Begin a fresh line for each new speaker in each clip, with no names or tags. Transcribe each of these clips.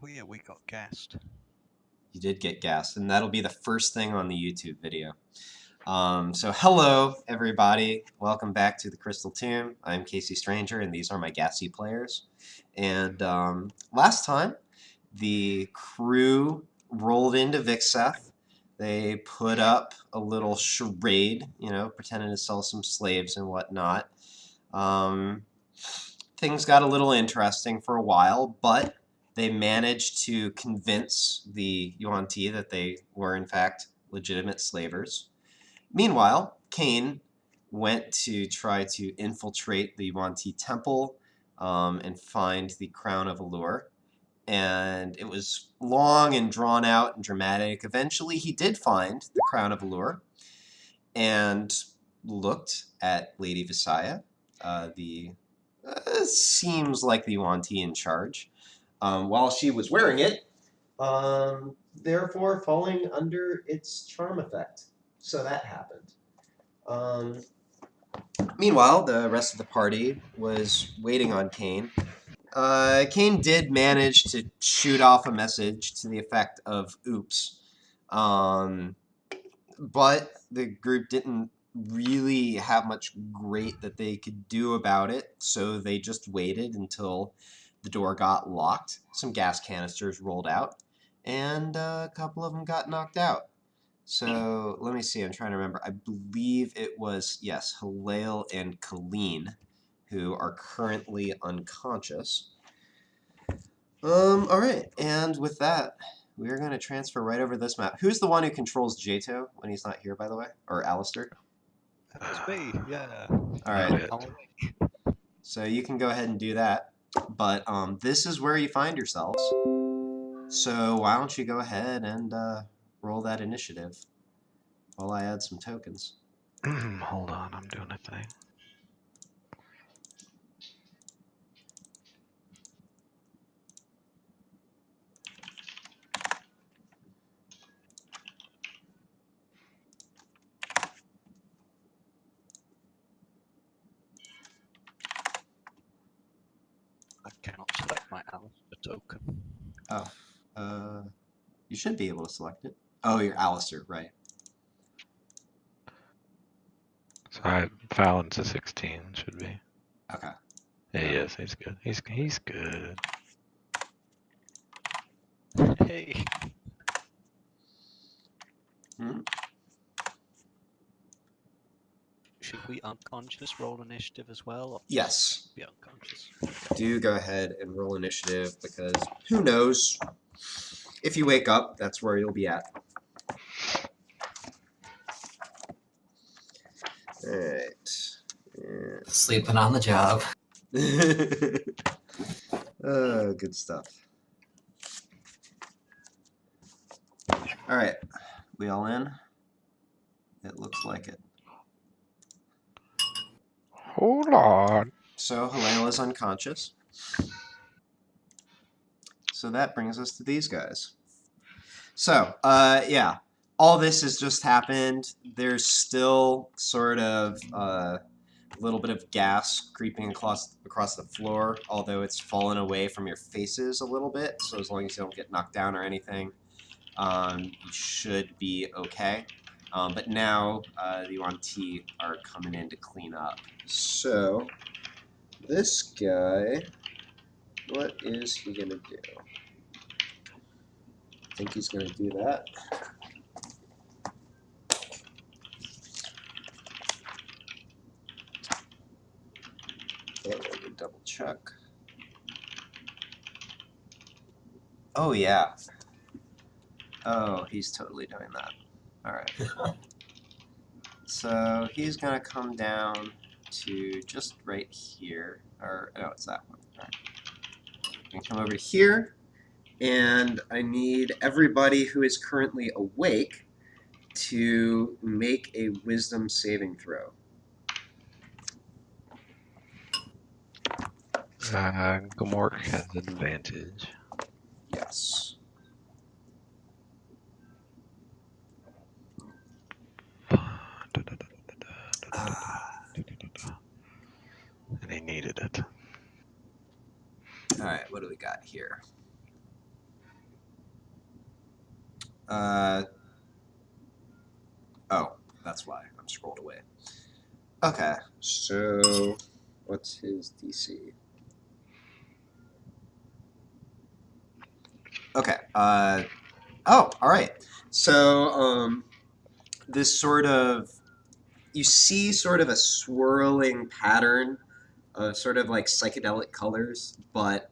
Well, yeah, we got gassed.
You did get gassed, and that'll be the first thing on the YouTube video. So hello, everybody. Welcome back to the Crystal Tomb. I'm kcStranger, and these are my gassy players. And last time, the crew rolled into Vixeth. They put up a little charade, pretending to sell some slaves and whatnot. Things got a little interesting for a while, but they managed to convince the Yuan Ti that they were, in fact, legitimate slavers. Meanwhile, Cain went to try to infiltrate the Yuan Ti temple and find the Crown of Allure. And it was long and drawn out and dramatic. Eventually, he did find the Crown of Allure and looked at Lady Visaya, the seems like the Yuan Ti in charge, while she was wearing it, therefore falling under its charm effect. So that happened. Meanwhile, the rest of the party was waiting on Cain. Cain did manage to shoot off a message to the effect of "oops," but the group didn't really have much great that they could do about it, so they just waited until the door got locked, some gas canisters rolled out, and a couple of them got knocked out. So let me see, I'm trying to remember. I believe it was, yes, Halil and Colleen, who are currently unconscious. Alright, and with that, we're going to transfer right over this map. Who's the one who controls Jato when he's not here, by the way? Or Alistair?
It's me, yeah.
Alright,
Oh,
so you can go ahead and do that. But this is where you find yourselves. So why don't you go ahead and roll that initiative while I add some tokens.
Hold on, I'm doing a thing.
I cannot select my Alistair token.
Oh, you should be able to select it. Oh, you're Alistair, right.
So I Fallon's a 16, should be.
Okay.
Yeah, he is. He's good. He's good.
Hey.
Hmm?
Should we unconscious roll initiative as well? Or
Yes.
be unconscious.
Do go ahead and roll initiative, because who knows? If you wake up, that's where you'll be at. Alright. Yeah.
Sleeping on the job.
Oh, good stuff. Alright. We all in? It looks like it.
Hold on.
So Halil is unconscious. So that brings us to these guys. So, yeah. All this has just happened. There's still sort of a little bit of gas creeping across the floor, although it's fallen away from your faces a little bit. So as long as you don't get knocked down or anything, you should be okay. But now the Yuan Ti are coming in to clean up. So this guy, what is he gonna do? I think he's gonna do that. Okay, let me double check. Oh yeah. Oh, he's totally doing that. Alright. So he's gonna come down to just right here. Or no, it's that one. Alright. I'm gonna come over to here, and I need everybody who is currently awake to make a wisdom saving throw.
Gamork has advantage.
Yes.
And he needed it.
Alright, what do we got here? Oh, that's why I'm scrolled away. Okay, so what's his DC? Okay. Oh, all right. So this sort of, you see sort of a swirling pattern of sort of like psychedelic colors, but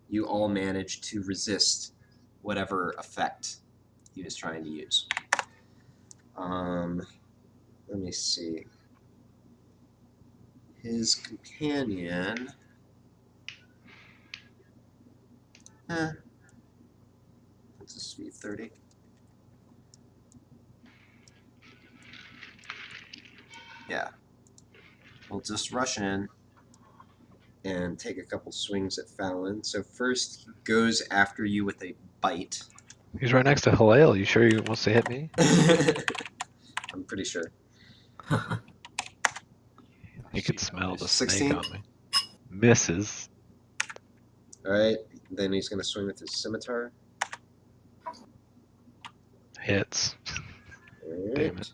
you all manage to resist whatever effect he was trying to use. Let me see. His companion. That's a sweet 30. Yeah. We'll just rush in and take a couple swings at Fallon. So first he goes after you with a bite.
He's right next to Halal. You sure he wants to hit me?
I'm pretty sure.
He could smell the
16?
snake on me. Misses.
All right. Then he's going to swing with his scimitar.
Hits.
All
Damn
right.
it.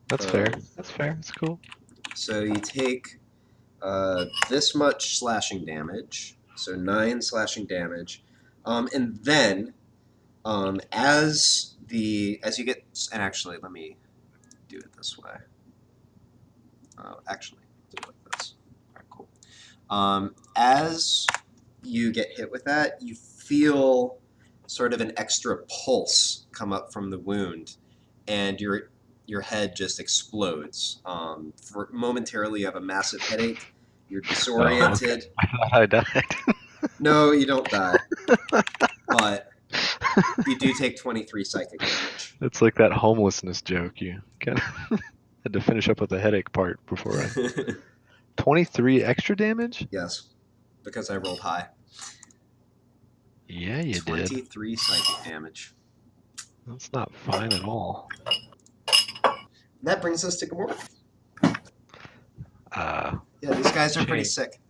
That's fair. That's fair. That's cool.
So you take this much slashing damage. So 9 slashing damage. And then as you get, and actually let me do it this way. Actually, do it like this. All right, cool. As you get hit with that, you feel sort of an extra pulse come up from the wound, and your head just explodes. For momentarily, you have a massive headache. You're disoriented.
Oh, okay. I thought I died.
No, you don't die, but you do take 23 psychic damage.
It's like that homelessness joke. You kind of had to finish up with the headache part before I. 23 extra damage?
Yes, because I rolled high.
Yeah, you did.
23 psychic damage.
That's not fine at all.
That brings us to Gamora.
Yeah,
these guys are pretty
shame.
sick.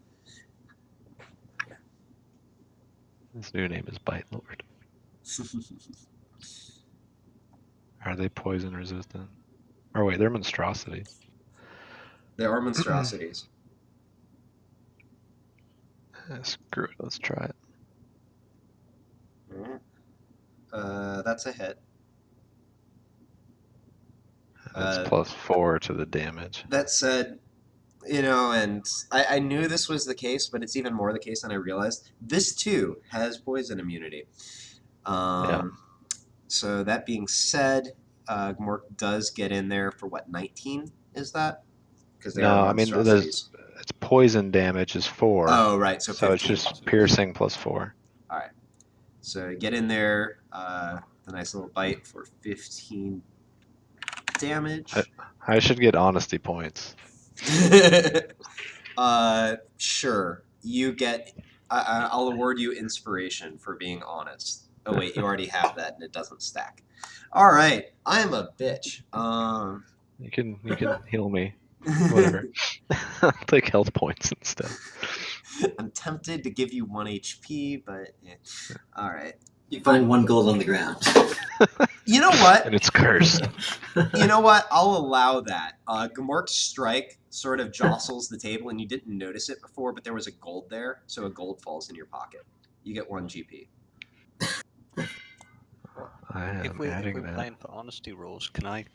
His new name is Bite Lord. Are they poison resistant? Or wait, they're monstrosity.
They are monstrosities.
Screw it, let's try it.
That's a hit.
It's +4 to the damage.
That said, and I knew this was the case, but it's even more the case than I realized. This too has poison immunity.
Yeah.
So that being said, Gmork does get in there for what, 19 is that? Because they are monstrosities.
It's poison damage is 4.
Oh, right. So 15.
It's just piercing +4.
All right. So get in there, the nice little bite for 15 damage.
I should get honesty points.
Sure. You get. I'll award you inspiration for being honest. Oh wait, you already have that, and it doesn't stack. All right, I'm a bitch.
You can heal me. Whatever. I'll take health points instead.
I'm tempted to give you 1 HP, but all right.
You find 1 gold on the ground.
You know what?
And it's cursed.
You know what? I'll allow that. Gamork's strike sort of jostles the table, and you didn't notice it before, but there was a gold there, so a gold falls in your pocket. You get 1 GP.
If we're playing for honesty rules, can I...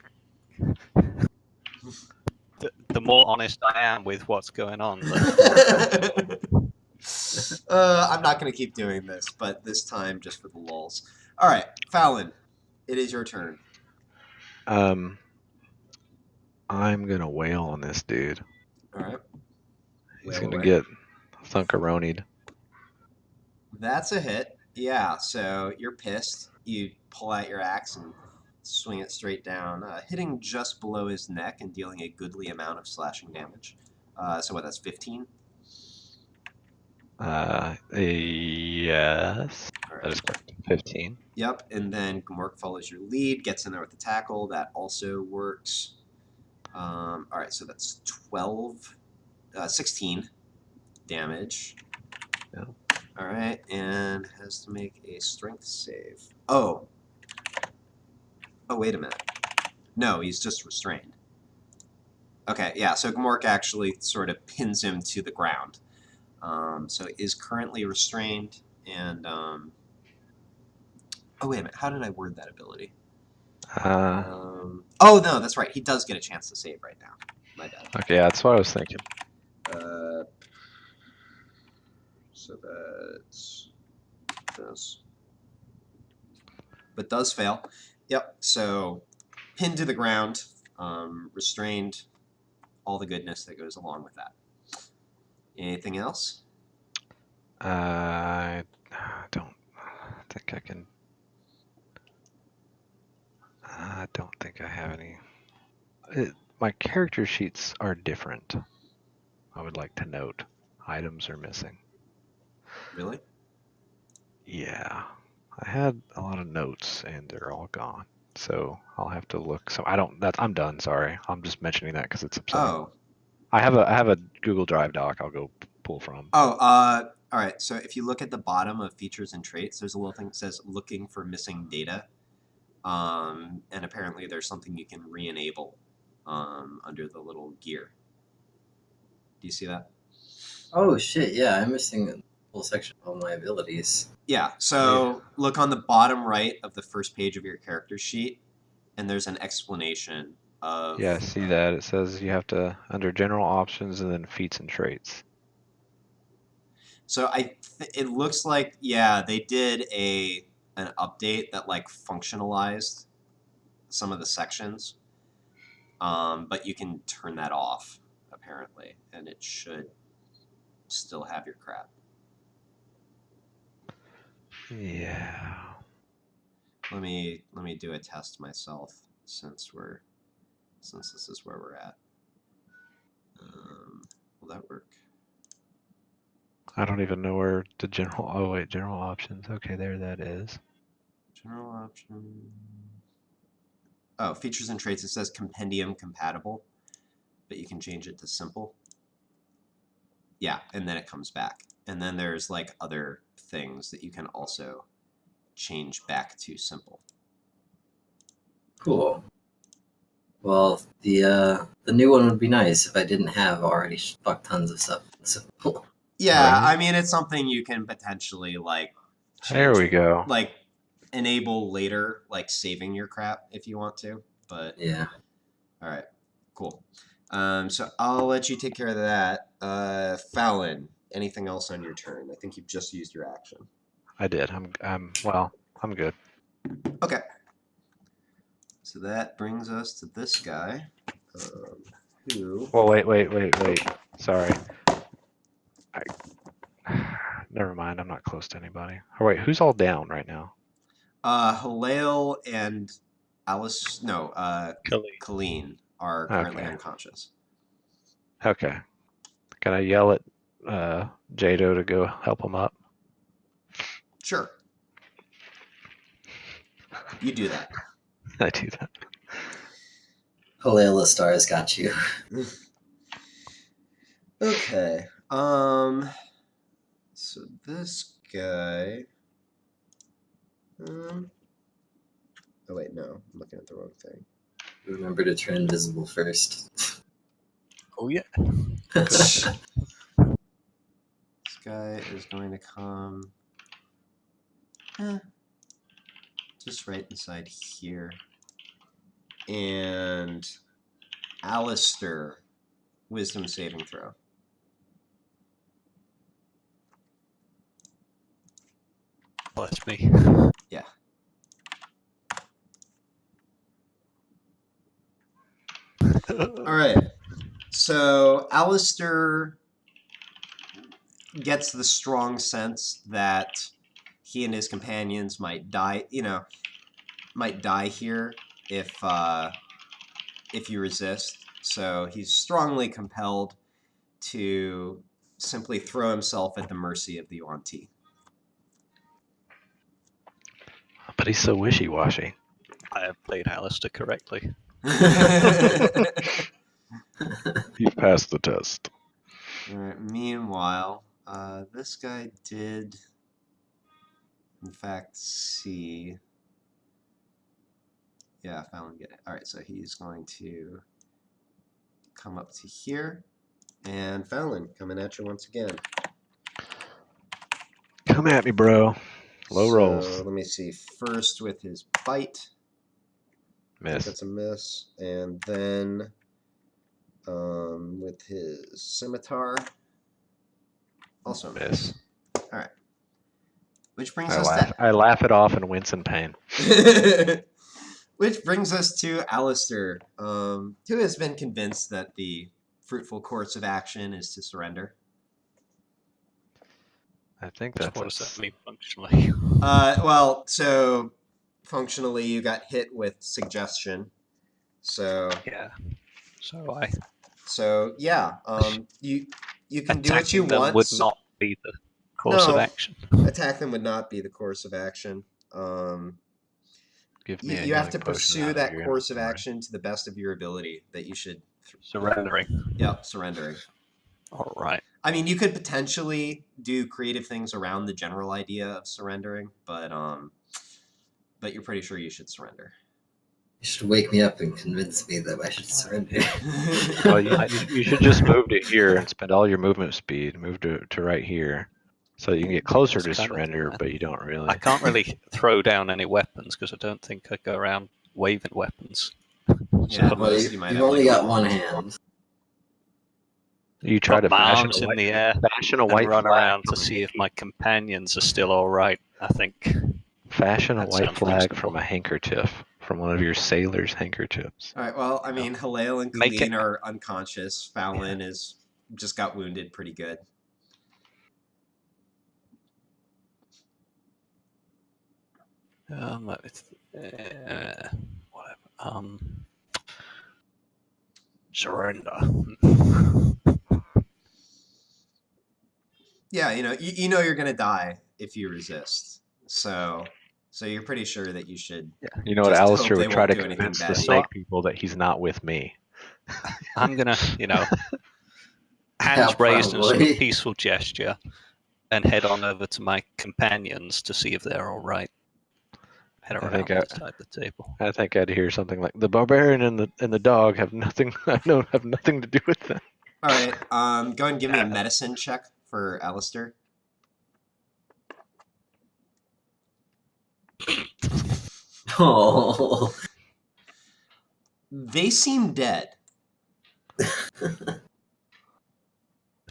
the more honest I am with what's going on,
I'm not going to keep doing this, but this time just for the lulz. All right, Fallon, it is your turn.
I'm gonna wail on this dude.
All right.
He's gonna get thunkeronied.
That's a hit. Yeah, so you're pissed. You pull out your axe and swing it straight down, hitting just below his neck and dealing a goodly amount of slashing damage. So what, that's 15?
Yes.
Right.
That is correct. 15.
Yep, and then Gmork follows your lead, gets in there with the tackle. That also works. All right, so that's 16 damage.
Yeah.
All right, and has to make a strength save. Oh, Oh, wait a minute. No, he's just restrained. Okay, yeah, so Gmork actually sort of pins him to the ground. So he is currently restrained, and... oh, wait a minute. How did I word that ability? Oh, no, that's right. He does get a chance to save right now. My bad.
Okay, yeah, that's what I was thinking.
So that's this. But does fail. Yep, so pinned to the ground, restrained, all the goodness that goes along with that. Anything else?
I don't think I can. I don't think I have any. My character sheets are different. I would like to note. Items are missing.
Really?
Yeah. I had a lot of notes and they're all gone. So I'll have to look. So I don't. I'm done. Sorry. I'm just mentioning that because it's upsetting.
Oh.
I have a Google Drive doc. I'll go pull from.
Oh. All right. So if you look at the bottom of features and traits, there's a little thing that says "looking for missing data," and apparently there's something you can re-enable under the little gear. Do you see that?
Oh shit! Yeah, I'm missing a whole section of all my abilities.
Yeah. So look on the bottom right of the first page of your character sheet, and there's an explanation of.
Yeah, I see that. It says you have to under general options and then feats and traits.
So it looks like, yeah, they did an update that like functionalized some of the sections, but you can turn that off apparently, and it should still have your crap.
Yeah.
Let me do a test myself since this is where we're at. Will that work?
I don't even know where the general. Oh wait, general options. Okay, there that is.
General option. Oh, features and traits. It says compendium compatible, but you can change it to simple. Yeah, and then it comes back. And then there's like other things that you can also change back to simple.
Cool. Well, the new one would be nice if I didn't have already fuck tons of stuff. Simple.
Yeah,
Right.
I mean, it's something you can potentially like change,
There we go.
like enable later, like saving your crap if you want to. But
Yeah.
all right, cool. So I'll let you take care of that. Fallon, anything else on your turn? I think you've just used your action.
I did. I'm good.
Okay. So that brings us to this guy, who.
Well, wait. Sorry. Never mind. I'm not close to anybody. Oh wait, who's all down right now?
Halil and Alice. No, Colleen are currently unconscious.
Okay. Can I yell at Jato to go help him up?
Sure. You do that.
I do that.
Halil Star's got you.
Okay. So this guy. Oh wait, no, I'm looking at the wrong thing.
Remember to turn invisible first.
Oh yeah.
This guy is going to come just right inside here. And Alistair, wisdom saving throw.
Bless me.
Yeah. All right. So Alistair gets the strong sense that he and his companions might die. Might die here if you resist. So he's strongly compelled to simply throw himself at the mercy of the Yuan-Ti.
But he's so wishy-washy.
I have played Alistair correctly.
You've passed the test.
All right. Meanwhile, this guy did, in fact, see Yeah, Fallon, get it. All right, so he's going to come up to here. And Fallon, coming at you once again.
Come at me, bro. Low
So,
rolls.
let me see. First with his bite. I think
Miss.
that's a miss. And then with his scimitar. Also a miss. All right. Which brings us to...
I laugh it off and wince in pain.
Which brings us to Alistair, who has been convinced that the fruitful course of action is to surrender.
I think
So
that's
what does that mean functionally?
Well, so functionally you got hit with suggestion. So
Yeah.
So yeah, you can do what you
attacking them
want.
would not be the course of action.
Attack them would not be the course of action.
Give me
You
a
have to
healing potion
pursue
out of
that
your
course of
inventory.
action to the best of your ability. That you should
Surrendering.
Yep, surrendering.
All right.
I mean, you could potentially do creative things around the general idea of surrendering, but you're pretty sure you should surrender.
You should wake me up and convince me that I should surrender.
Well, you should just move to here and spend all your movement speed. Move to right here, so you can get closer to surrender, but you don't really.
I can't really throw down any weapons because I don't think I go around waving weapons.
Yeah,
So,
Well,
most you might
you've
have
only
like
got one hand.
You try to
put my
fashion
arms
a
in
white,
the air
fashion a
and
white
run
flag
around to
from a
see if
hanky.
my companions are still all right. I think.
Fashion a
That
white
sounds
flag
reasonable.
from a handkerchief, from one of your sailor's handkerchiefs.
All right. Well, I mean, Halil and
Make
Colleen
it-
are unconscious. Fallon is just got wounded pretty good.
Whatever. Surrender.
Yeah, you know you're gonna die if you resist. So you're pretty sure that you should.
You know what
Just hope
Alistair
they
would try
won't
to
do anything
convince the
bad.
snake people that he's not with me.
I'm gonna, hands
Yeah,
raised in a sort of
probably.
peaceful gesture, and head on over to my companions to see if they're all right. Head
I
around
think
to the side of the table.
I think I'd hear something like the barbarian and the dog have nothing. I don't have nothing to do with them.
All right. Go and give me a medicine check for Alistair.
Oh.
They seem dead.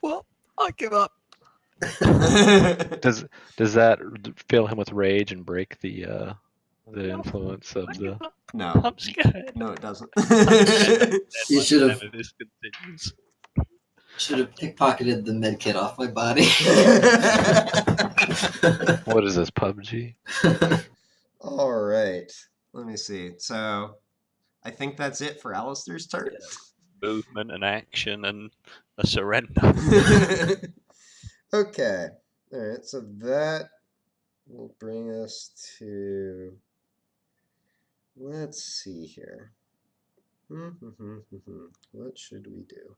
Well, I give up.
Does that fill him with rage and break the influence of the?
No.
I'm scared.
No, it doesn't.
You should have-
If this continues.
Should have pickpocketed the medkit off my body.
What is this, PUBG?
All right. Let me see. So, I think that's it for Alistair's turn.
Movement and action and a surrender.
Okay. All right. So that will bring us to. Let's see here. What should we do?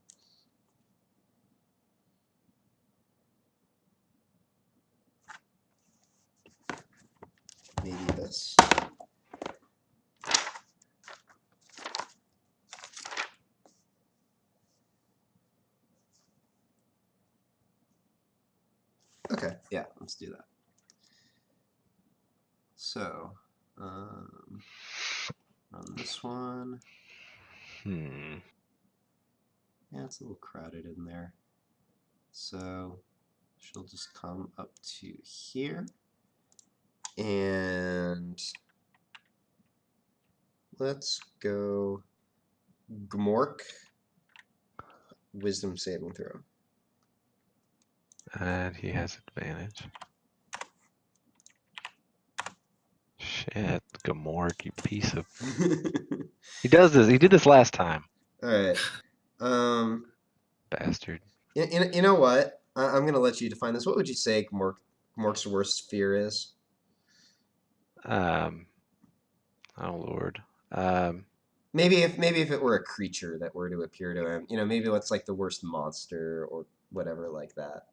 Maybe this. Okay, yeah, let's do that. So, on this one, yeah, it's a little crowded in there. So, she'll just come up to here. And let's go Gmork, wisdom saving throw.
And he has advantage. Shit, Gamork, you piece of. He does this. He did this last time.
All right.
Bastard.
You know what? I'm gonna let you define this. What would you say Gmork's worst fear is?
Oh Lord.
Maybe if it were a creature that were to appear to him, maybe what's like the worst monster or whatever like that.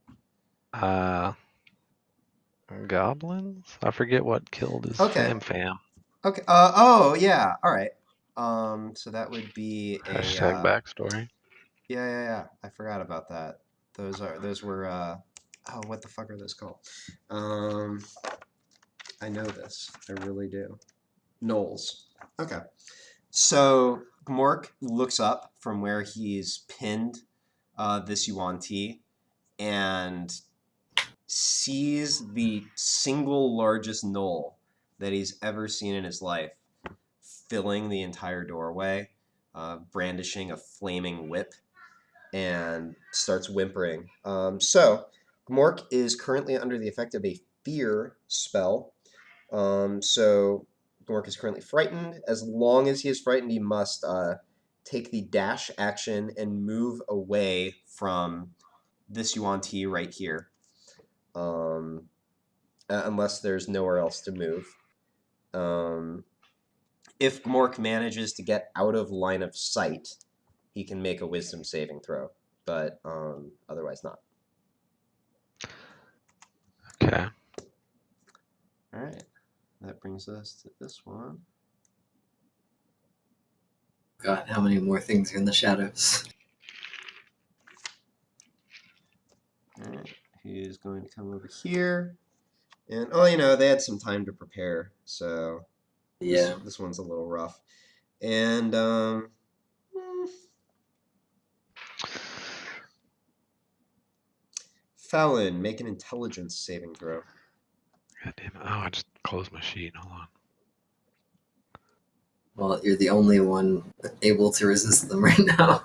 Goblins? I forget what killed his
Okay.
fam.
Okay. Oh yeah. All right. So that would be a
Hashtag backstory.
yeah. I forgot about that. Those were oh, what the fuck are those called? I know this. I really do. Knolls. Okay. So Gmork looks up from where he's pinned this Yuan Ti and sees the single largest knoll that he's ever seen in his life, filling the entire doorway, brandishing a flaming whip, and starts whimpering. So Gmork is currently under the effect of a fear spell. So Gmork is currently frightened. As long as he is frightened, he must take the dash action and move away from this Yuan Ti right here. Unless there's nowhere else to move. If Gmork manages to get out of line of sight, he can make a wisdom saving throw, but otherwise not.
Okay.
All right. That brings us to this one.
God, how many more things are in the shadows?
All right. He's going to come over here. And, oh, you know, they had some time to prepare, so
Yeah.
this one's a little rough. And, Fallon, make an intelligence saving throw.
God damn it. Oh, I just closed my sheet. Hold on.
Well, you're the only one able to resist them right now.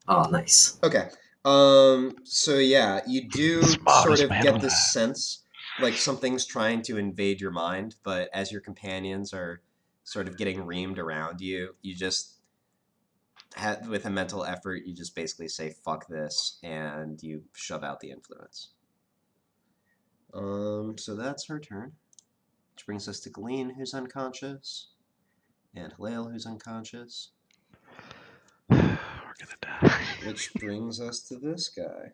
Oh, nice.
Okay. So yeah, you do
Smartest
sort of
man
get
alive.
this sense like something's trying to invade your mind, but as your companions are sort of getting reamed around you, you just with a mental effort, you just basically say "fuck this" and you shove out the influence. So that's her turn, which brings us to Gleen, who's unconscious, and Halil, who's unconscious,
We're gonna die.
which brings us to this guy,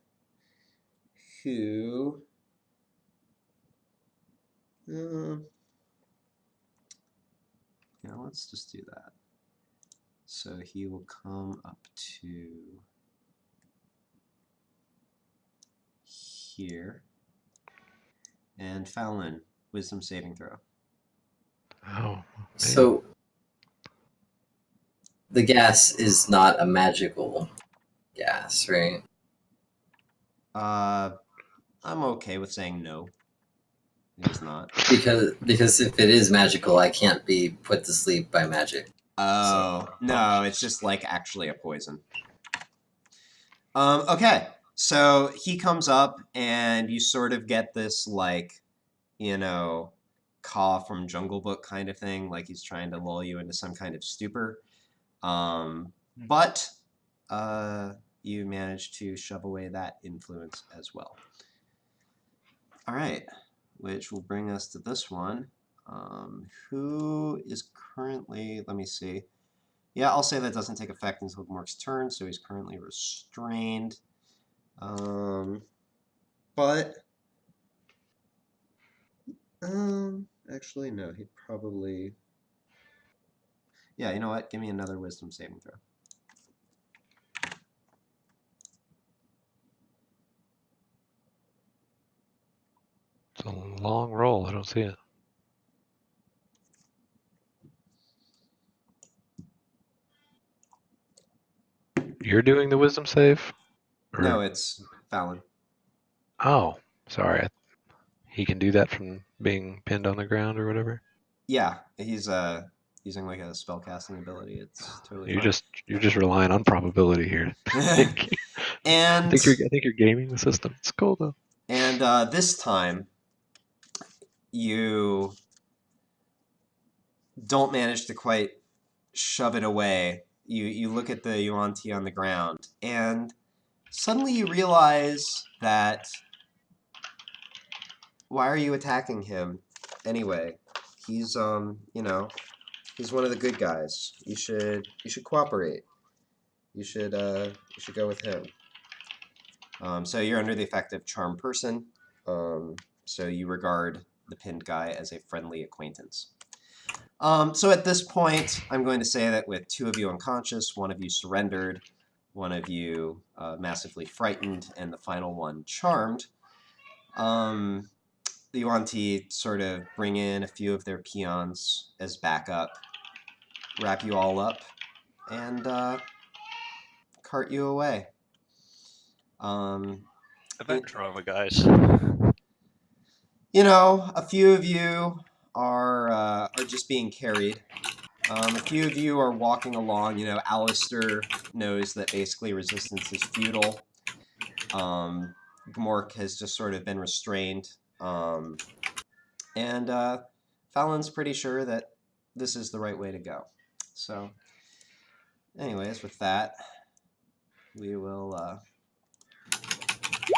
who. Yeah, let's just do that. So he will come up to here. And Fallon, wisdom saving throw.
Oh. Man.
So, the gas is not a magical gas, right?
I'm okay with saying no. It is not.
Because if it is magical, I can't be put to sleep by magic.
Oh, no, it's just like actually a poison. Okay, so he comes up and you sort of get this like, you know, Caw from Jungle Book kind of thing, like he's trying to lull you into some kind of stupor. But you manage to shove away that influence as well. All right, which will bring us to this one. Who is currently, let me see. Yeah, I'll say that doesn't take effect until Gmork's turn, so he's currently restrained. But actually, no, he'd probably. Yeah, you know what? Give me another wisdom saving throw.
It's a long roll. I don't see it. You're doing the wisdom save? Or...
No, it's Fallon.
Oh, sorry. He can do that from being pinned on the ground or whatever?
Yeah, he's using like a spellcasting ability. It's totally fine.
You're just relying on probability here.
And
I think you're gaming the system. It's cool though.
And this time, you don't manage to quite shove it away. You look at the Yuan Ti on the ground, and suddenly you realize that why are you attacking him anyway? He's you know, he's one of the good guys. You should cooperate. You should go with him. So you're under the effect of Charm Person. So you regard the pinned guy as a friendly acquaintance. So at this point, I'm going to say that with 2 of you unconscious, 1 of you surrendered, 1 of you massively frightened, and the final one charmed, the Yuan-Ti sort of bring in a few of their peons as backup, wrap you all up, and cart you away.
Event drama, guys.
You know, a few of you are just being carried. A few of you are walking along. You know, Alistair knows that basically resistance is futile. Gmork has just sort of been restrained. And Fallon's pretty sure that this is the right way to go. So, anyways, with that, we will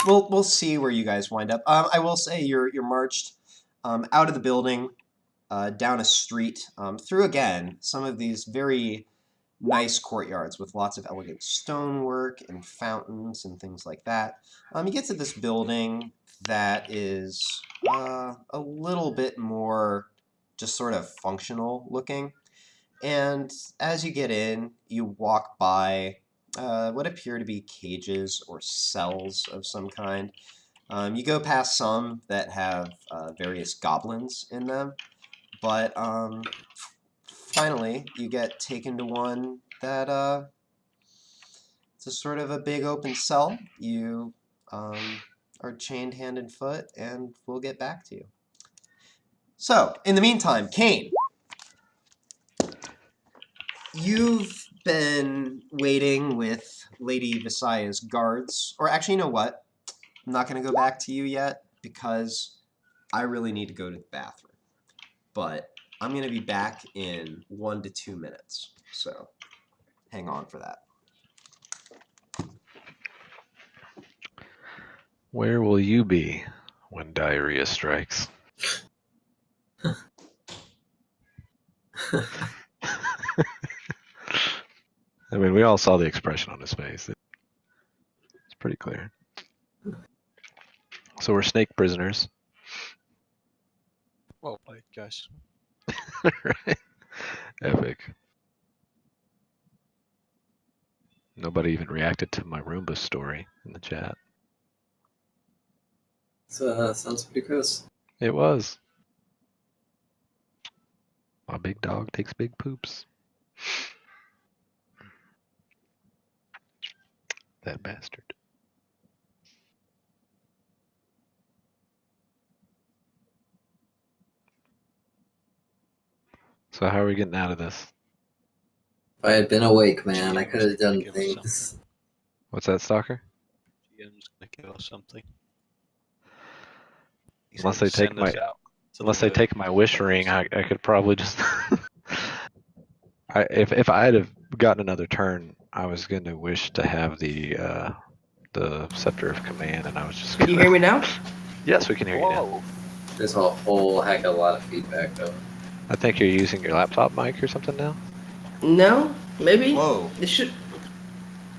we'll see where you guys wind up. I will say you're marched out of the building, down a street, through again some of these very nice courtyards with lots of elegant stonework and fountains and things like that. You get to this building that is a little bit more just sort of functional looking. And as you get in, you walk by what appear to be cages or cells of some kind. You go past some that have various goblins in them, but finally you get taken to one that it's a sort of a big open cell. You are chained hand and foot, and we'll get back to you. So, in the meantime, Kane, you've been waiting with Lady Visaya's guards, or actually, you know what? I'm not going to go back to you yet because I really need to go to the bathroom. But I'm going to be back in 1 to 2 minutes, so hang on for that.
Where will you be when diarrhea strikes? I mean, we all saw the expression on his face. It's pretty clear. So we're snake prisoners.
Well played, guys.
Right? Epic. Nobody even reacted to my Roomba story in the chat.
So sounds pretty gross.
It was. My big dog takes big poops. That bastard. So how are we getting out of this?
If I had been awake, man, I could have done
Give us
things.
What's that, Stalker?
GM's gonna give us something. He's
Unless
gonna
they take
send us
my-
out to the
Unless they
road.
take my wish ring, I could probably just. If I had have gotten another turn, I was going to wish to have the scepter of command, and I was just.
Can you hear me now?
Yes, we can hear you now.
Whoa.
There's a whole heck of a lot of feedback, though.
I think you're using your laptop mic or something now.
No, maybe.
Whoa,
It should.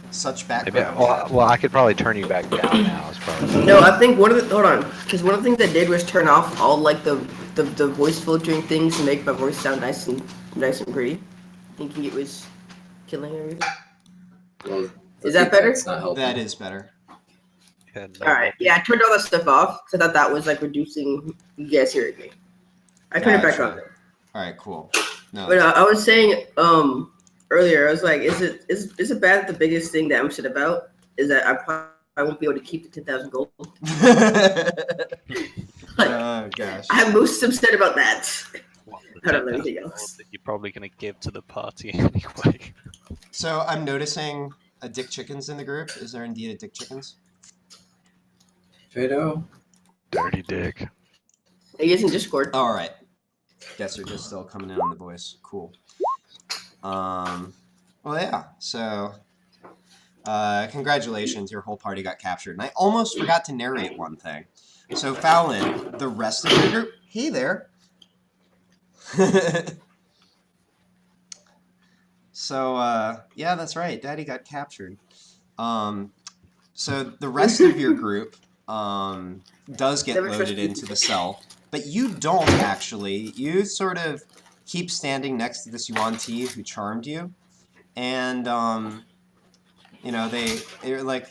such
Maybe.
background.
Well, I could probably turn you back down now. It's probably.
No, I think one of the hold on, because one of the things I did was turn off all like the voice filtering things to make my voice sound nice and pretty, thinking it was killing everything.
Well,
Is that better?
It's not helping.
That is better.
Yeah, no,
All right, yeah, I turned all that stuff off because I thought that was like reducing you guys hearing me. I turned it back on.
Gotcha. All right, cool. No,
But I was saying earlier, I was like, is it bad that the biggest thing that I'm upset about is that I won't be able to keep the 10,000 gold? Like,
oh gosh.
I'm most upset about that.
what,
I don't know
10,000
anything
gold
else.
that you're probably gonna give to the party anyway.
So I'm noticing a Dick Chickens in the group. Is there indeed a Dick Chickens?
Trado?
Dirty dick.
He is in Discord.
All right. Guess they're just still coming in on the voice. Cool. Well, yeah. So, congratulations. Your whole party got captured. And I almost forgot to narrate one thing. So, Fallon, the rest of your group. Hey there. So, yeah, that's right. Daddy got captured. So the rest of your group does get loaded into the cell, but you don't actually. You sort of keep standing next to this Yuan Ti who charmed you, and you know, they're like,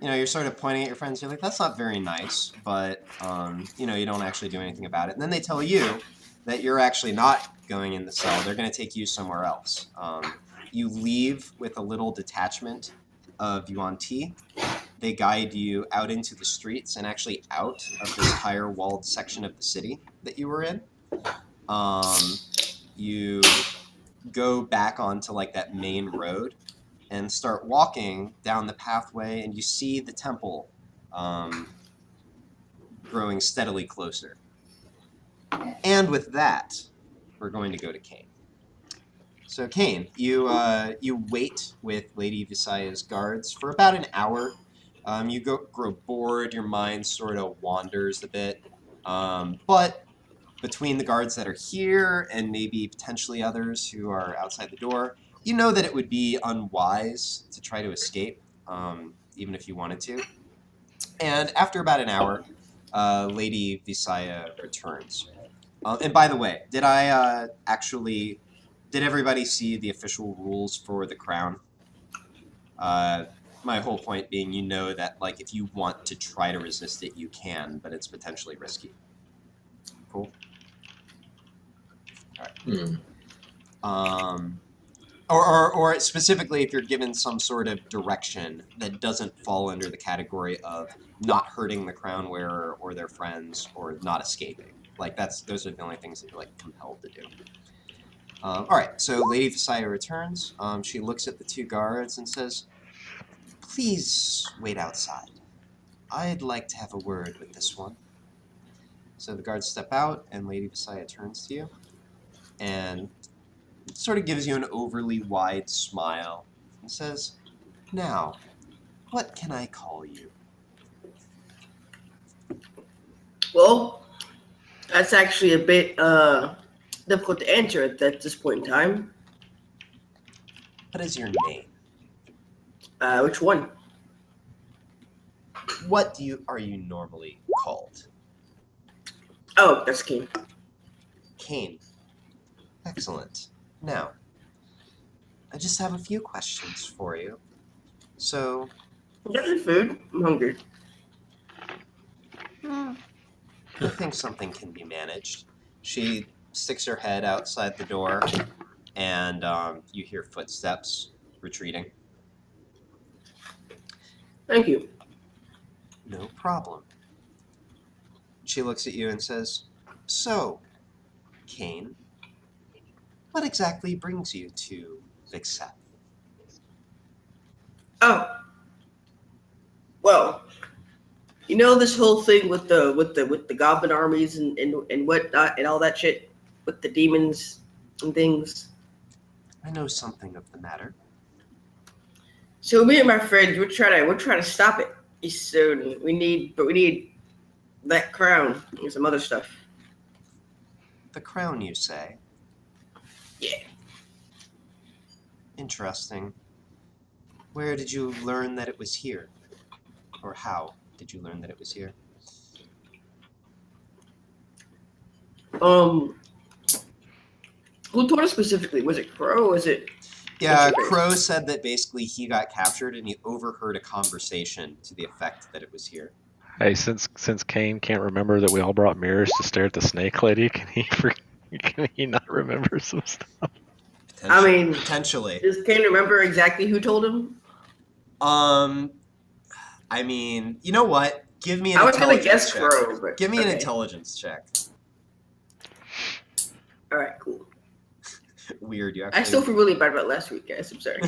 you know, you're sort of pointing at your friends. You're like, that's not very nice, but you know, you don't actually do anything about it. And then they tell you that you're actually not going in the cell. They're going to take you somewhere else. You leave with a little detachment of Yuan Ti. They guide you out into the streets and actually out of this higher walled section of the city that you were in. You go back onto like that main road and start walking down the pathway, and you see the temple growing steadily closer. And with that, we're going to go to Kane. So Kane, you wait with Lady Visaya's guards for about an hour. You grow bored, your mind sort of wanders a bit. But between the guards that are here and maybe potentially others who are outside the door, you know that it would be unwise to try to escape, even if you wanted to. And after about an hour, Lady Visaya returns. And by the way, did everybody see the official rules for the crown? My whole point being, you know that like if you want to try to resist it, you can, but it's potentially risky. Cool. All right. Or specifically, if you're given some sort of direction that doesn't fall under the category of not hurting the crown wearer or their friends or not escaping, like those are the only things that you're like compelled to do. All right. So Lady Visaya returns. She looks at the two guards and says, "Please wait outside. I'd like to have a word with this one." So the guards step out, and Lady Visaya turns to you and sort of gives you an overly wide smile and says, "Now, what can I call you?"
Well, that's actually a bit difficult to answer at this point in time.
What is your name?
Which one?
What are you normally called?
Oh, that's King.
Kane. Excellent. Now, I just have a few questions for you. So,
Got any food? I'm hungry.
I think something can be managed. She sticks her head outside the door, and you hear footsteps retreating.
Thank you.
No problem. She looks at you and says, "So, Kane, what exactly brings you to Vixeth?"
Oh, well, you know this whole thing with the goblin armies and whatnot and all that shit with the demons and things.
I know something of the matter.
So me and my friends, we're trying to stop it. So we need that crown and some other stuff.
The crown, you say?
Yeah.
Interesting. Where did you learn that it was here? Or how did you learn that it was here?
Who told us specifically? Was it Crow? Was it?
Yeah, Crow said that basically he got captured and he overheard a conversation to the effect that it was here.
Hey, since Kane can't remember that we all brought mirrors to stare at the snake lady, can he not remember some stuff?
I mean,
potentially.
Does Kane remember exactly who told him?
I mean, you know what? Give me an
I was gonna
intelligence
guess
check.
Crow, but
Give me an
okay.
intelligence check.
All right, cool.
Weird, you actually.
I still feel really bad about last week, guys. I'm sorry.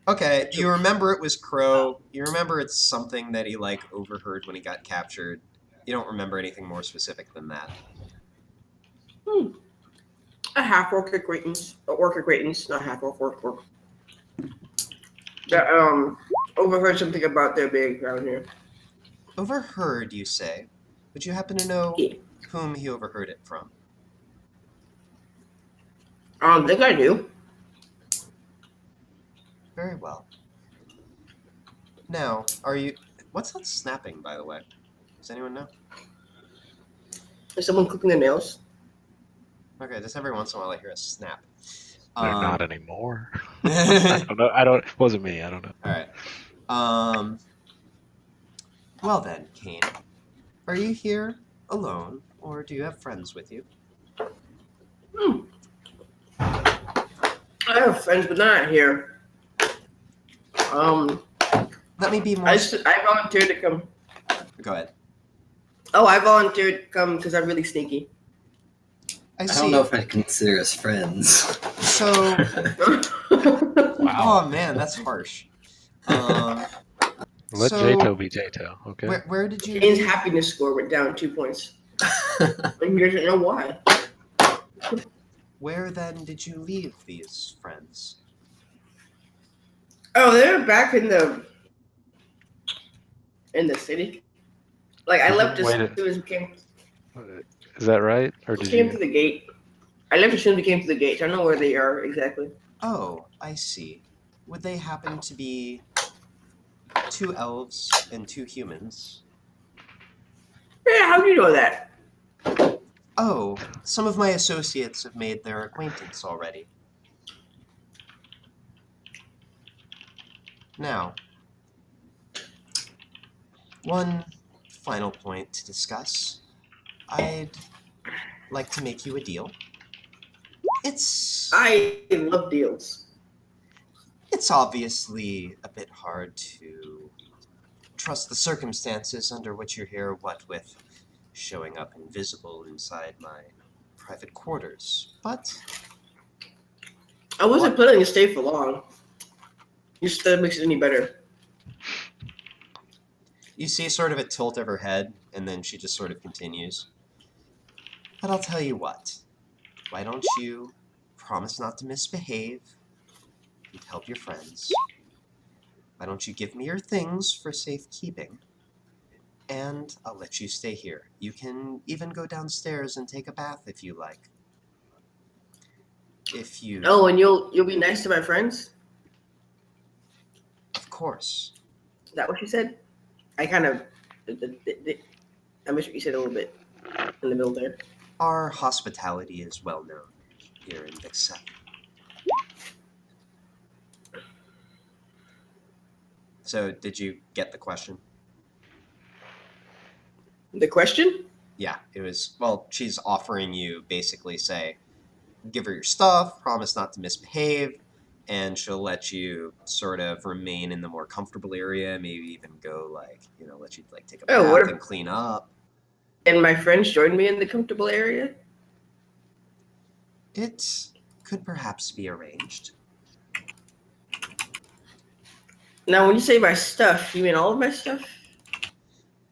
Okay, you remember it was Crow. You remember it's something that he like overheard when he got captured. You don't remember anything more specific than that.
A half-orc acquaintance, not half-orc. That overheard something about there being around here.
Overheard, you say? Would you happen to know whom he overheard it from?
I think I do.
Very well. Now, what's that snapping, by the way? Does anyone know?
Is someone clicking their nails?
Okay, just every once in a while I hear a snap.
They're not anymore. I don't know. It wasn't me. I don't know.
All right. Well then, Kane, are you here alone, or do you have friends with you?
I have friends, but they're not here.
Let me be more.
I volunteered to come.
Go ahead.
Oh, I volunteered to come because I'm really sneaky.
I
I
see.
don't know if I'd consider us friends.
So,
Wow.
oh man, that's harsh.
Let
so,
Jato be Jato, okay?
Where did you?
Kane's happiness score went down 2 points. And he doesn't know why.
Where then did you leave these friends?
Oh, they're back in the city. Like I left as
Wait,
soon as we came.
Is that right? Or did
Came
you?
to the gate. I left as soon as we came to the gate. I don't know where they are exactly.
Oh, I see. Would they happen to be 2 elves and 2 humans?
Yeah, how do you know that?
Oh, some of my associates have made their acquaintance already. Now, one final point to discuss. I'd like to make you a deal.
I love deals.
It's obviously a bit hard to trust the circumstances under which you're here, what with showing up invisible inside my private quarters. But
I wasn't planning to stay for long. Just that makes it any better.
you see sort of a tilt of her head, and then she just sort of continues. But I'll tell you what. Why don't you promise not to misbehave and help your friends? Why don't you give me your things for safekeeping? And I'll let you stay here. You can even go downstairs and take a bath if you like. If you...
Oh, and you'll be nice to my friends?
Of course.
Is that what you said? I kind of... I missed what you said a little bit in the middle there.
Our hospitality is well known here in Vixen. So, did you get the question?
The question?
Yeah, it was, well, she's offering you basically say, give her your stuff, promise not to misbehave, and she'll let you sort of remain in the more comfortable area, maybe even go like, let you like take a bath and clean up.
And my friends join me in the comfortable area?
It could perhaps be arranged.
Now, when you say my stuff, you mean all of my stuff?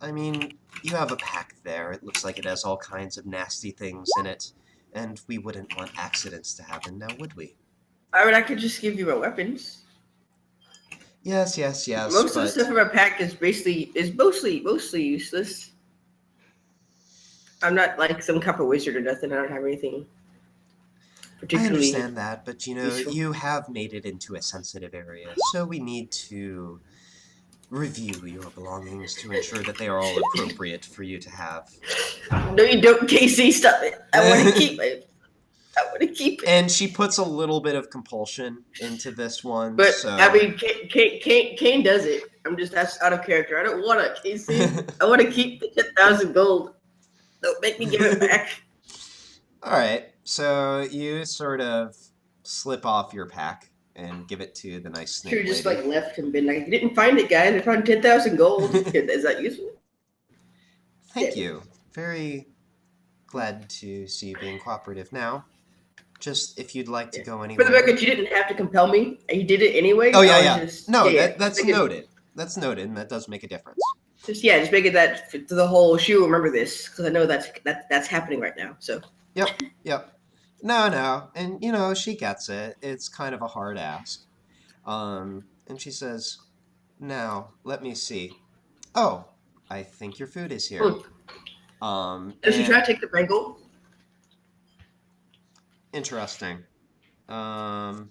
I mean, you have a pack there. It looks like it has all kinds of nasty things in it, and we wouldn't want accidents to happen, now would we?
I could just give you my weapons.
Yes.
Most of the stuff in my pack is mostly useless. I'm not like some copper wizard or nothing. I don't have anything particularly.
I understand that, but useful. You have made it into a sensitive area, so we need to review your belongings to ensure that they are all appropriate for you to have.
No, you don't, Casey. Stop it. I want to keep it. I want to keep it.
And she puts a little bit of compulsion into this one.
But,
so...
I mean, Kane does it. That's out of character. I don't want to, Casey. I want to keep the 10,000 gold. Don't make me give it back.
All right. So you sort of slip off your pack and give it to the nice snake lady.
Just like left and been like, you didn't find it, guys. I found 10,000 gold. Is that useful?
Thank you. Very glad to see you being cooperative now. Just if you'd like to go anywhere.
For the record, you didn't have to compel me. You did it anyway.
Oh, yeah. That's noted. That's noted, and that does make a difference.
Just make it that to the whole she'll remember this, because I know that's happening right now. So.
Yep. No. And, she gets it. It's kind of a hard ask. And she says, now, let me see. Oh, I think your food is here.
Does she try to take the Pringle?
Interesting. No.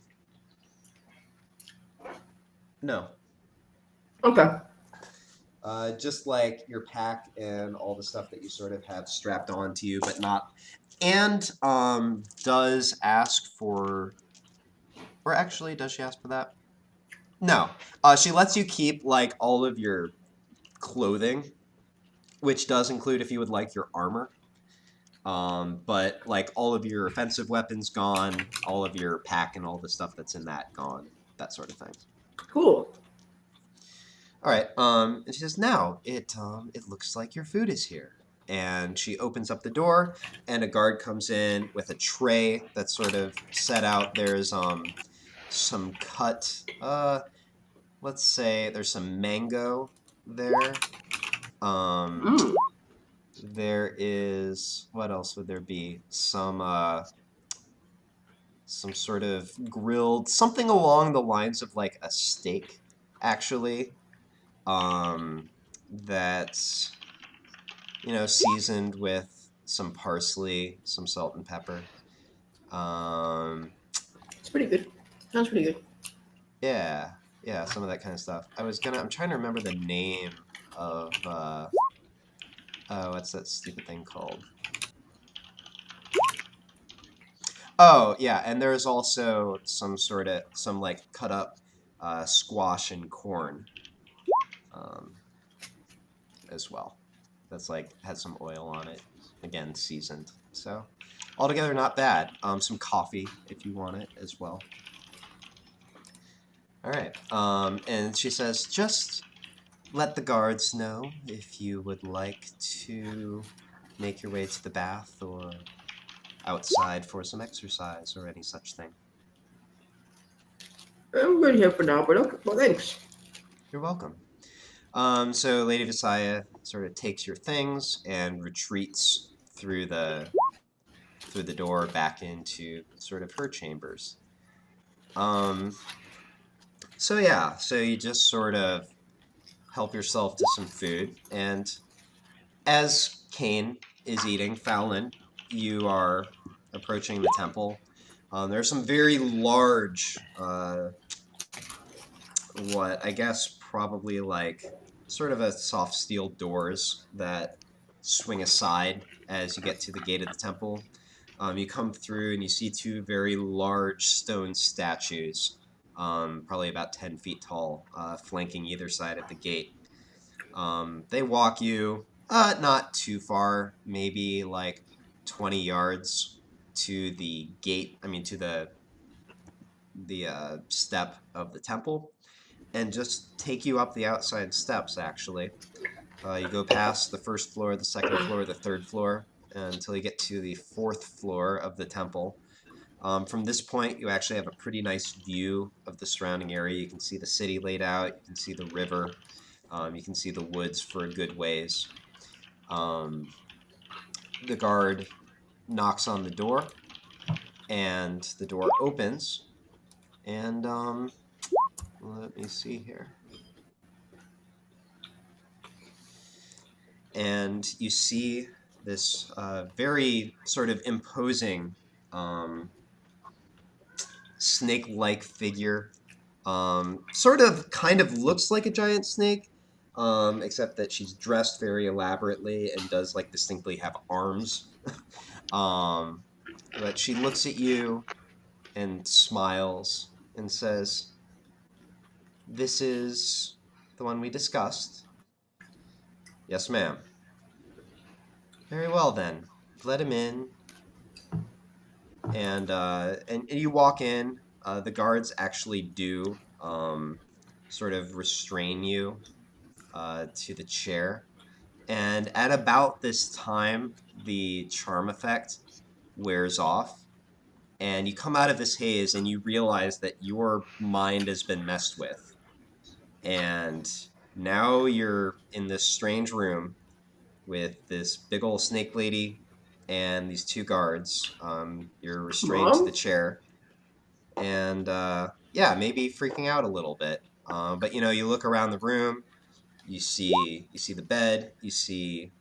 Okay.
just like your pack and all the stuff that you sort of have strapped onto you, but not. And does ask for, or actually, does she ask for that? No. She lets you keep like all of your clothing, which does include, if you would like, your armor. But like all of your offensive weapons gone, all of your pack and all the stuff that's in that gone, that sort of thing.
Cool.
All right. And she says, "Now it looks like your food is here." And she opens up the door, and a guard comes in with a tray that's sort of set out. There's some cut. Let's say there's some mango there. There is, what else would there be? Some sort of grilled, something along the lines of like a steak, actually. That's, seasoned with some parsley, some salt and pepper.
It's pretty good. Sounds pretty good.
Yeah, some of that kind of stuff. I'm trying to remember the name of, what's that stupid thing called? Oh, yeah, and there's also some like cut up squash and corn as well. That's like had some oil on it, again seasoned. So altogether not bad. Some coffee if you want it as well. All right. And she says, "Just let the guards know if you would like to make your way to the bath or outside for some exercise or any such thing."
I'm good here for now, but okay. Well, thanks.
You're welcome. So Lady Visaya sort of takes your things and retreats through the door back into sort of her chambers. So yeah, so you just sort of help yourself to some food, and as Kane is eating, Fallon, you are approaching the temple. There are some very large, what I guess probably like sort of a soft steel doors that swing aside as you get to the gate of the temple. You come through and you see two very large stone statues, probably about 10 feet tall, flanking either side of the gate. They walk you not too far, maybe like 20 yards to the gate, to the step of the temple, and just take you up the outside steps, actually. You go past the first floor, the second floor, the third floor, until you get to the fourth floor of the temple. From this point, you actually have a pretty nice view of the surrounding area. You can see the city laid out, you can see the river, you can see the woods for a good ways. The guard knocks on the door, and the door opens, and let me see here. And you see this very sort of imposing snake-like figure. Sort of kind of looks like a giant snake, except that she's dressed very elaborately and does like distinctly have arms. But she looks at you and smiles and says, "This is the one we discussed?" "Yes, ma'am." "Very well then. Let him in." And you walk in. The guards actually do sort of restrain you to the chair. And at about this time, the charm effect wears off. And you come out of this haze and you realize that your mind has been messed with. And now you're in this strange room with this big old snake lady and these two guards. You're restrained to the chair. And maybe freaking out a little bit. But you look around the room, you see the bed, you see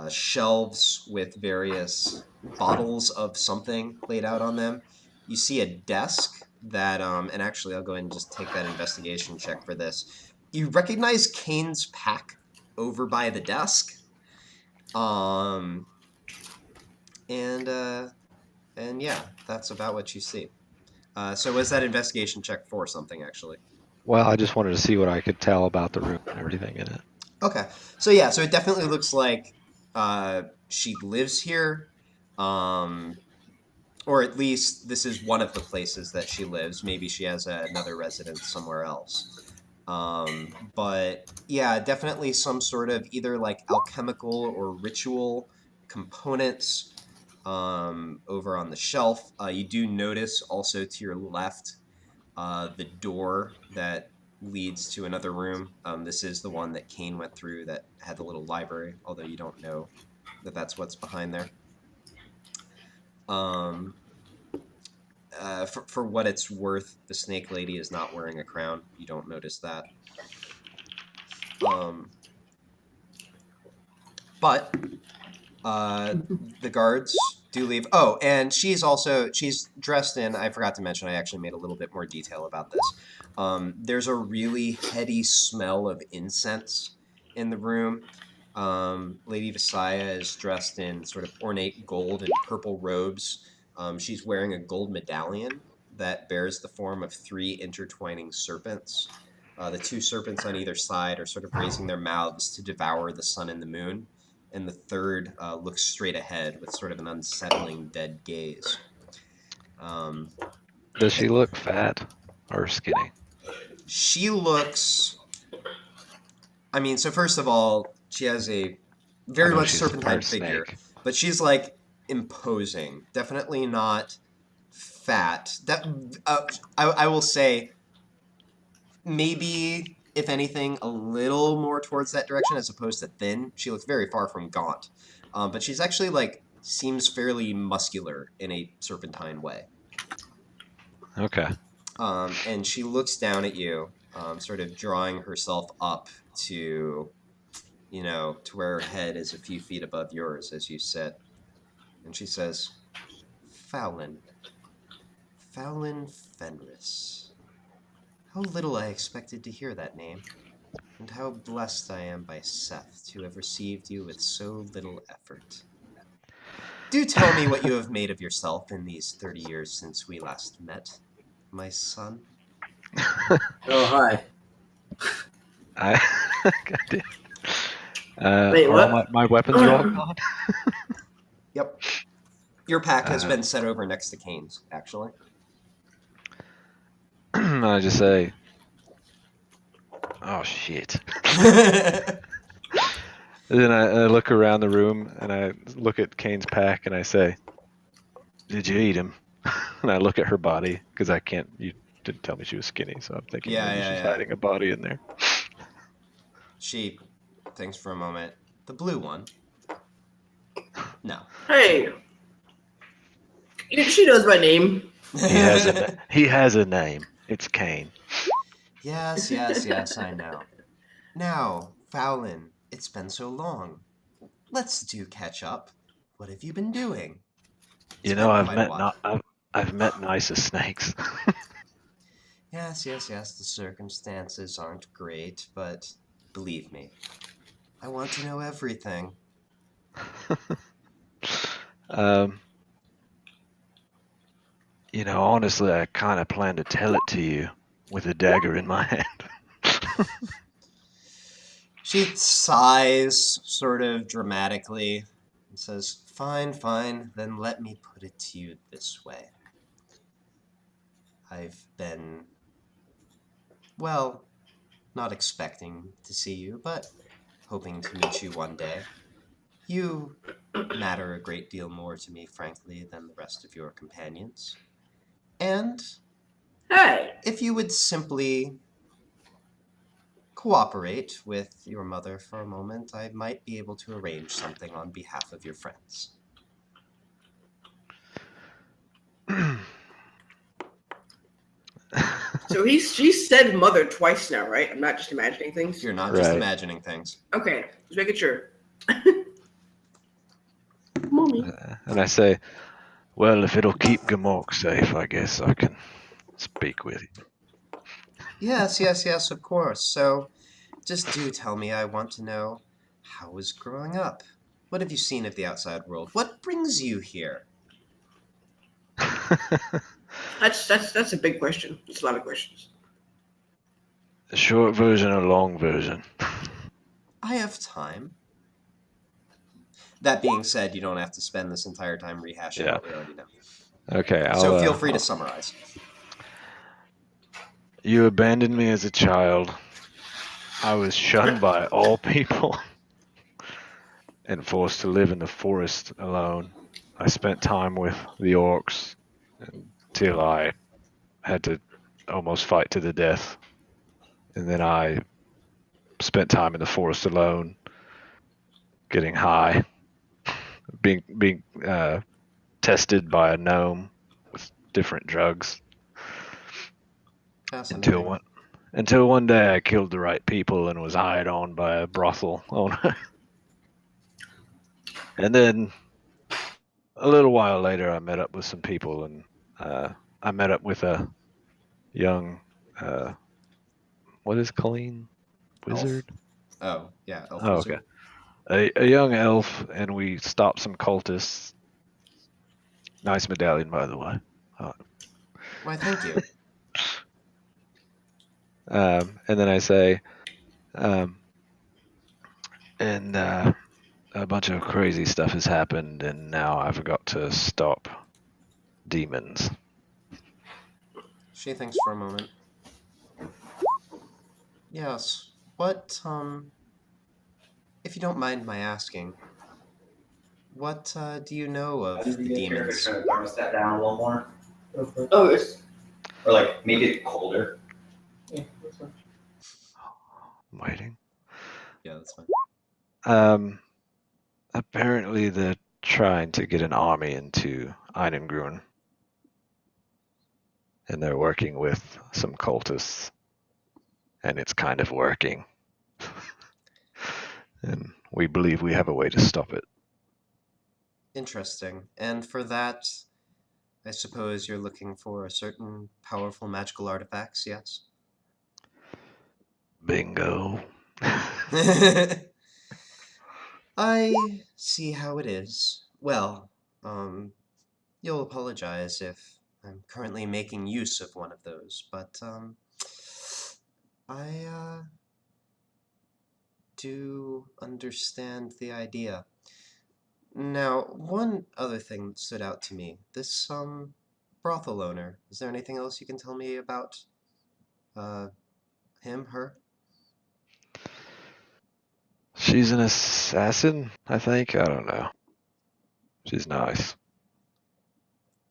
shelves with various bottles of something laid out on them. You see a desk that, and actually I'll go ahead and just take that investigation check for this. You recognize Kane's pack over by the desk. And yeah, that's about what you see. So was that investigation check for something, actually?
Well, I just wanted to see what I could tell about the room and everything in it.
Okay. So yeah, so it definitely looks like she lives here. Or at least this is one of the places that she lives. Maybe she has another residence somewhere else. But yeah, definitely some sort of either like alchemical or ritual components over on the shelf. You do notice also to your left the door that leads to another room. This is the one that Kane went through that had the little library, although you don't know that that's what's behind there. For what it's worth, the Snake Lady is not wearing a crown. You don't notice that. But the guards do leave. Oh, and she's dressed in, I forgot to mention, I actually made a little bit more detail about this. There's a really heady smell of incense in the room. Lady Visaya is dressed in sort of ornate gold and purple robes. She's wearing a gold medallion that bears the form of 3 intertwining serpents. The 2 serpents on either side are sort of raising their mouths to devour the sun and the moon. And the third looks straight ahead with sort of an unsettling dead gaze.
Does she look fat or skinny?
She looks... I mean, so first of all, she has a very much serpentine figure.
Snake.
But she's like imposing. Definitely not fat. That I will say maybe, if anything, a little more towards that direction as opposed to thin. She looks very far from gaunt. But she's actually like seems fairly muscular in a serpentine way.
Okay.
And she looks down at you, sort of drawing herself up to, to where her head is a few feet above yours as you sit. And she says, Fowlin Fenris. How little I expected to hear that name, and how blessed I am by Seth to have received you with so little effort. Do tell me what you have made of yourself in these 30 years since we last met, my son.
Oh, hi.
God damn.
Wait, what?
My weapons are all gone?
Yep. Your pack has been set over next to Kane's, actually.
I just say, oh shit. And then I look around the room and I look at Kane's pack and I say, did you eat him? And I look at her body because you didn't tell me she was skinny, so I'm thinking maybe she's hiding a body in there.
She thinks for a moment. The blue one? No.
Hey, she knows my name.
He has a name. It's Kane.
Yes, I know. Now, Fowlin, it's been so long. Let's do catch up. What have you been doing?
I've met nicer snakes.
Yes, the circumstances aren't great, but believe me, I want to know everything.
Honestly, I kind of plan to tell it to you with a dagger in my hand.
She sighs sort of dramatically and says, Fine, then let me put it to you this way. I've been, not expecting to see you, but hoping to meet you one day. You matter a great deal more to me, frankly, than the rest of your companions. And if you would simply cooperate with your mother for a moment, I might be able to arrange something on behalf of your friends.
So she said mother twice now, right? I'm not just imagining things.
You're not just imagining things.
Okay, just making sure. Mommy.
And I say, well, if it'll keep Gamork safe, I guess I can speak with him.
Yes, of course. So, just do tell me, I want to know, How was growing up? What have you seen of the outside world? What brings you here?
That's a big question. It's a lot of questions.
A short version or long version?
I have time. That being said, you don't have to spend this entire time rehashing
Yeah.
what we already know.
Okay,
So feel free to summarize.
You abandoned me as a child. I was shunned by all people and forced to live in the forest alone. I spent time with the orcs until I had to almost fight to the death. And then I spent time in the forest alone, getting high, being tested by a gnome with different drugs
Fascinating.
until one day I killed the right people and was eyed on by a brothel owner. And then a little while later, I met up with some people, and I met up with a young, what is Colleen? Wizard?
Oh, yeah, elf
Oh,
wizard.
okay. A young elf, and we stopped some cultists. Nice medallion, by the way.
Why, thank you.
And then I say, and a bunch of crazy stuff has happened, and now I've got to stop demons.
She thinks for a moment. Yes. What, if you don't mind my asking, what do you know of the demons?
Turn the thermostat down a little more,
Oh, it's
or like make it colder.
I'm waiting.
Yeah, that's fine.
Apparently they're trying to get an army into Einengrun. And they're working with some cultists. And it's kind of working. And we believe we have a way to stop it.
Interesting. And for that, I suppose you're looking for certain powerful magical artifacts, yes?
Bingo.
I see how it is. Well, you'll apologize if I'm currently making use of one of those, but, I, do understand the idea. Now, one other thing that stood out to me, this, brothel owner, is there anything else you can tell me about, him, her?
She's an assassin, I think. I don't know. She's nice.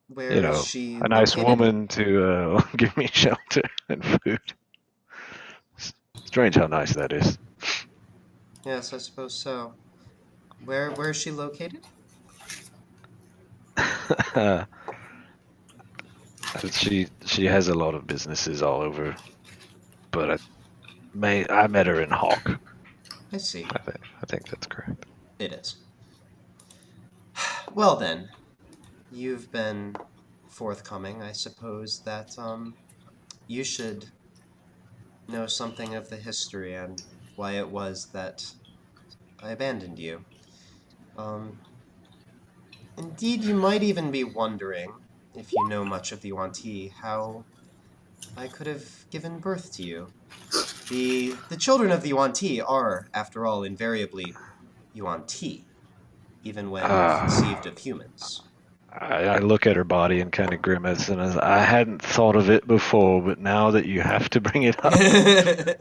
Where
You
is
know,
she
a nice
located?
woman to give me shelter and food. Strange how nice that is.
Yes, I suppose so. Where is she located?
She has a lot of businesses all over, but I met her in Hawk.
I see.
I think that's correct.
It is. Well then, you've been forthcoming. I suppose that, you should know something of the history and why it was that I abandoned you. Indeed, you might even be wondering, if you know much of the Yuan Ti, how I could have given birth to you. The children of the Yuan Ti are, after all, invariably Yuan Ti, even when conceived of humans.
I look at her body and kind of grimace, and I hadn't thought of it before, but now that you have to bring it up, it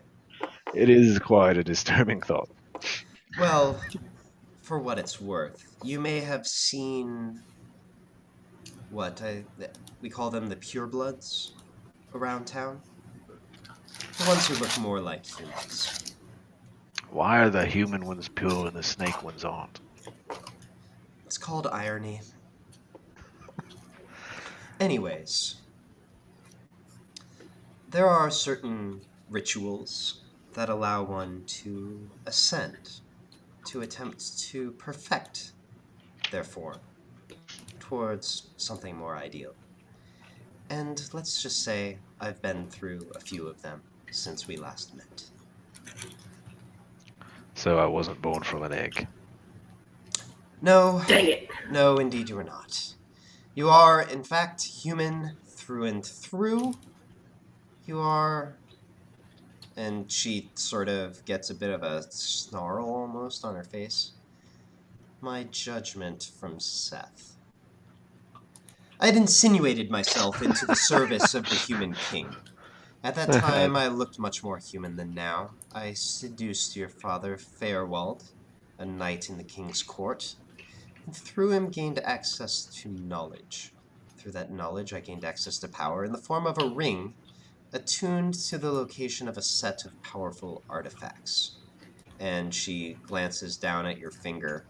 is quite a disturbing thought.
Well, for what it's worth, you may have seen we call them the purebloods around town. The ones who look more like humans.
Why are the human ones pure and the snake ones aren't?
It's called irony. Anyways, there are certain rituals that allow one to ascend, to attempt to perfect their form towards something more ideal. And let's just say I've been through a few of them since we last met.
So I wasn't born from an egg.
No.
Dang it.
No, indeed you are not. You are, in fact, human through and through. You are... And she sort of gets a bit of a snarl almost on her face. My judgment from Seth. I had insinuated myself into the service of the human king. At that time, I looked much more human than now. I seduced your father, Fairwald, a knight in the king's court, and through him gained access to knowledge. Through that knowledge, I gained access to power in the form of a ring attuned to the location of a set of powerful artifacts. And she glances down at your finger.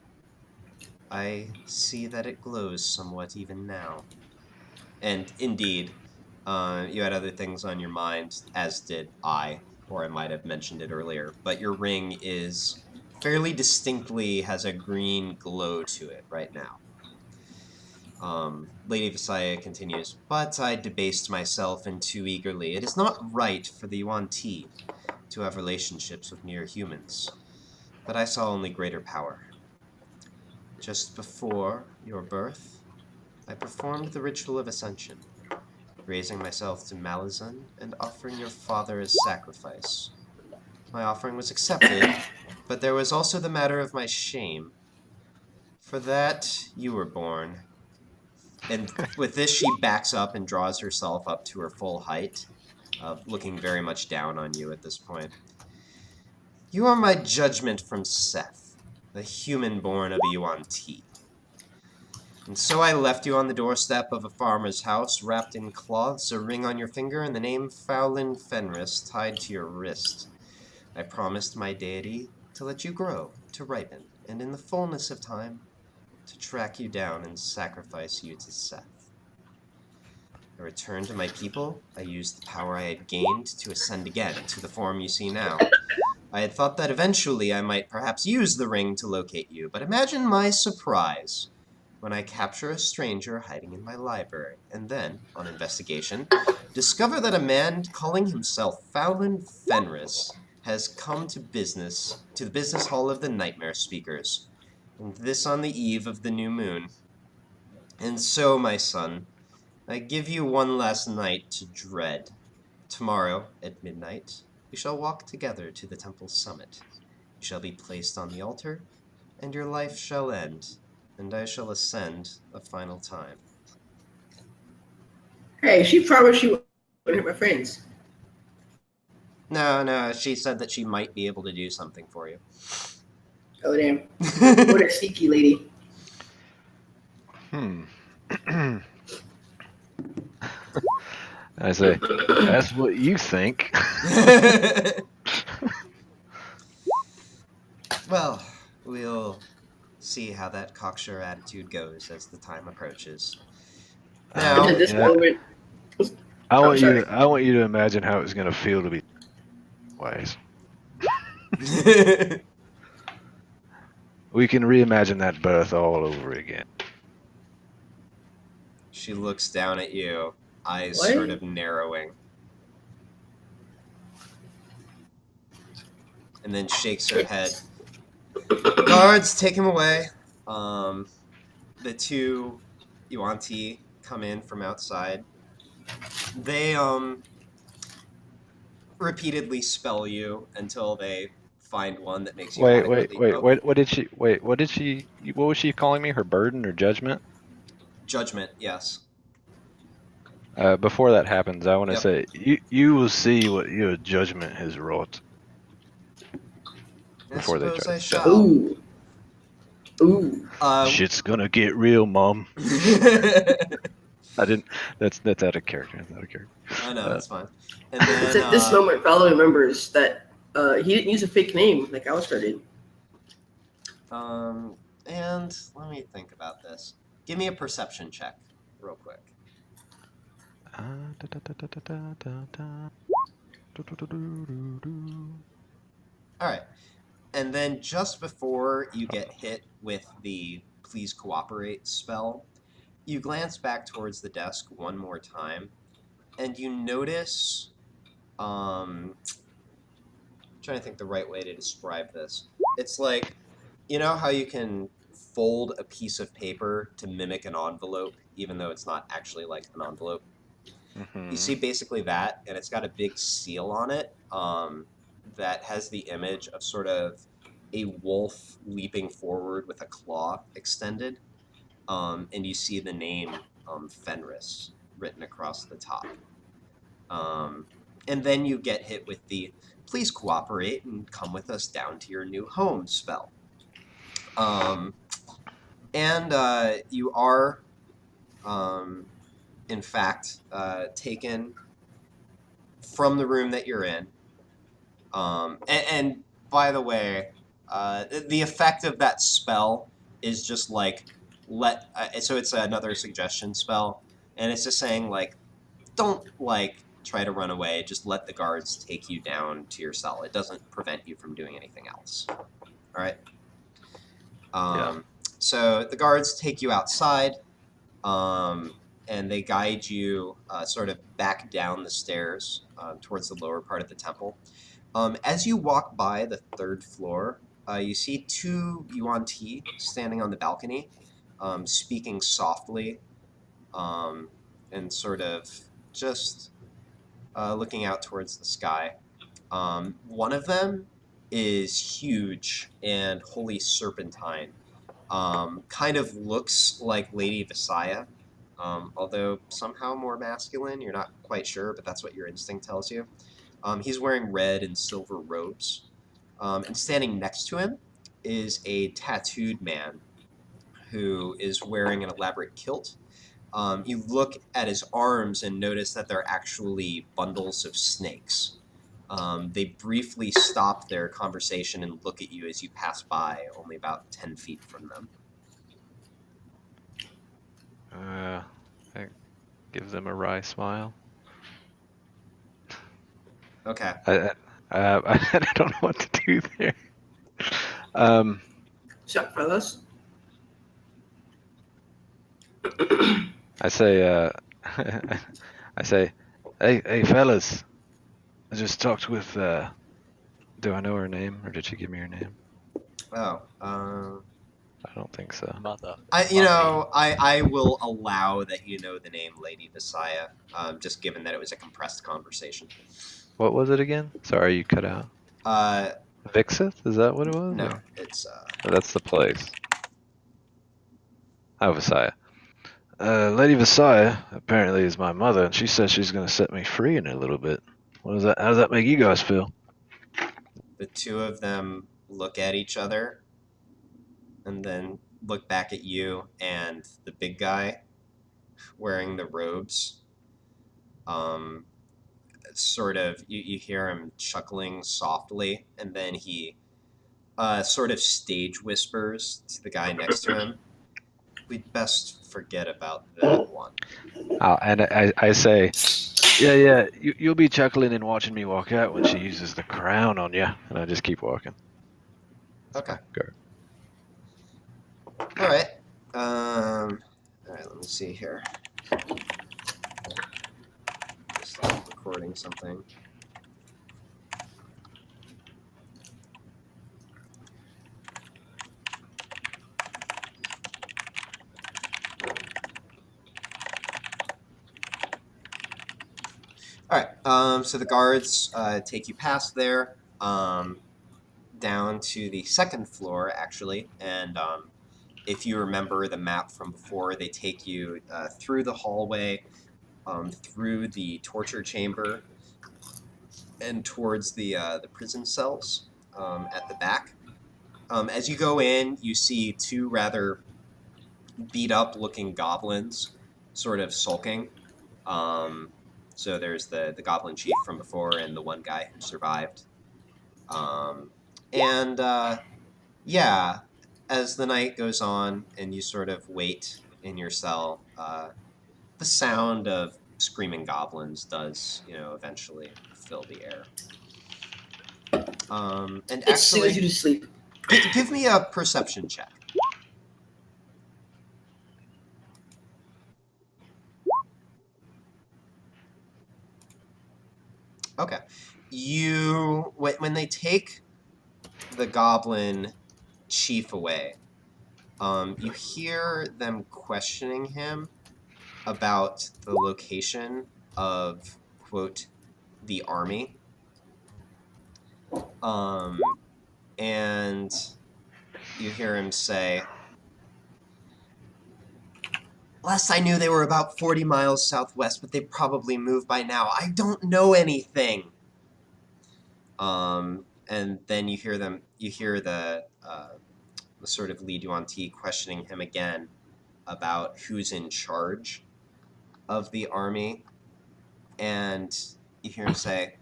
I see that it glows somewhat even now. And indeed, you had other things on your mind, as did I, or I might have mentioned it earlier, but your ring is fairly distinctly has a green glow to it right now. Lady Visaya continues, but I debased myself in too eagerly. It is not right for the Yuan Ti to have relationships with mere humans, but I saw only greater power. Just before your birth, I performed the ritual of ascension, raising myself to Malazan and offering your father as sacrifice. My offering was accepted, but there was also the matter of my shame. For that, you were born. And with this, she backs up and draws herself up to her full height, looking very much down on you at this point. You are my judgment from Seth, the human born of a Yuan Ti. And so I left you on the doorstep of a farmer's house, wrapped in cloths, a ring on your finger, and the name Fowlin Fenris tied to your wrist. I promised my deity to let you grow, to ripen, and in the fullness of time, to track you down and sacrifice you to Seth. I returned to my people. I used the power I had gained to ascend again to the form you see now. I had thought that eventually I might perhaps use the ring to locate you, but imagine my surprise when I capture a stranger hiding in my library, and then, on investigation, discover that a man calling himself Fowlin Fenris has come to the business hall of the Nightmare Speakers, and this on the eve of the new moon. And so, my son, I give you one last night to dread. Tomorrow, at midnight, we shall walk together to the temple's summit. You shall be placed on the altar, and your life shall end, and I shall ascend a final time.
Hey, she promised she wouldn't hurt my friends.
No, she said that she might be able to do something for you.
Oh, damn. What a sneaky lady.
I say, that's what you think.
Well, we'll see how that cocksure attitude goes as the time approaches. Now,
At this moment,
I want
sorry.
you to imagine how it's gonna feel to be wise. We can reimagine that birth all over again.
She looks down at you, eyes
What?
sort of narrowing. And then shakes her head. Guards, take him away. The two Yuan Ti come in from outside. They repeatedly spell you until they find one that makes you adequately...
What was she calling me? Her burden or judgment?
Judgment, yes.
Before that happens, I want to
Yep.
say, you will see what your judgment has wrought. Before they
suppose
try
I
to
shall.
ooh.
Shit's gonna get real, Mom. I didn't. That's out of character. That's out of character.
I know, that's fine. And then,
It's at this moment, Fowler remembers that he didn't use a fake name like Alistair did.
and let me think about this. Give me a perception check, real quick. Alright. And then just before you get hit with the please cooperate spell, you glance back towards the desk one more time, and you notice, trying to think the right way to describe this. It's like, you know how you can fold a piece of paper to mimic an envelope, even though it's not actually like an envelope? You see basically that, and it's got a big seal on it that has the image of sort of a wolf leaping forward with a claw extended, and you see the name Fenris written across the top. And then you get hit with the "please cooperate and come with us down to your new home" spell. And you are, in fact, taken from the room that you're in. And by the way, the effect of that spell is just like so it's another suggestion spell, and it's just saying like, don't like try to run away. Just let the guards take you down to your cell. It doesn't prevent you from doing anything else. All right. So the guards take you outside, and they guide you sort of back down the stairs towards the lower part of the temple. As you walk by the third floor, you see two Yuan Ti standing on the balcony, speaking softly, and sort of just looking out towards the sky. One of them is huge and wholly serpentine. Kind of looks like Lady Visaya, although somehow more masculine. You're not quite sure, but that's what your instinct tells you. He's wearing red and silver robes. And standing next to him is a tattooed man who is wearing an elaborate kilt. You look at his arms and notice that they're actually bundles of snakes. They briefly stop their conversation and look at you as you pass by, only about 10 feet from them.
I give them a wry smile.
Okay.
I don't know what to do there.
Sup, fellas?
I say, hey fellas, I just talked with, do I know her name, or did she give me her name?
Oh,
I don't think so.
Mother.
I will allow that you know the name Lady Visaya, just given that it was a compressed conversation.
What was it again? Sorry, you cut out. Vixith? Is that what it was?
No,
or?
it's
Oh, that's the place. Oh, Visaya. Lady Visaya apparently is my mother, and she says she's going to set me free in a little bit. What does that? How does that make you guys feel?
the two of them look at each other and then look back at you and the big guy wearing the robes. Sort of, you hear him chuckling softly, and then he sort of stage whispers to the guy next to him, "We'd best forget about that one."
And I say, yeah, you'll be chuckling and watching me walk out when she uses the crown on you, and I just keep walking.
Okay.
Go.
All right. All right, let me see here. Just recording something. All right. So the guards take you past there, down to the second floor, actually, and if you remember the map from before, they take you through the hallway, through the torture chamber, and towards the prison cells at the back. As you go in, you see two rather beat-up-looking goblins, sort of sulking. So there's the goblin chief from before and the one guy who survived. Yeah, as the night goes on and you sort of wait in your cell, the sound of screaming goblins does, eventually fill the air. And
It soothes you
actually,
to sleep.
give me a perception check. Okay. When they take the goblin chief away. You hear them questioning him about the location of, quote, the army. And you hear him say, last I knew they were about 40 miles southwest, but they probably moved by now. I don't know anything. And then you hear the sort of lead yuan ti questioning him again about who's in charge of the army. And you hear him say,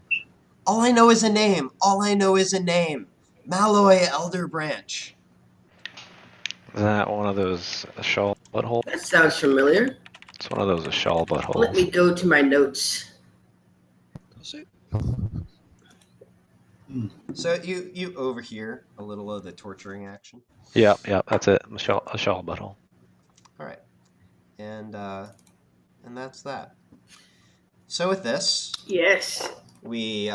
all I know is a name. All I know is a name. Malloy Elder Branch.
Is that one of those shawl buttholes?
That sounds familiar.
It's one of those shawl buttholes.
Let me go to my notes.
Does it?
So you overhear a little of the torturing action.
Yeah, that's it. A shawl butthole.
All right, and that's that. So with this,
Yes.
we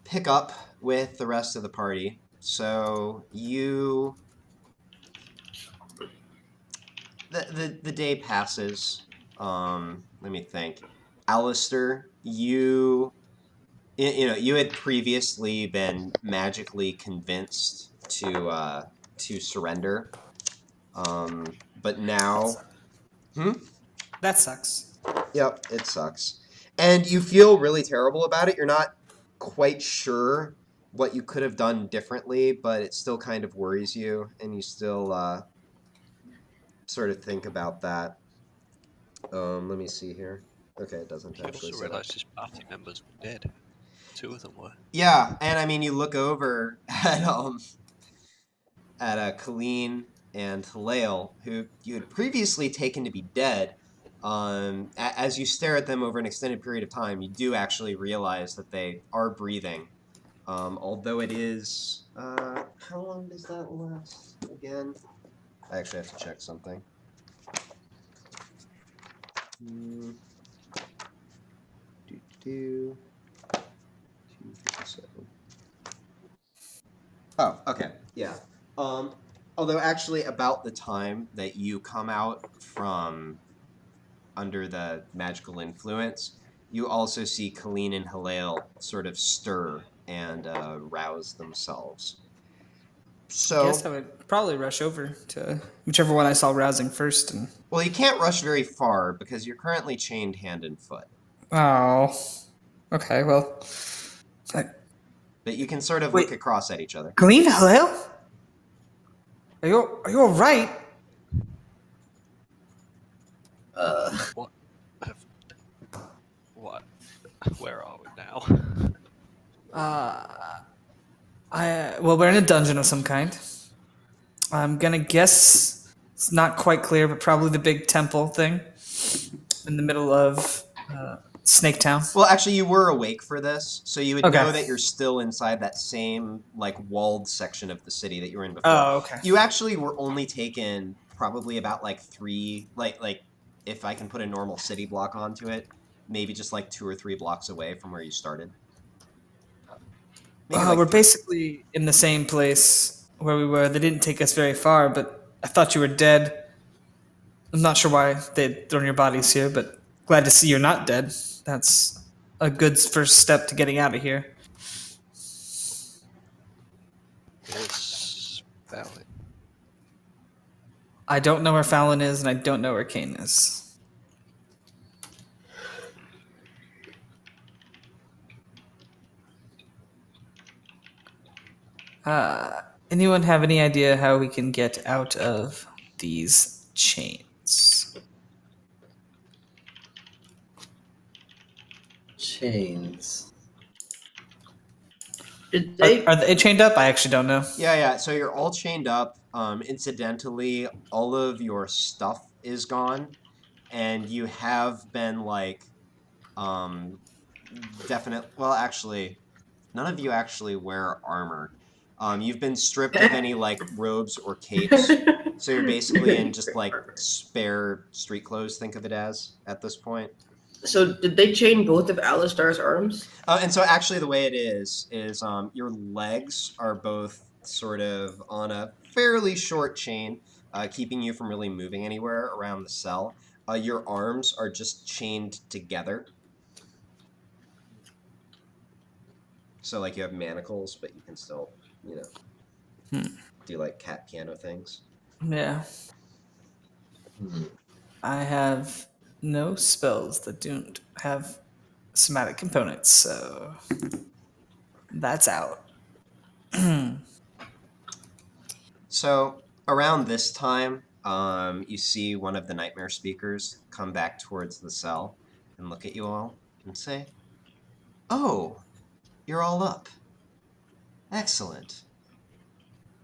pick up with the rest of the party. So the day passes. Let me think. Alistair, you had previously been magically convinced to surrender, but now,
That sucks.
Yep, it sucks, and you feel really terrible about it. You're not quite sure what you could have done differently, but it still kind of worries you, and you still sort of think about that. Let me see here. Okay, it doesn't
He
actually
also
say that.
realised his party members were dead. 2 of them were.
Yeah, and I mean, you look over at Colleen and Halale, who you had previously taken to be dead. As you stare at them over an extended period of time, you do actually realize that they are breathing. Although it is, how long does that last again? I actually have to check something. Do. 257. Oh, okay, yeah. Although actually about the time that you come out from under the magical influence, you also see Colleen and Halale sort of stir and rouse themselves. So,
I guess I would probably rush over to whichever one I saw rousing first. And
well, you can't rush very far because you're currently chained hand and foot.
oh, okay. Well,
But you can sort of
Wait.
look across at each other.
Colleen, hello? Are you all right?
What? What? Where are we now?
Well, we're in a dungeon of some kind. I'm gonna guess it's not quite clear, but probably the big temple thing in the middle of Snake Town.
Well, actually, you were awake for this, so you would
Okay.
know that you're still inside that same, like, walled section of the city that you were in before.
Oh, okay.
You actually were only taken probably about, like, 3, like, if I can put a normal city block onto it, maybe just, like, 2 or 3 blocks away from where you started. Maybe, like,
We're
3.
basically in the same place where we were. They didn't take us very far, but I thought you were dead. I'm not sure why they'd thrown your bodies here, but glad to see you're not dead. That's a good first step to getting out of here.
Is valid.
I don't know where Fallon is, and I don't know where Kane is. Anyone have any idea how we can get out of these chains?
Chains.
Did they?
Are they chained up? I actually don't know.
Yeah, so you're all chained up. Incidentally, all of your stuff is gone, and you have been, like, well, actually, none of you actually wear armor. You've been stripped of any, like, robes or capes, so you're basically in just, like, spare street clothes, think of it as, at this point.
So did they chain both of Alistar's arms?
And so actually the way it is your legs are both sort of on a fairly short chain, keeping you from really moving anywhere around the cell. Your arms are just chained together. So like you have manacles, but you can still, do like cat piano things.
Yeah.
Hmm.
I have no spells that don't have somatic components, so that's out.
So around this time, you see one of the nightmare speakers come back towards the cell and look at you all and say, "Oh, you're all up. Excellent.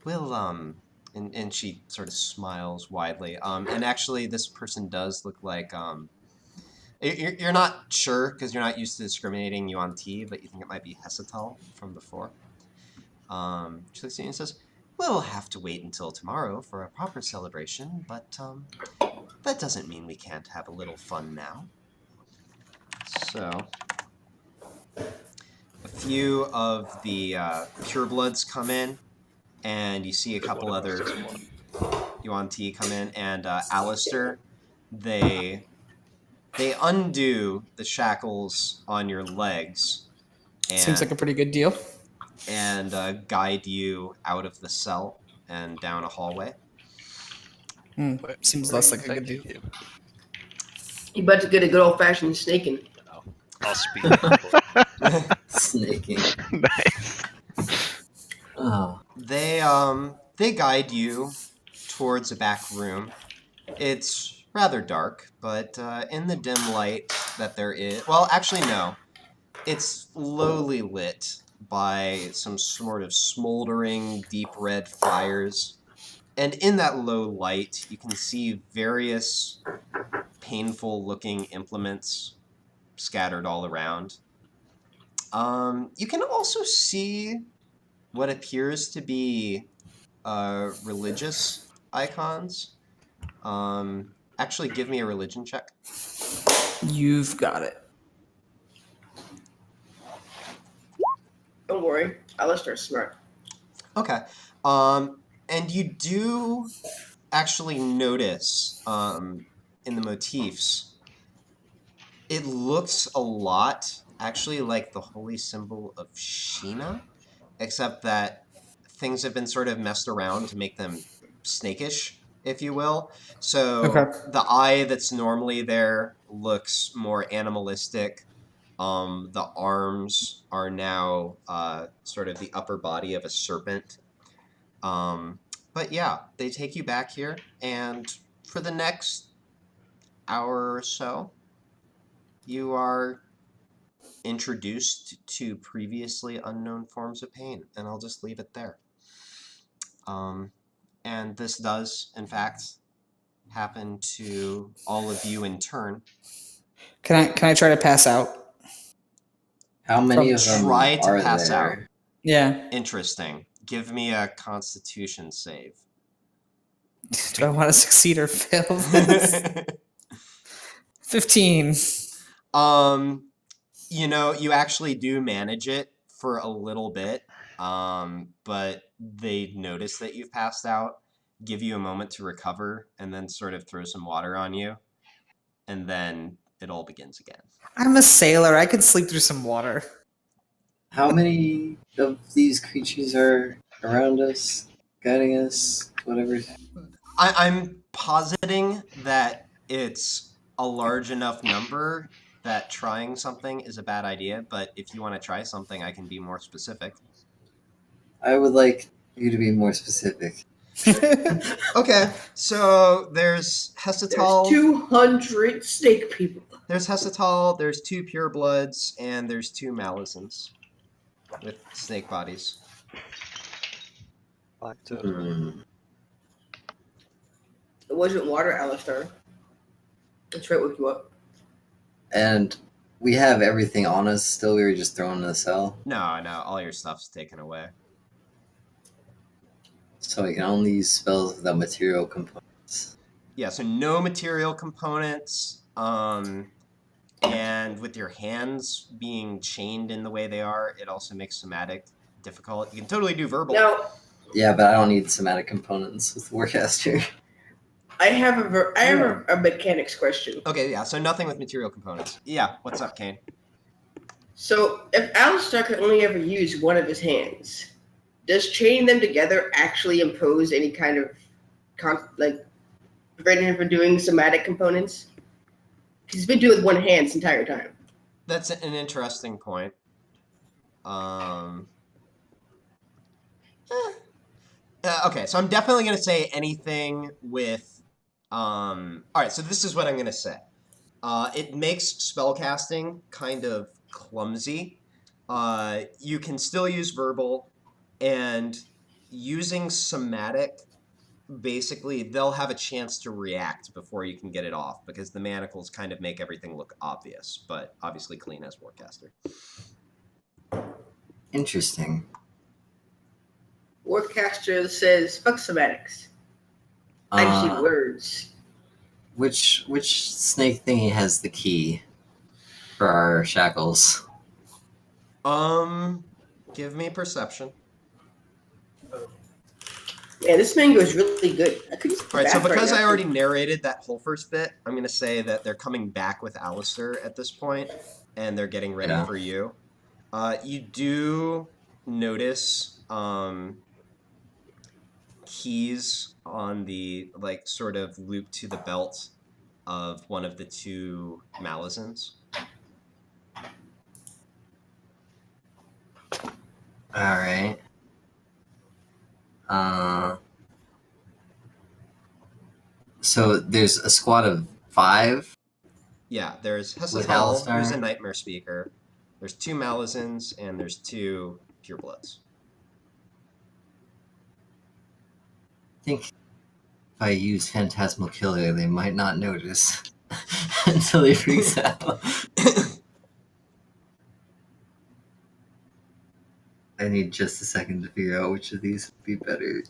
We'll and she sort of smiles widely. And actually, this person does look like you're not sure because you're not used to discriminating yuan T, but you think it might be Hesital from before. She looks at you and says, "We'll have to wait until tomorrow for a proper celebration, but that doesn't mean we can't have a little fun now." So, a few of the purebloods come in, and you see a couple other yuan T come in, and Alistair, they undo the shackles on your legs and,
Seems like a pretty good deal.
and guide you out of the cell and down a hallway.
Seems less like a good deal.
You.
You about to get a good old fashioned snaking.
No, I'll speak.
Snaking.
Nice.
Oh.
They guide you towards a back room. It's rather dark, but in the dim light that there is, well, actually no, it's lowly lit by some sort of smoldering deep red fires. And in that low light, you can see various painful looking implements scattered all around. You can also see what appears to be religious icons. Actually, give me a religion check.
You've got it.
Don't worry, Alistair's smart.
Okay. And you do actually notice in the motifs, it looks a lot actually like the holy symbol of Sheena, except that things have been sort of messed around to make them snakish, if you will. So the eye that's normally there looks more animalistic. The arms are now sort of the upper body of a serpent. But yeah, they take you back here, and for the next hour or so, you are introduced to previously unknown forms of pain, and I'll just leave it there. And this does, in fact, happen to all of you in turn.
Can I try to pass out?
How many of them
Try to
are
pass
there?
out.
Yeah.
Interesting. Give me a Constitution save.
Do I want to succeed or fail this? 15.
You actually do manage it for a little bit, but they notice that you've passed out, give you a moment to recover, and then sort of throw some water on you, and then it all begins again.
I'm a sailor. I can sleep through some water.
How many of these creatures are around us, guiding us, whatever?
I'm positing that it's a large enough number that trying something is a bad idea, but if you want to try something, I can be more specific.
I would like you to be more specific.
Okay, so there's Hesital.
There's 200 snake people.
There's Hesital, there's 2 purebloods, and there's 2 Malazans with snake bodies.
It wasn't water, Alistair. That's right, woke you up.
And we have everything on us still. We were just thrown in the cell.
No, all your stuff's taken away.
So we can only use spells without material components.
Yeah, so no material components. and with your hands being chained in the way they are, it also makes somatic difficult. You can totally do verbal.
Now,
Yeah, but I don't need somatic components with Warcaster.
I have a mechanics question.
Okay, yeah, so nothing with material components. Yeah, what's up, Kane?
So, if Alistair could only ever use one of his hands, does chaining them together actually impose any kind of, preventing him from doing somatic components? Because he's been doing it with one hand this entire time.
That's an interesting point. Okay, so I'm definitely going to say anything with... all right, so this is what I'm going to say. It makes spellcasting kind of clumsy. You can still use verbal, and using somatic, basically, they'll have a chance to react before you can get it off, because the manacles kind of make everything look obvious, but obviously clean as Warcaster.
Interesting.
Warcaster says, fuck somatics. I just need words.
Which snake thingy has the key for our shackles?
Give me perception.
Yeah, this mango is really good. I couldn't.
All right, so because I already narrated that whole first bit, I'm going to say that they're coming back with Alistair at this point, and they're getting ready for you. You do notice keys on the, sort of loop to the belt of one of the two Malazans.
Alright. So there's a squad of 5?
Yeah, there's
With
Hessatal,
Alistair?
who's a Nightmare Speaker. There's 2 Malazans, and there's 2 Purebloods.
I think if I use Phantasmal Killer, they might not notice until he freaks out. I need just a second to figure out which of these would be better.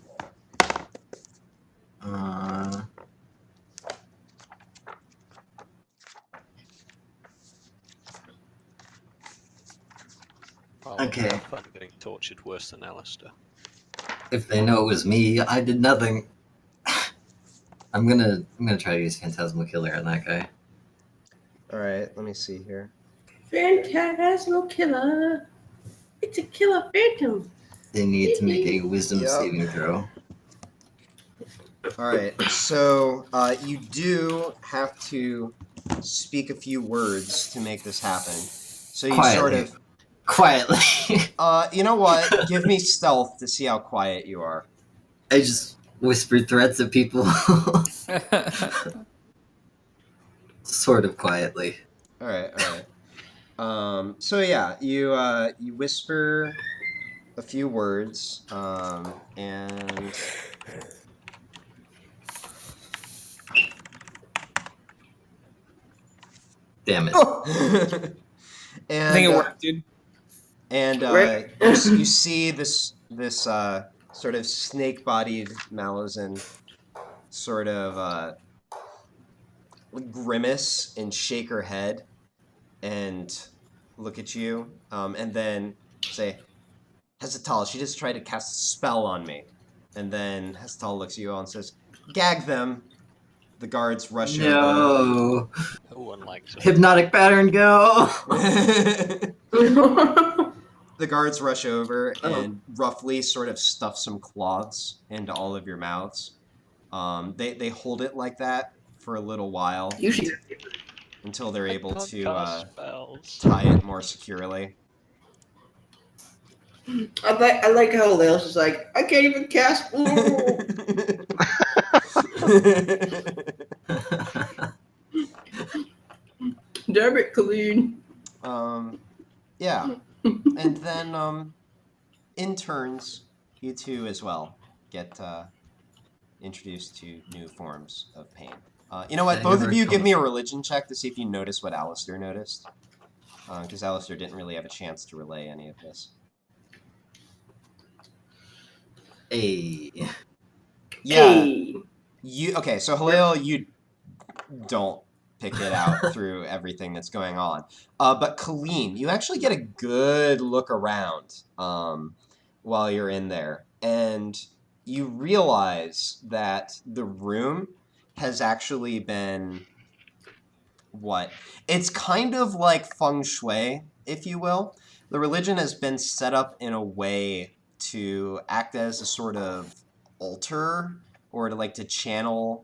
Okay.
Fun getting tortured worse than Alistair.
If they know it was me, I did nothing. I'm gonna try to use Phantasmal Killer on that guy.
Alright, let me see here.
Phantasmal Killer. It's a killer phantom.
They need to make a wisdom saving throw.
Alright, so you do have to speak a few words to make this happen. So you
Quietly. Quietly.
You know what? Give me stealth to see how quiet you are.
I just whisper threats at people. Sort of quietly.
Alright. So yeah, you whisper a few words, and...
Damn it.
And,
I think it worked, dude.
And you see this sort of snake-bodied Malazan sort of grimace and shake her head and look at you, and then say, Hessatal, she just tried to cast a spell on me. And then Hessatal looks at you all and says, gag them. The guards rush over.
No.
No one likes it.
Hypnotic pattern, go.
The guards rush over and roughly sort of stuff some cloths into all of your mouths. They hold it like that for a little while.
Usually.
Until they're able to
spells.
tie it more securely.
I like how Leil's is like, I can't even cast. Damn it, Colleen.
Yeah. And then interns, you two as well, get introduced to new forms of pain. You know what? Both of you give me a religion check to see if you notice what Alistair noticed. Because Alistair didn't really have a chance to relay any of this.
Hey.
Yeah.
Hey.
Okay, so Halil, you don't pick it out through everything that's going on. But Colleen, you actually get a good look around while you're in there, and you realize that the room has actually been it's kind of like feng shui, if you will. The religion has been set up in a way to act as a sort of altar, or to channel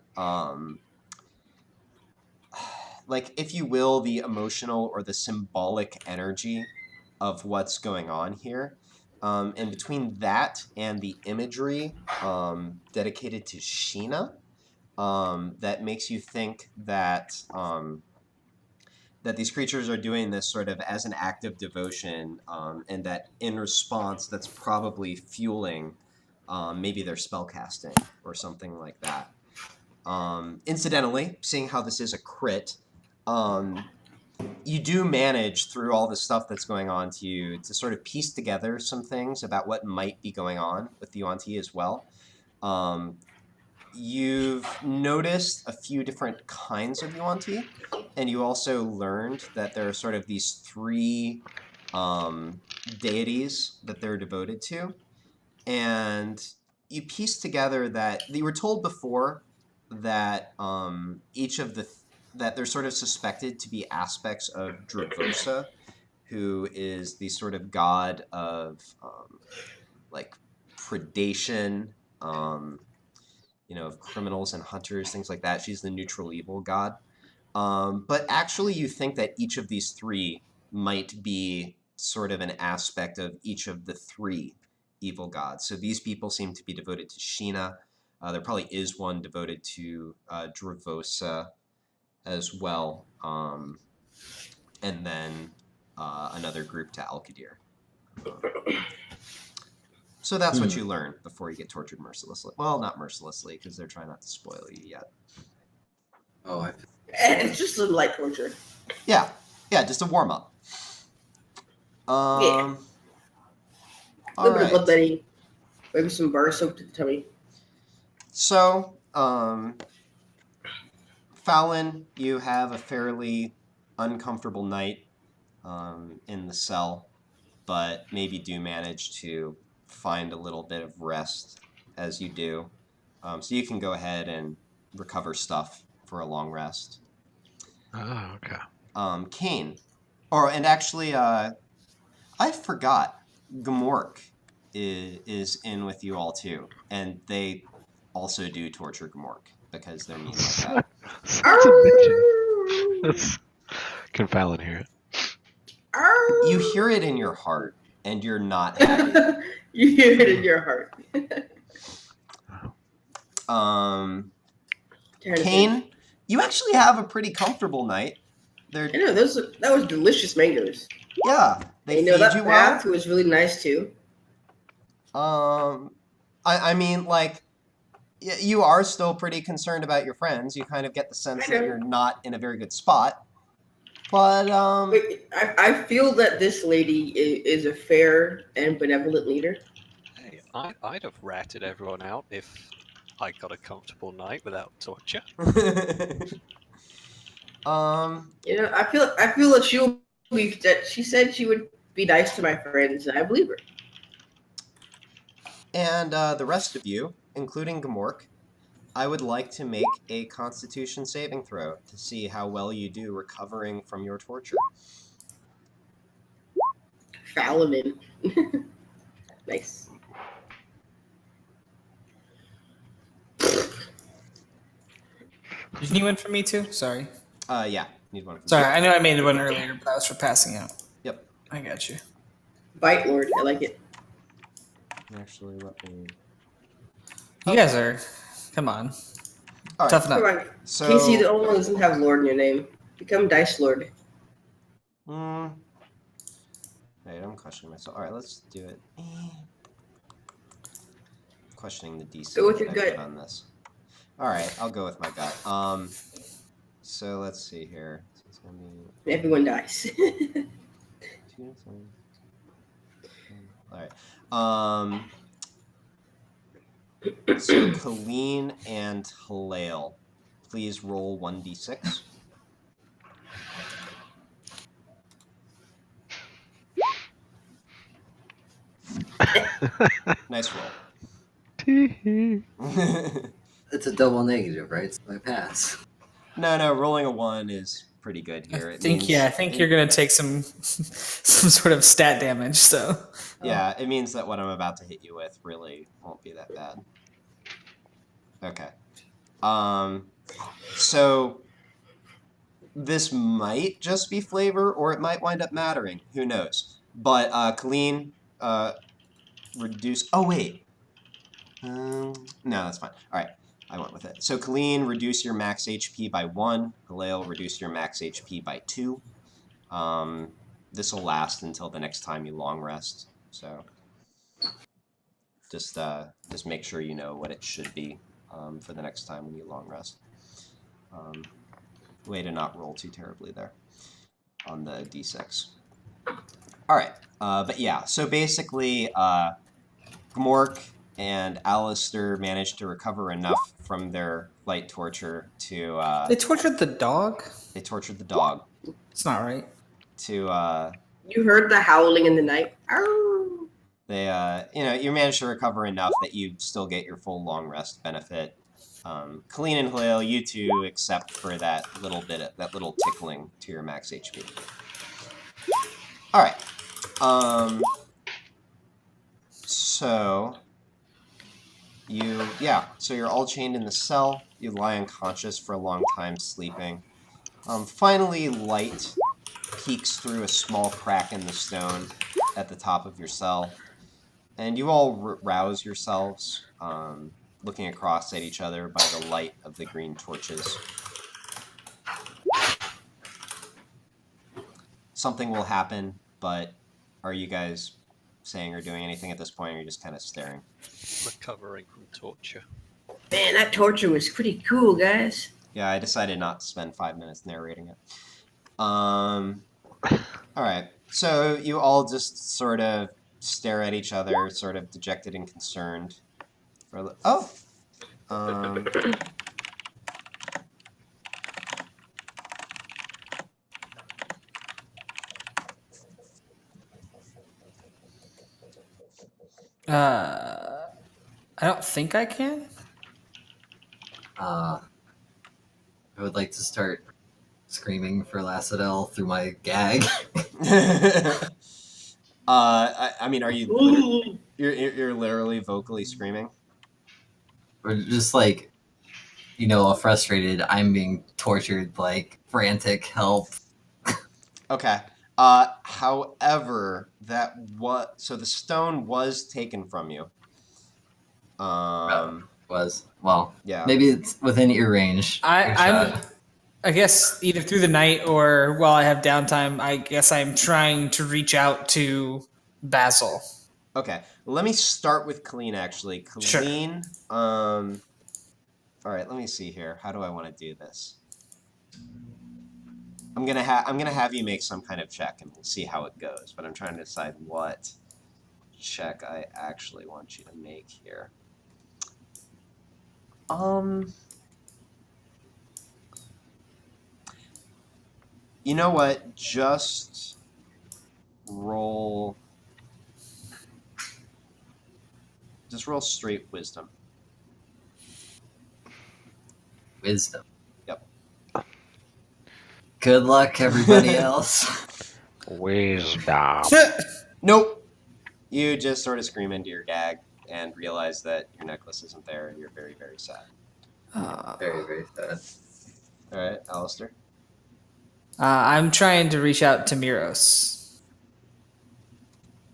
if you will, the emotional or the symbolic energy of what's going on here. And between that and the imagery dedicated to Sheena, that makes you think that that these creatures are doing this sort of as an act of devotion, and that in response, that's probably fueling maybe their spellcasting or something like that. Incidentally, seeing how this is a crit, you do manage through all the stuff that's going on to you to sort of piece together some things about what might be going on with the Yuan-Ti as well. You've noticed a few different kinds of Yuan-Ti, and you also learned that there are sort of these three deities that they're devoted to. And you piece together that you were told before that each of that they're sort of suspected to be aspects of Dravosa, who is the sort of god of predation, of criminals and hunters, things like that. She's the neutral evil god. But actually, you think that each of these three might be sort of an aspect of each of the three evil gods. So these people seem to be devoted to Sheena. There probably is one devoted to Dravosa as well. And then another group to Alkadir. So that's what you learn before you get tortured mercilessly. Well, not mercilessly, because they're trying not to spoil you yet.
Oh,
It's just a light torture.
Yeah, just a warm-up.
Yeah.
All
A little bit
right.
of bloodletting. Maybe some bar soap to the tummy.
So, Fallon, you have a fairly uncomfortable night in the cell, but maybe do manage to find a little bit of rest as you do. So you can go ahead and recover stuff for a long rest.
Oh, okay.
Kane. And actually, I forgot. Gmork is in with you all too, and they also do torture Gmork because they're mean like that.
Sons of bitches. That's... Can Fallon hear it?
You hear it in your heart, and you're not happy.
You hear it in your heart.
Kane, you actually have a pretty comfortable night.
I know, that was delicious mangoes.
Yeah, they feed
that
you well.
bath was really nice too.
I mean, you are still pretty concerned about your friends. You kind of get the sense that you're not in a very good spot. But
I feel that this lady is a fair and benevolent leader.
Hey, I'd have ratted everyone out if I got a comfortable night without torture.
I feel that she said she would be nice to my friends, and I believe her.
And the rest of you, including Gmork, I would like to make a Constitution saving throw to see how well you do recovering from your torture.
Fallon. Nice.
Did you need one for me too? Sorry.
Yeah, need one.
Sorry, I know I made one earlier, but that was for passing out.
Yep.
I got you.
Bite Lord, I like it.
Actually, let me...
You guys are... Come on.
All right.
Toughen
Come
up.
on.
So...
Casey, the only one that doesn't have Lord in your name. Become Dice Lord.
Wait, I'm questioning myself. All right, let's do it. Questioning the DC
Go with your
that I
gut.
put on this. All right, I'll go with my gut. So let's see here. So it's gonna be...
Everyone dies.
2, 3. All right. So Colleen and Halal, please roll 1d6. Nice roll.
It's a double negative, right? So I pass.
No, rolling a 1 is pretty good here.
I think you're gonna take some some sort of stat damage. So
Yeah, it means that what I'm about to hit you with really won't be that bad. Okay. So this might just be flavor, or it might wind up mattering. Who knows? But Colleen, reduce. Oh wait. No, that's fine. All right, I went with it. So Colleen, reduce your max HP by 1. Galil, reduce your max HP by 2. This will last until the next time you long rest. So just make sure you know what it should be for the next time when you long rest. Way to not roll too terribly there on the d6. All right, but yeah, so basically, Gmork and Alistair managed to recover enough from their light torture to...
they tortured the dog.
They tortured the dog.
It's not right.
To...
You heard the howling in the night. Arr!
They, you managed to recover enough that you still get your full long rest benefit. Colleen and Halil, you two, except for that little tickling to your max HP. All right. So you're all chained in the cell. You lie unconscious for a long time sleeping. Finally, light peeks through a small crack in the stone at the top of your cell, and you all rouse yourselves, looking across at each other by the light of the green torches. Something will happen, but are you guys saying or doing anything at this point, or are you just kind of staring?
Recovering from torture.
Man, that torture was pretty cool, guys.
Yeah, I decided not to spend 5 minutes narrating it. All right, so you all just sort of stare at each other, sort of dejected and concerned.
I don't think I can.
I would like to start screaming for Lacidel through my gag.
I mean, are you? You're literally vocally screaming.
Or just like, a frustrated, I'm being tortured, like frantic help.
Okay. However, so the stone was taken from you.
Yeah. Maybe it's within ear range.
I guess either through the night or while I have downtime, I guess I'm trying to reach out to Basil.
Okay, let me start with Colleen, actually. Colleen,
Sure.
All right, let me see here. How do I want to do this? I'm gonna have you make some kind of check, and we'll see how it goes. But I'm trying to decide what check I actually want you to make here. You know what? Just roll straight wisdom.
Wisdom.
Yep.
Good luck, everybody else.
Wisdom.
Nope. You just sort of scream into your gag and realize that your necklace isn't there, and you're very, very sad.
Very, very sad.
All right, Alistair.
I'm trying to reach out to Miros.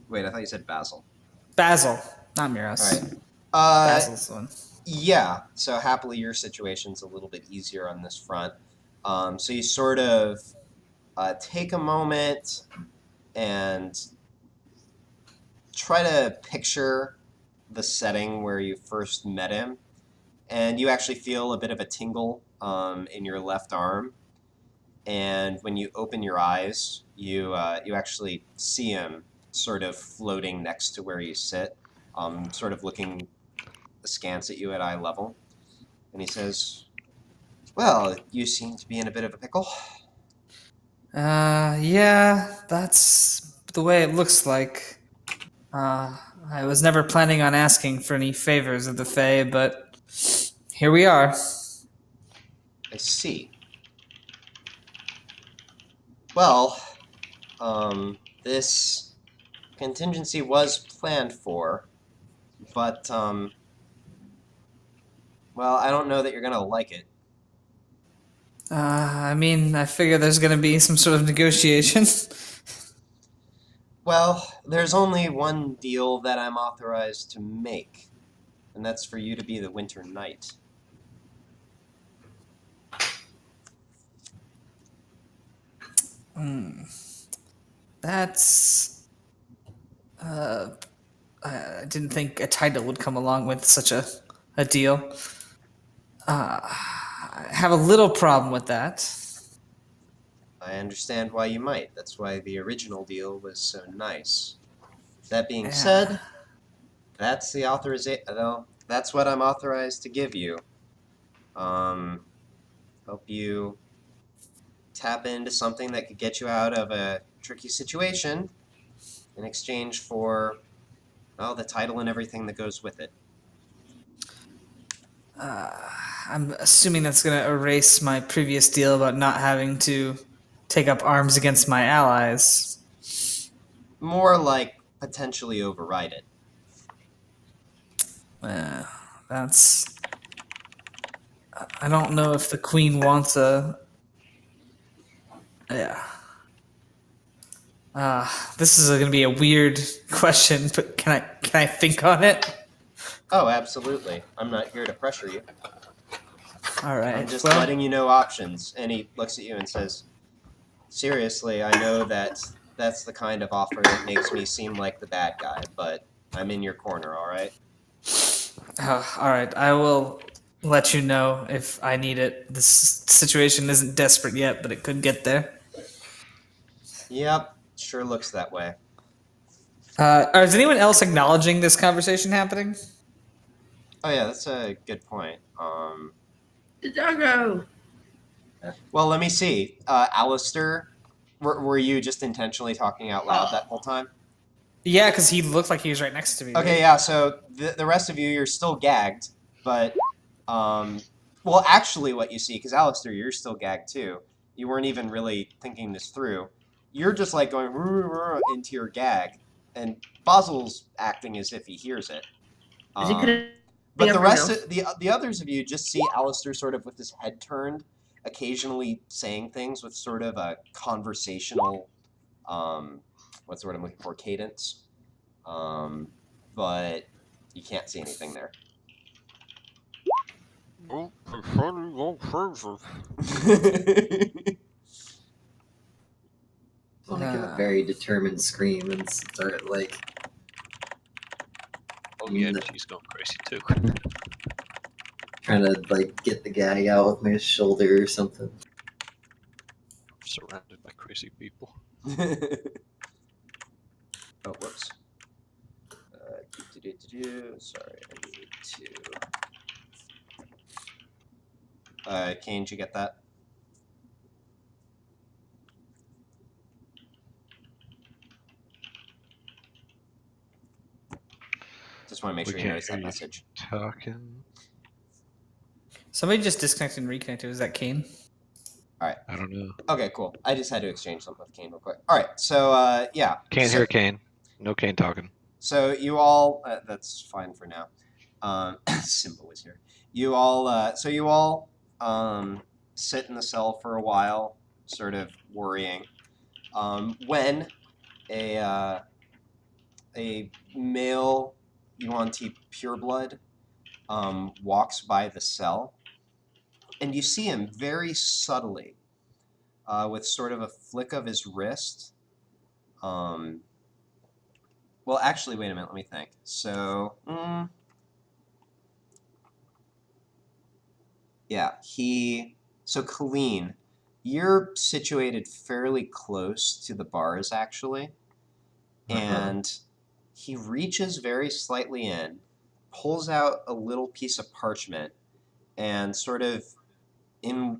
Wait, I thought you said Basil.
Basil, not Miros.
All right.
Basil's the one.
Yeah, so happily your situation's a little bit easier on this front. So you sort of take a moment and try to picture the setting where you first met him, and you actually feel a bit of a tingle in your left arm. And when you open your eyes, you actually see him sort of floating next to where you sit, sort of looking askance at you at eye level. And he says, "Well, you seem to be in a bit of a pickle."
Yeah, that's the way it looks like. I was never planning on asking for any favors of the Fae, but here we are.
I see. Well, this contingency was planned for, but, well, I don't know that you're gonna like it.
I mean, I figure there's going to be some sort of negotiation.
Well, there's only one deal that I'm authorized to make, and that's for you to be the Winter Knight.
That's. I didn't think a title would come along with such a deal. I have a little problem with that.
I understand why you might. That's why the original deal was so nice. That being said, that's the authorization. Well, that's what I'm authorized to give you. Help you tap into something that could get you out of a tricky situation in exchange for, well, the title and everything that goes with it.
I'm assuming that's going to erase my previous deal about not having to take up arms against my allies.
More like potentially override it.
That's. I don't know if the Queen wants a. Yeah. This is going to be a weird question, but can I think on it?
Oh, absolutely. I'm not here to pressure you.
All right.
I'm just
well,
letting you know options. And he looks at you and says, seriously, I know that that's the kind of offer that makes me seem like the bad guy, but I'm in your corner, all right?
all right. I will let you know if I need it. This situation isn't desperate yet, but it could get there.
Yep, sure looks that way.
Is anyone else acknowledging this conversation happening?
Oh yeah, that's a good point.
The doggo.
Well, let me see. Alistair, were you just intentionally talking out loud that whole time?
Yeah, because he looked like he was right next to me.
Okay,
right?
yeah, so the rest of you, you're still gagged, but, well, actually what you see, because Alistair, you're still gagged too. You weren't even really thinking this through. You're just like going into your gag, and Basil's acting as if he hears it.
Is he putting
But
up
the
or
rest
no?
of the others of you just see Alistair sort of with his head turned, occasionally saying things with sort of a conversational, what's the word I'm looking for, cadence. But you can't see anything there.
Well, I give a very determined scream and start like
Oh yeah, she's gone crazy too.
trying to like get the gag out with my shoulder or something.
Surrounded by crazy people.
Oh, whoops. Sorry, I need to. Kane, did you get that? Just want to make
We
sure you
can't
notice
hear
that
you.
message.
Talking.
Somebody just disconnected and reconnected. Was that Kane?
All right.
I don't know.
Okay, cool. I just had to exchange something with Kane real quick. All right, so yeah.
Can't
so,
hear Kane. No Kane talking.
So you all, that's fine for now. Simba was here. You all, sit in the cell for a while, sort of worrying. When a male Yuan-Ti pureblood walks by the cell, and you see him very subtly, with sort of a flick of his wrist. Well, actually, wait a minute. Let me think. So, yeah, So, Colleen, you're situated fairly close to the bars, actually. And he reaches very slightly in, pulls out a little piece of parchment, and sort of in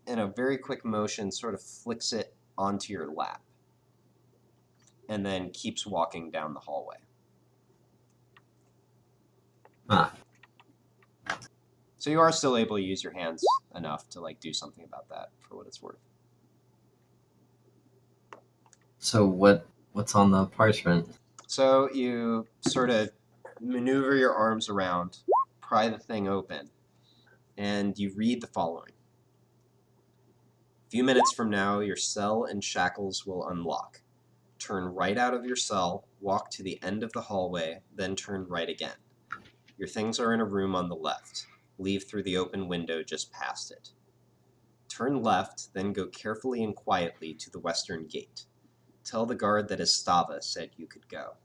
a very quick motion, sort of flicks it onto your lap. And then keeps walking down the hallway.
Ah,
So you are still able to use your hands enough to like do something about that for what it's worth.
so what's on the parchment?
So you sort of maneuver your arms around, pry the thing open, and you read the following. A few minutes from now, your cell and shackles will unlock. Turn right out of your cell, walk to the end of the hallway, then turn right again. Your things are in a room on the left. Leave through the open window just past it. Turn left, then go carefully and quietly to the western gate. Tell the guard that Estava said you could go.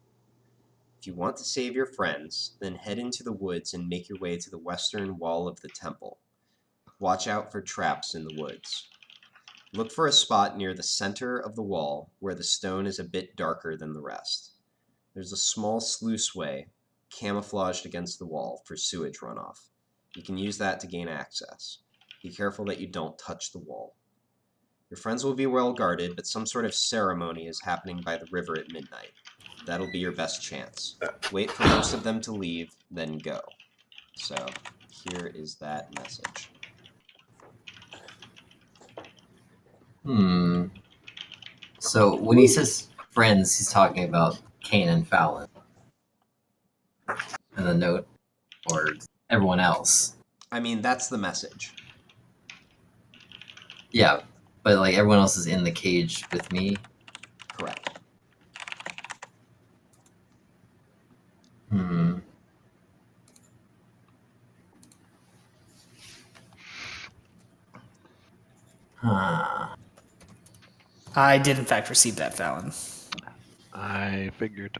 If you want to save your friends, then head into the woods and make your way to the western wall of the temple. Watch out for traps in the woods. Look for a spot near the center of the wall where the stone is a bit darker than the rest. There's a small sluiceway camouflaged against the wall for sewage runoff. You can use that to gain access. Be careful that you don't touch the wall. Your friends will be well guarded, but some sort of ceremony is happening by the river at midnight. That'll be your best chance. Wait for most of them to leave, then go. So, here is that message.
So when he says friends, he's talking about Kane and Fallon. And the note, or everyone else.
I mean, that's the message.
Yeah, but like everyone else is in the cage with me.
Correct.
Huh.
I did, in fact, receive that, Fallon.
I figured.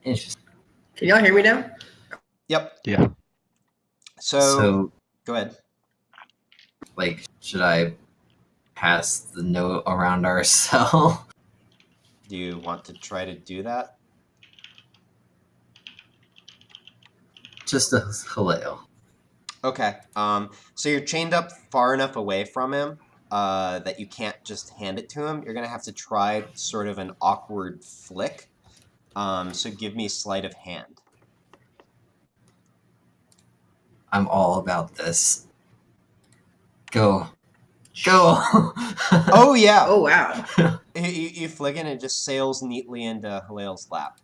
Interesting.
Can y'all hear me now?
Yep.
Yeah.
So go ahead.
Like, should I pass the note around our cell?
Do you want to try to do that?
Just a haleo.
Okay. So you're chained up far enough away from him that you can't just hand it to him. You're going to have to try sort of an awkward flick. So give me sleight of hand.
I'm all about this. Go. Go!
Oh, yeah.
Oh, wow.
You flick it and it just sails neatly into Haleel's lap.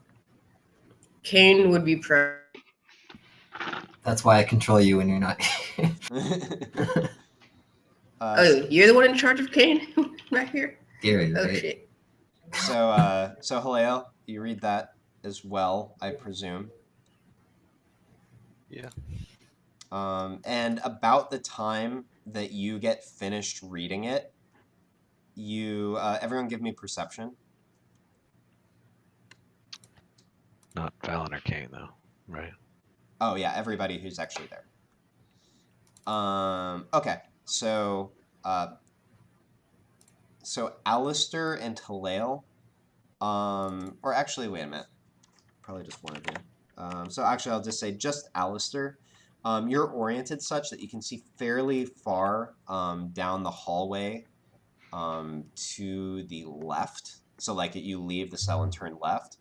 Kane would be proud.
That's why I control you when you're not.
Oh, you're the one in charge of Kane? Right here?
Gary,
Oh,
right?
shit.
So Haleel, you read that as well, I presume.
Yeah.
And about the time that you get finished reading it, you everyone give me perception.
Not Fallon or Kane, though, right?
Oh yeah, everybody who's actually there. Okay, so Alistair and Haleel, or actually, wait a minute, probably just one of you. So actually, I'll just say just Alistair. You're oriented such that you can see fairly far down the hallway to the left. So like you leave the cell and turn left.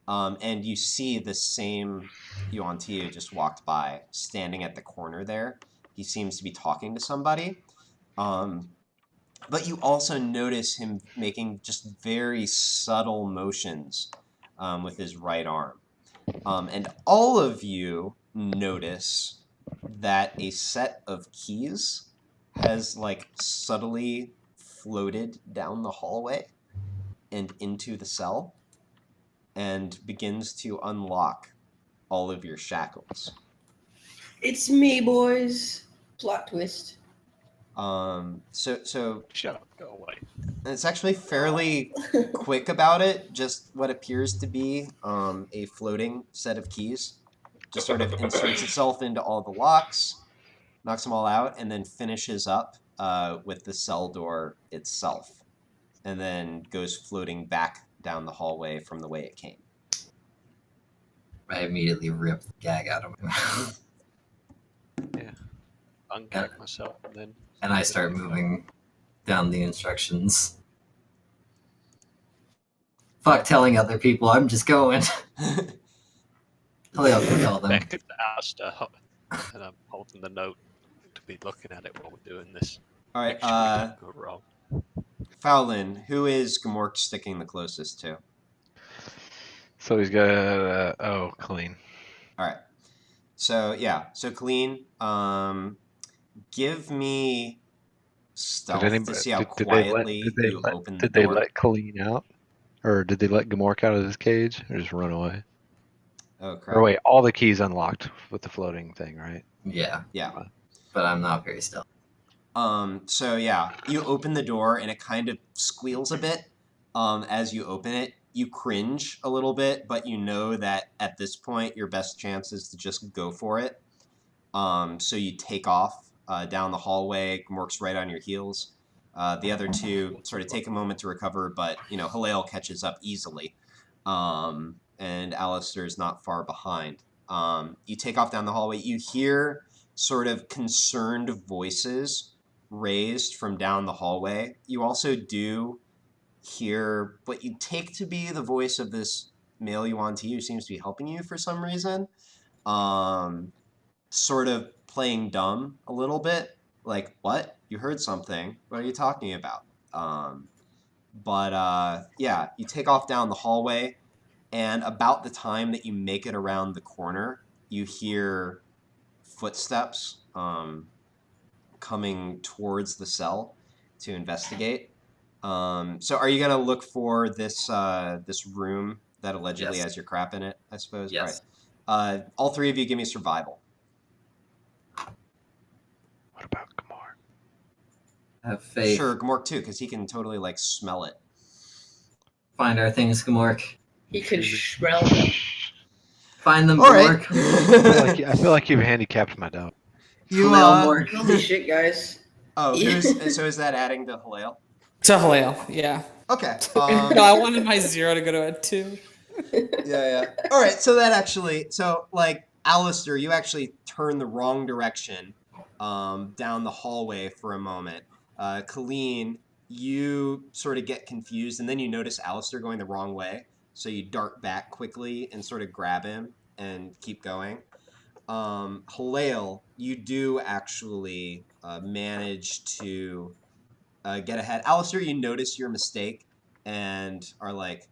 And you see the same Yuan Ti who just walked by, standing at the corner there. He seems to be talking to somebody. But you also notice him making just very subtle motions with his right arm. And all of you notice that a set of keys has like subtly floated down the hallway and into the cell and begins to unlock all of your shackles.
It's me, boys. Plot twist.
So
Shut up. Go away.
it's actually fairly quick about it. Just what appears to be a floating set of keys just sort of inserts itself into all the locks, knocks them all out, and then finishes up with the cell door itself, and then goes floating back down the hallway from the way it came.
I immediately rip the gag out of my mouth.
Yeah. Ungag myself and then.
And I start moving down the instructions. Fuck telling other people, I'm just going. Halil can tell them.
Back at the Alistair, and I'm holding the note to be looking at it while we're doing this.
All right.
Make sure we don't go wrong.
Fowlin, who is Gamork sticking the closest to?
So he's got clean.
All right. So yeah. So clean. Give me stealth to see how quietly you open the door.
Did they let Colleen out, or did they let Gamork out of his cage, or just run away?
Oh crap!
Or wait, all the keys unlocked with the floating thing, right?
Yeah.
Yeah.
But I'm not very stealthy.
So yeah, you open the door and it kind of squeals a bit. As you open it, you cringe a little bit, but you know that at this point your best chance is to just go for it. So you take off down the hallway. Gamork's right on your heels. The other two sort of take a moment to recover, but Halil catches up easily, and Alistair's not far behind. You take off down the hallway. You hear sort of concerned voices raised from down the hallway. You also do hear what you take to be the voice of this male yuan who seems to be helping you for some reason. Sort of playing dumb a little bit, like, what? You heard something. What are you talking about? Yeah, you take off down the hallway, and about the time that you make it around the corner, you hear footsteps coming towards the cell to investigate. So are you going to look for this room that allegedly has your crap in it, I suppose?
Yes.
All right. All three of you give me survival.
What about Gamork?
Have faith.
Sure, Gamork too, because he can totally smell it.
Find our things, Gamork.
He can smell them.
Find them,
All right.
Gamork.
I feel like you've handicapped my dog.
Halil,
Holy shit, guys.
Oh, so is that adding to Halil?
To Halil, yeah.
Okay.
No, I wanted my 0 to go to a 2.
Yeah. All right. So that actually, Alistair, you actually turn the wrong direction down the hallway for a moment. Colleen, you sort of get confused, and then you notice Alistair going the wrong way. So you dart back quickly and sort of grab him and keep going. Halil, you do actually manage to get ahead. Alistair, you notice your mistake and are like,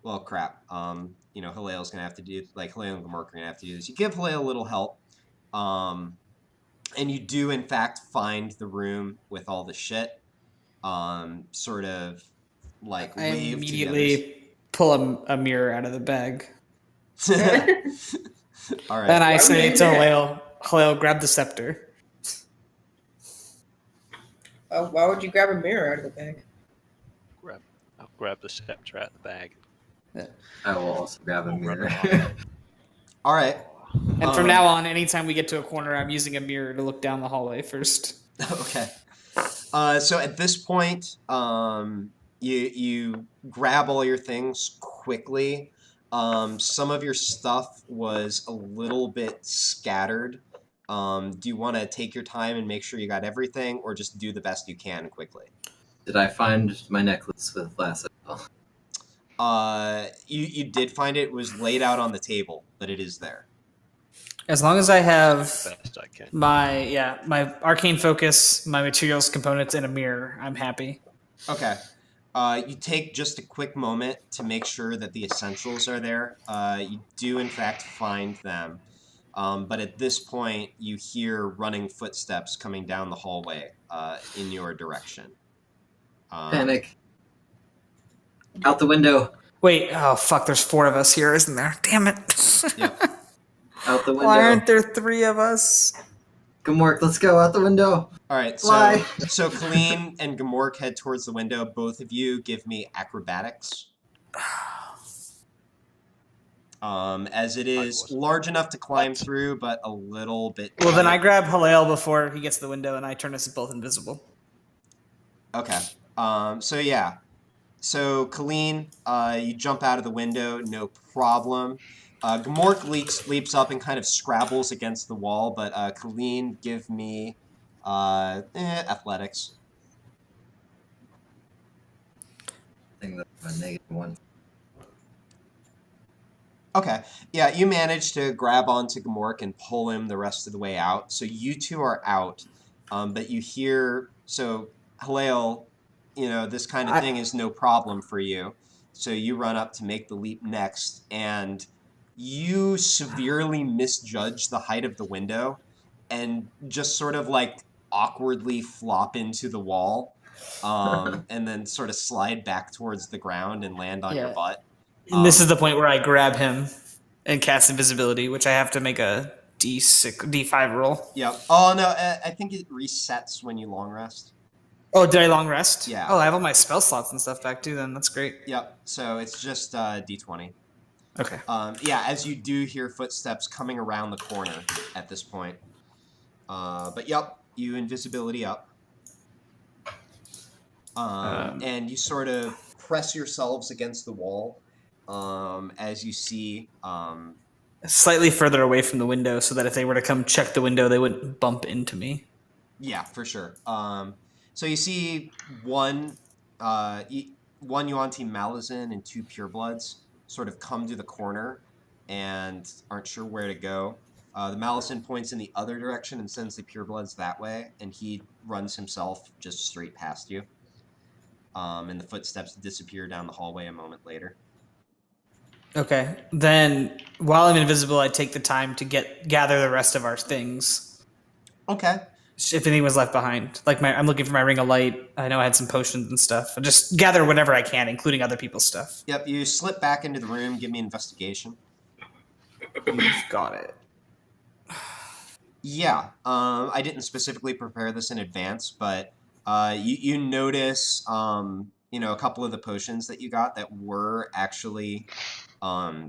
well, crap. Halil's going to have to do, Halil and Gamork are going to have to do this. You give Halil a little help. And you do, in fact, find the room with all the shit. Sort of,
I
wave
immediately pull a mirror out of the bag.
All right.
Then I say to Halil, grab the scepter.
Why would you grab a mirror out of the bag?
I'll grab the scepter out of the bag.
I will also grab a mirror.
All right.
And from now on, anytime we get to a corner, I'm using a mirror to look down the hallway first.
Okay. So at this point, you grab all your things quickly. Some of your stuff was a little bit scattered. Do you want to take your time and make sure you got everything, or just do the best you can quickly?
Did I find my necklace with lasso?
You did find it. It was laid out on the table, but it is there.
As long as I have
Best I can.
my arcane focus, my materials components, and a mirror, I'm happy.
Okay. You take just a quick moment to make sure that the essentials are there. You do, in fact, find them. But at this point, you hear running footsteps coming down the hallway in your direction.
Panic. Out the window.
Wait, oh fuck, there's 4 of us here, isn't there? Damn it.
Yep.
Out the window.
Why aren't there 3 of us?
Gamork, let's go out the window.
All right,
Fly.
so Colleen and Gamork head towards the window. Both of you give me acrobatics. As it is large enough to climb through, but a little bit...
Well, then I grab Halil before he gets to the window, and I turn us both invisible.
Okay. So Colleen, you jump out of the window, no problem. Gamork leaps up and kind of scrabbles against the wall, but Colleen, give me athletics.
I think that's a -1.
Okay. Yeah, you manage to grab onto Gamork and pull him the rest of the way out. So you two are out. But you hear, so Halil, this kind of thing is no problem for you. So you run up to make the leap next, and you severely misjudge the height of the window and just sort of like awkwardly flop into the wall, and then sort of slide back towards the ground and land on your butt.
And this is the point where I grab him and cast invisibility, which I have to make a D5 roll.
Yep. Oh, no, I think it resets when you long rest.
Oh, did I long rest?
Yeah.
Oh, I have all my spell slots and stuff back too then. That's great.
Yep. So it's just D20.
Okay.
Yeah, as you do hear footsteps coming around the corner at this point. But yep, you invisibility up. And you sort of press yourselves against the wall as you see...
slightly further away from the window so that if they were to come check the window, they wouldn't bump into me.
Yeah, for sure. So you see one Yuan-Ti Malazan and 2 purebloods sort of come to the corner and aren't sure where to go. The Malazan points in the other direction and sends the purebloods that way, and he runs himself just straight past you. And the footsteps disappear down the hallway a moment later.
Okay. Then, while I'm invisible, I take the time to gather the rest of our things.
Okay.
If anything was left behind. Like, I'm looking for my ring of light. I know I had some potions and stuff. I just gather whatever I can, including other people's stuff.
Yep, you slip back into the room. Give me investigation.
You've got it.
Yeah. I didn't specifically prepare this in advance, but you notice, a couple of the potions that you got that were actually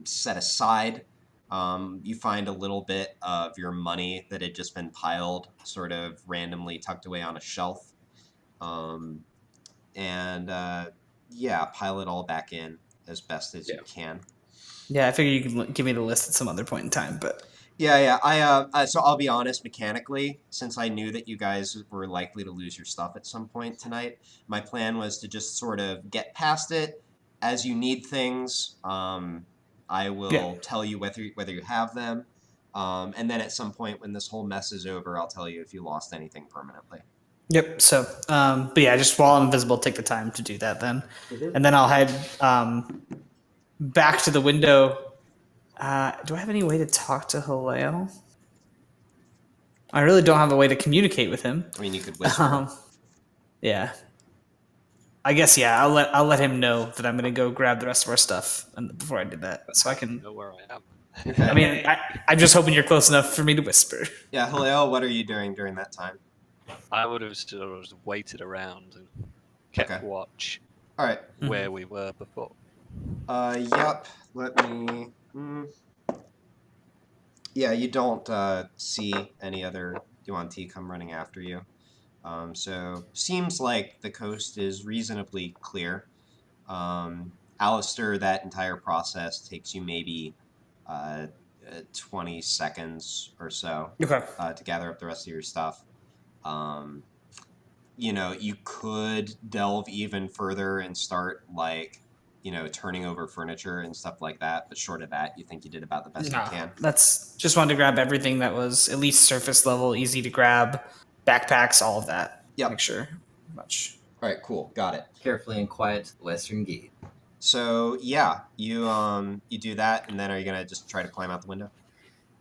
set aside. You find a little bit of your money that had just been piled, sort of randomly tucked away on a shelf. Pile it all back in as best as you can.
Yeah, I figure you can give me the list at some other point in time, but...
Yeah. So I'll be honest, mechanically, since I knew that you guys were likely to lose your stuff at some point tonight, my plan was to just sort of get past it. As you need things, I will tell you whether you have them. And then at some point when this whole mess is over, I'll tell you if you lost anything permanently.
Yep. So, but yeah, just while I'm invisible, take the time to do that then. Mm-hmm. And then I'll head back to the window. Do I have any way to talk to Halil? I really don't have a way to communicate with him.
I mean, you could whisper.
Yeah. I guess, yeah, I'll let him know that I'm going to go grab the rest of our stuff before I did that. So I can
know where I am.
I mean, I'm just hoping you're close enough for me to whisper.
Yeah, Halil, what are you doing during that time?
I would have sort of waited around and kept watch.
All right.
Where we were before.
Yep. Let me... Yeah, you don't see any other Yuan-Ti come running after you. So seems like the coast is reasonably clear. Alistair, that entire process takes you maybe 20 seconds or so to gather up the rest of your stuff. You could delve even further and start turning over furniture and stuff like that. But short of that, you think you did about the best you can.
That's just wanted to grab everything that was at least surface level, easy to grab, backpacks, all of that.
Yep.
Make sure. Much.
All right, cool. Got it.
Carefully and quiet to the western gate.
So yeah, you do that, and then are you gonna just try to climb out the window?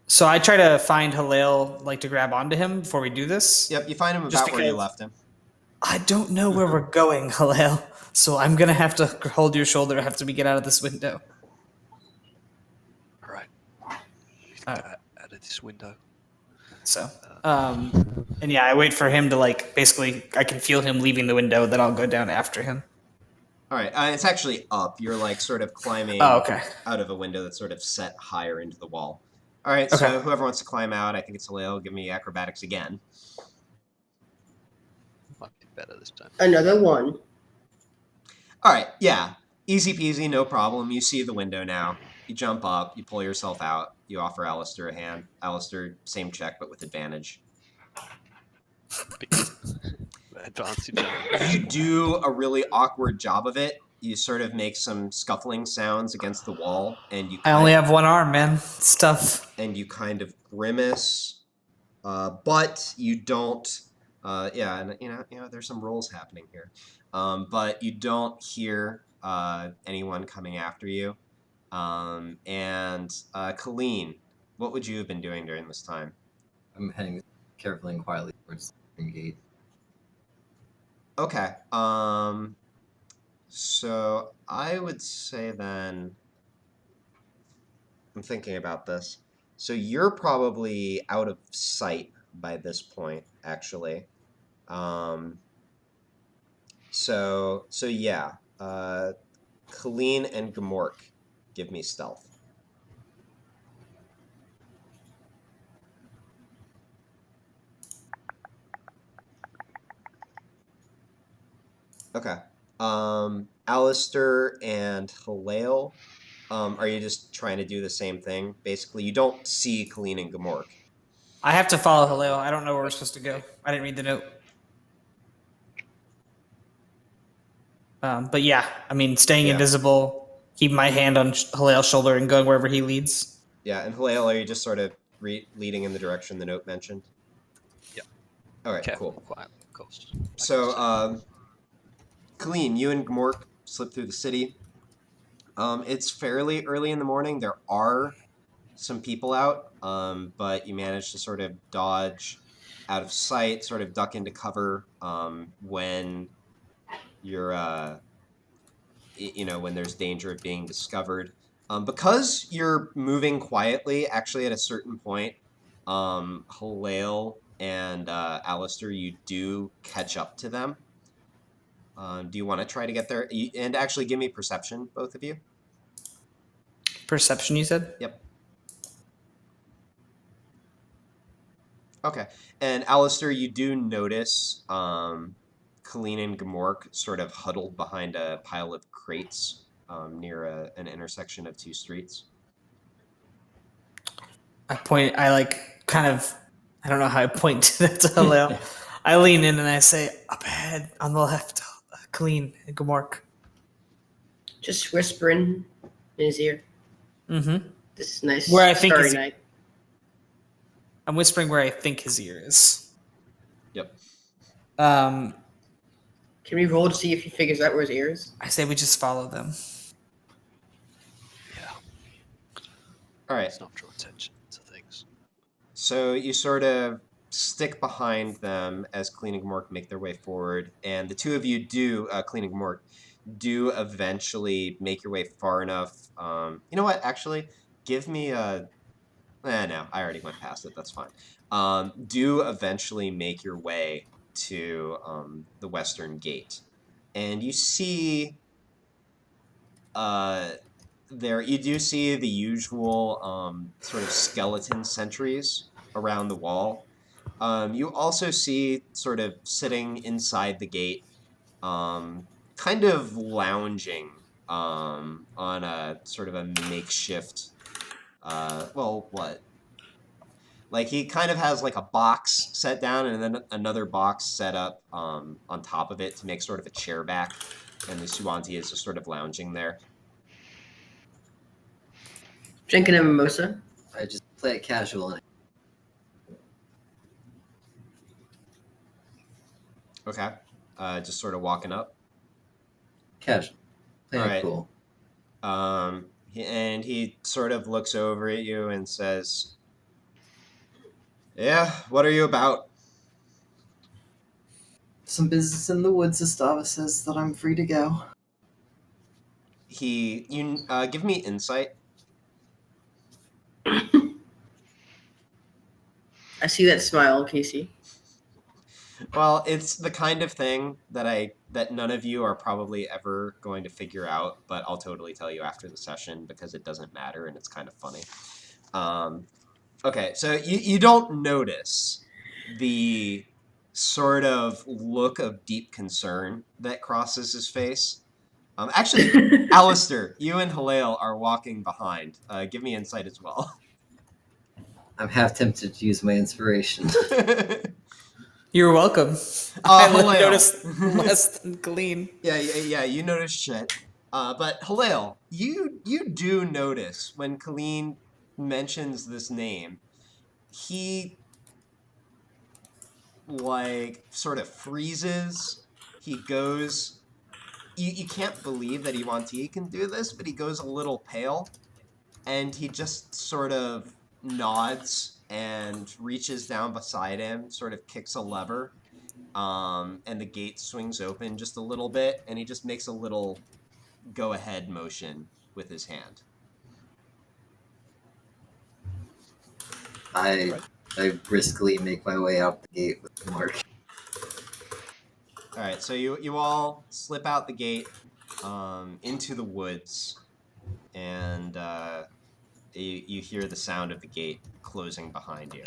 So I try to find Halil, to grab onto him before we do this.
Yep, you find him about where you left him.
I don't know where we're going, Halil. So I'm gonna have to hold your shoulder after we get out of this window.
All right. Out of this window.
So, and yeah, I wait for him to basically, I can feel him leaving the window, then I'll go down after him.
All right, it's actually up. You're sort of climbing out of a window that's sort of set higher into the wall. All right, so whoever wants to climb out, I think it's Halil. Give me acrobatics again.
Might be better this time.
Another one.
All right, yeah. Easy peasy, no problem. You see the window now. You jump up, you pull yourself out, you offer Alistair a hand. Alistair, same check, but with advantage.
Advantage.
You do a really awkward job of it. you sort of make some scuffling sounds against the wall, and you
I only have one arm, man. It's tough.
and you kind of grimace, but you don't. Yeah, and there's some rolls happening here, but you don't hear anyone coming after you. And Colleen, what would you have been doing during this time?
I'm heading carefully and quietly towards the gate.
Okay. So I would say then, I'm thinking about this. So you're probably out of sight by this point, actually. So yeah. Colleen and Gamork, give me stealth. Okay. Alistair and Halale, are you just trying to do the same thing? Basically, you don't see Colleen and Gamork.
I have to follow Halil. I don't know where we're supposed to go. I didn't read the note. But yeah, I mean, staying invisible, keeping my hand on Halil's shoulder and going wherever he leads.
Yeah, and Halale, are you just sort of leading in the direction the note mentioned?
Yep.
All right,
Careful,
cool.
quiet, of course.
So, Colleen, you and Gamork slip through the city. It's fairly early in the morning. There are some people out, but you manage to sort of dodge out of sight, sort of duck into cover when you're, when there's danger of being discovered. Because you're moving quietly, actually at a certain point, Halale and Alistair, you do catch up to them. Do you want to try to get there? And actually, give me perception, both of you.
Perception, you said?
Yep. Okay. And Alistair, you do notice Colleen and Gamork sort of huddled behind a pile of crates near an intersection of two streets.
I don't know how I point to Halil. I lean in and I say, up ahead on the left, Colleen and Gamork.
Just whispering in his ear.
Mm-hmm.
This is nice.
Where I think
starry
his-
night.
I'm whispering where I think his ear is.
Yep.
Can we roll to see if he figures out where his ear is?
I say we just follow them.
Yeah.
All right.
Let's not draw attention to things.
So you sort of stick behind them as Colleen and Gamork make their way forward, and the two of you do, Colleen and Gamork, do eventually make your way far enough. You know what? Actually, give me a... no, I already went past it. That's fine. Do eventually make your way to the western gate, and you see you do see the usual sort of skeleton sentries around the wall. You also see sort of sitting inside the gate, kind of lounging on a sort of a makeshift, like he kind of has like a box set down and then another box set up on top of it to make sort of a chair back, and the Suanti is just sort of lounging there.
Drinking a mimosa.
I just play it casual. And
Okay. Just sort of walking up.
casual. Play
All
it
right.
cool.
And he sort of looks over at you and says, "Yeah, what are you about?"
Some business in the woods. Estava says that I'm free to go.
Give me insight.
I see that smile, Casey.
Well, it's the kind of thing that none of you are probably ever going to figure out, but I'll totally tell you after the session because it doesn't matter and it's kind of funny. Okay, so you don't notice the sort of look of deep concern that crosses his face. Actually, Alistair, you and Halale are walking behind. Give me insight as well.
I'm half tempted to use my inspiration.
You're welcome. I
Halale.
noticed less than Colleen.
Yeah, you notice shit. But Halil, you do notice when Colleen mentions this name, he like sort of freezes. He goes. You can't believe that Iwanti can do this, but he goes a little pale, and he just sort of nods and reaches down beside him, sort of kicks a lever, and the gate swings open just a little bit, and he just makes a little go-ahead motion with his hand.
I briskly make my way out the gate with Mark.
All right, so you all slip out the gate into the woods, and you hear the sound of the gate closing behind you.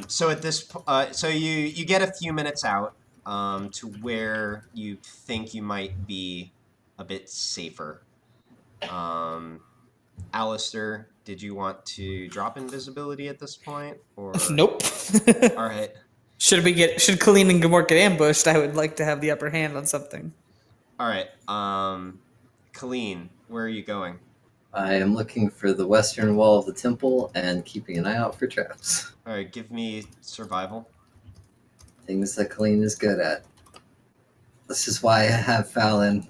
So at this, so you get a few minutes out to where you think you might be a bit safer. Alistair, did you want to drop invisibility at this point, or
Nope.
all right?
Should Colleen and Gamork get ambushed, I would like to have the upper hand on something.
All right. Colleen, where are you going?
I am looking for the western wall of the temple and keeping an eye out for traps.
All right, give me survival.
Things that Colleen is good at. This is why I have Fallon.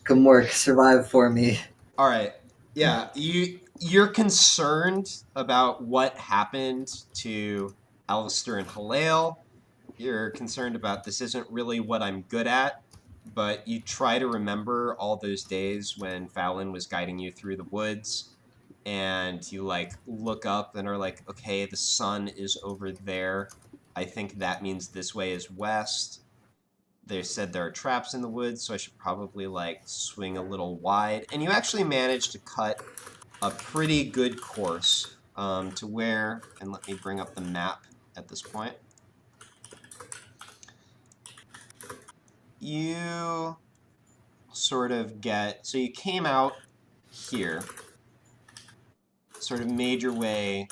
Gamork, survive for me.
All right. Yeah, you're concerned about what happened to Alistair and Halil. You're concerned about this isn't really what I'm good at, but you try to remember all those days when Fallon was guiding you through the woods, and you like look up and are like, okay, the sun is over there. I think that means this way is west. They said there are traps in the woods, so I should probably like swing a little wide. And you actually managed to cut a pretty good course to where, and let me bring up the map at this point. You sort of get, so you came out here, sort of made your way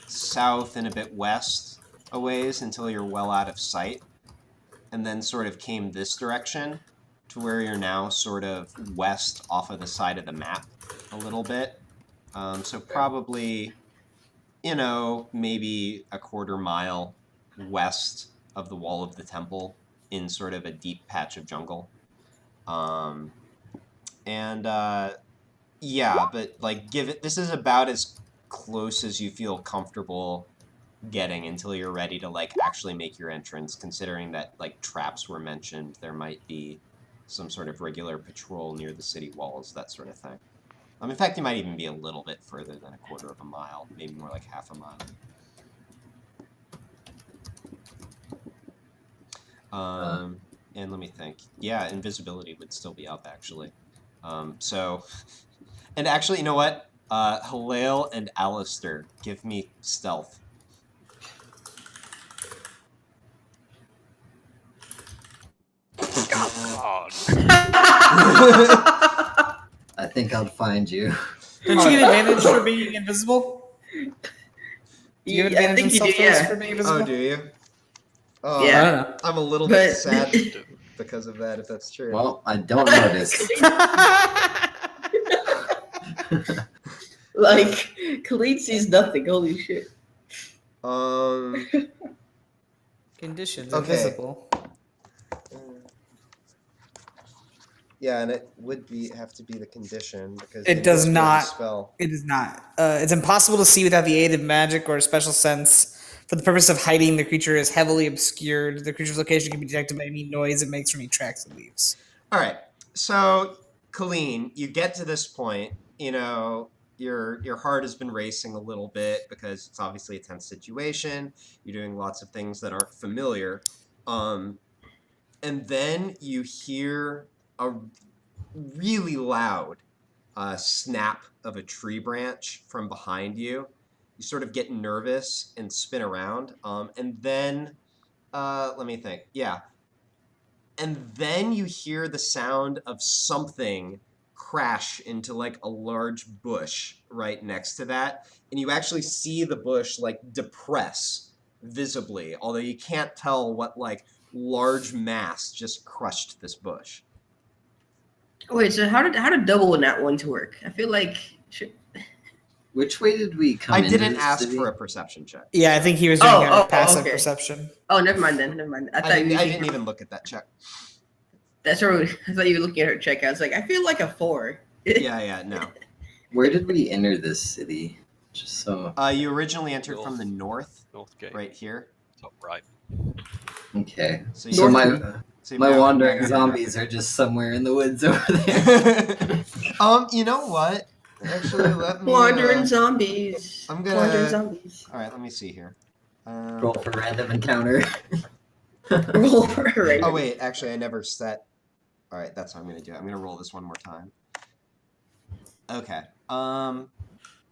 south and a bit west a ways until you're well out of sight, and then sort of came this direction to where you're now sort of west off of the side of the map a little bit. So probably, you know, maybe a quarter mile west of the wall of the temple in sort of a deep patch of jungle. Yeah, but like this is about as close as you feel comfortable getting until you're ready to like actually make your entrance, considering that like traps were mentioned. There might be some sort of regular patrol near the city walls, that sort of thing. In fact, you might even be a little bit further than a quarter of a mile, maybe more like half a mile. And let me think. Yeah, invisibility would still be up, actually. So, and actually, you know what? Halil and Alistair, give me stealth.
Come on.
I think I'll find you.
Don't you get advantage for being invisible? Do you have
Yeah, I
advantage in
think you do,
self-defense
yeah.
for being invisible?
Oh, do you? Oh,
Yeah.
I don't know.
I'm a little bit
But-
sad because of that, if that's true.
Well, I don't notice.
Like, Khalid sees nothing. Holy shit.
Conditions
Okay.
invisible.
Yeah, and it would have to be the condition because
It does
invisibility
not.
spell.
It is not. It's impossible to see without the aid of magic or a special sense. For the purpose of hiding, the creature is heavily obscured. The creature's location can be detected by any noise it makes from any tracks it leaves.
All right, so Colleen, you get to this point. You know, your heart has been racing a little bit because it's obviously a tense situation. You're doing lots of things that aren't familiar, and then you hear a really loud snap of a tree branch from behind you. You sort of get nervous and spin around, and then let me think. Yeah. And then you hear the sound of something crash into like a large bush right next to that. And you actually see the bush like depress visibly, although you can't tell what like large mass just crushed this bush.
Wait, so how did double in that one to work? I feel like
Which way did we come
I
into
didn't
this
ask
city?
for a perception check.
Yeah, I think he was doing a passive
okay.
perception.
Oh, never mind then. Never mind.
I didn't even look at that check.
That's where I thought you were looking at her check. I was like, I feel like a 4.
Yeah, no.
Where did we enter this city? Just so.
You originally entered from the north,
North gate.
right here.
Top right.
Okay.
So,
So my
so
my
now-
wandering zombies are just somewhere in the woods over there.
You know what? Actually, let me.
Wandering zombies.
I'm gonna-
Wandering zombies.
All right, let me see here.
Roll for random encounter.
Roll for a random.
Oh wait, actually, I never set. All right, that's what I'm gonna do. I'm gonna roll this one more time. Okay.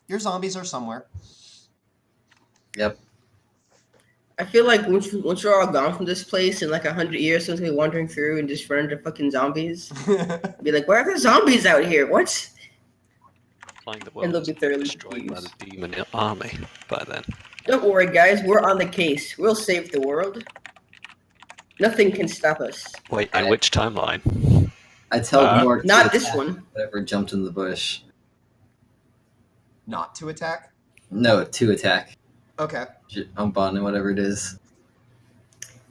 Your zombies are somewhere.
Yep.
I feel like once we're all gone from this place in like 100 years, someone's gonna be wandering through and just run into fucking zombies. Be like, why are there zombies out here? What?
Like the
And they'll
world
be thoroughly
destroyed by the
confused.
demon army by then.
Don't worry, guys. We're on the case. We'll save the world. Nothing can stop us.
Wait, in which timeline?
I tell Gmork to
Not this
attack
one.
whatever jumped in the bush.
Not to attack.
No, to attack.
Okay.
Jump on and whatever it is.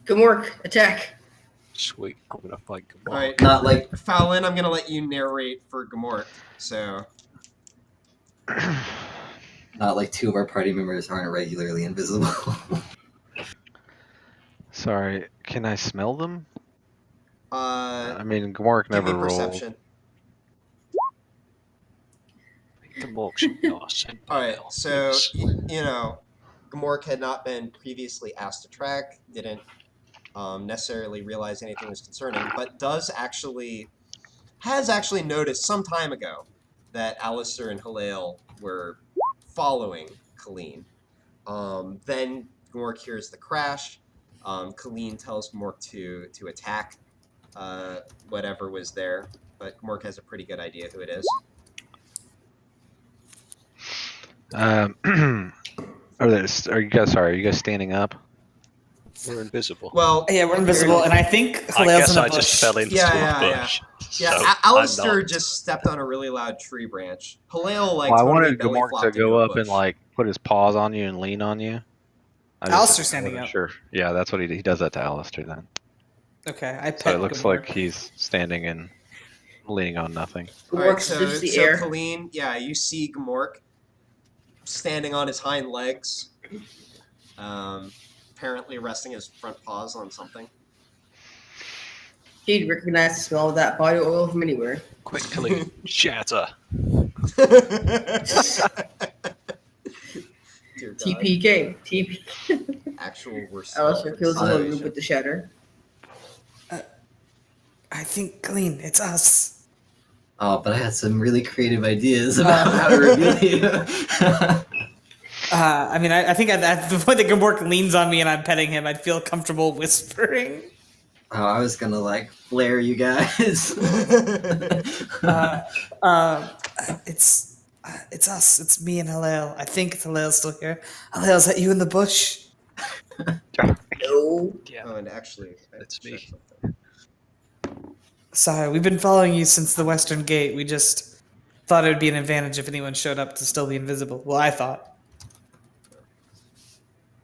Gamork, attack.
Sweet, I'm gonna fight Gamora.
All right.
Not like
Fallon, I'm gonna let you narrate for Gamort. So.
not like two of our party members aren't regularly invisible.
Sorry, can I smell them? I
Give
mean, Gmork
me
never rolled.
perception.
Gamora should know our scent by
All right.
now,
So
please.
you know, Gamork had not been previously asked to track. Didn't necessarily realize anything was concerning, but has actually noticed some time ago that Alistair and Halil were following Colleen. Then Gamork hears the crash. Colleen tells Gamork to attack whatever was there, but Gamork has a pretty good idea who it is.
Are you guys standing up?
We're invisible.
Well,
Yeah, we're invisible, and I think
I
Halil's
uh,
guess
in the
I
bush.
just fell into
Yeah,
a
yeah.
bush.
yeah,
so
Alistair
I'm not.
just stepped on a really loud tree branch. Halil, like,
Well, I
totally
wanted
belly
Gamork to
flopped
go
into a
up and
bush.
like put his paws on you and lean on you.
Alistair's standing
wasn't
up.
Sure. Yeah, that's what he does that to Alistair then.
Okay, I
So
pet
it looks
Gamork.
like he's standing and leaning on nothing.
All right,
Gamork
so
sniffs the air.
Colleen, yeah, you see Gamork standing on his hind legs, apparently resting his front paws on something.
He'd recognize the smell of that body oil from anywhere.
Quickly shatter.
Dear God.
TPK. TP.
Actual worst.
Alistair fills the whole room
situation.
with the shatter.
I think Colleen, it's us.
Oh, but I had some really creative ideas about how to reveal you.
I mean, I think at the point that Gamork leans on me and I'm petting him, I'd feel comfortable whispering.
Oh, I was gonna like flare you guys.
It's us. It's me and Halil. I think Halil's still here. Halil, is that you in the bush?
No.
Yeah.
Oh, and actually,
That's
I
me.
checked something.
Sorry, we've been following you since the Western Gate. We just thought it would be an advantage if anyone showed up to still be invisible. Well, I thought.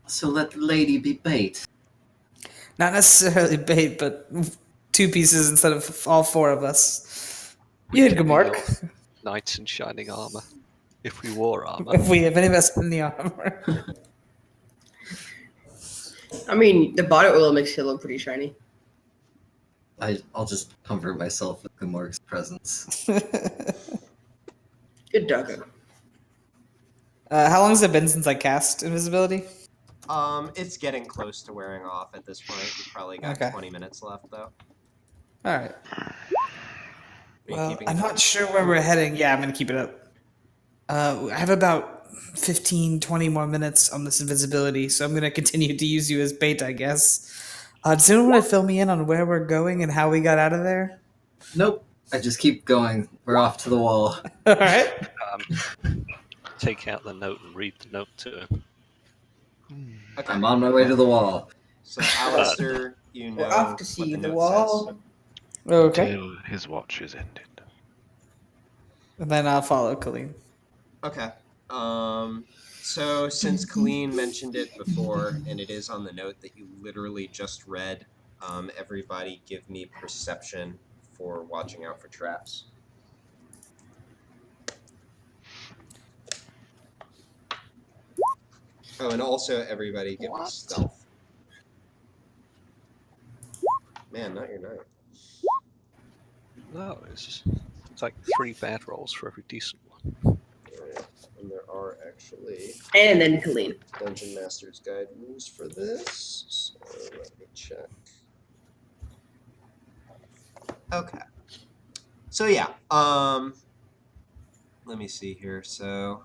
So let the lady be bait.
Not necessarily bait, but 2 pieces instead of all 4 of us. You had Gamork.
Knights in shining armor. If we wore armor.
If we have any of us in the armor.
I mean, the body oil makes it look pretty shiny.
I'll just comfort myself with Gamork's presence.
Good doggo.
How long has it been since I cast invisibility?
It's getting close to wearing off at this point. You probably got
Okay.
20 minutes left, though.
All right.
Are you
Well,
keeping
I'm
it
not
up?
sure where we're heading. Yeah, I'm going to keep it up. I have about 15, 20 more minutes on this invisibility, so I'm going to continue to use you as bait, I guess. Does anyone want to fill me in on where we're going and how we got out of there?
Nope. I just keep going. We're off to the wall.
All right.
Take out the note and read the note to him.
Okay.
I'm on my way to the wall.
So, Alistair, you know
We're off to
what
see the
note
wall.
says.
Okay.
Till his watch is ended.
And then I'll follow Colleen.
Okay. So since Colleen mentioned it before, and it is on the note that you literally just read, everybody give me perception for watching out for traps. Oh, and also everybody give me stealth. Man, not your night.
No, it's like 3 bad rolls for every decent one.
Alright, and there are actually
And then Colleen.
Dungeon Master's Guide rules for this, so let me check. Okay. So yeah, let me see here. So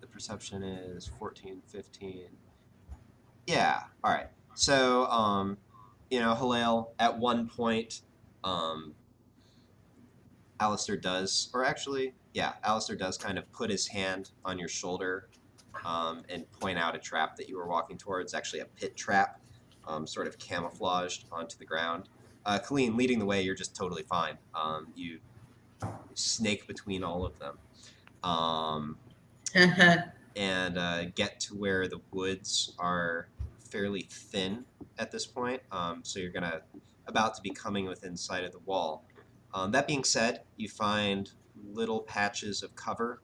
the perception is 14, 15. Yeah, all right. So, Halal, at one point, Alistair does, or actually, yeah, Alistair does kind of put his hand on your shoulder and point out a trap that you were walking towards, actually a pit trap, sort of camouflaged onto the ground. Colleen, leading the way, you're just totally fine. You snake between all of them. And get to where the woods are fairly thin at this point. So you're about to be coming within sight of the wall. That being said, you find little patches of cover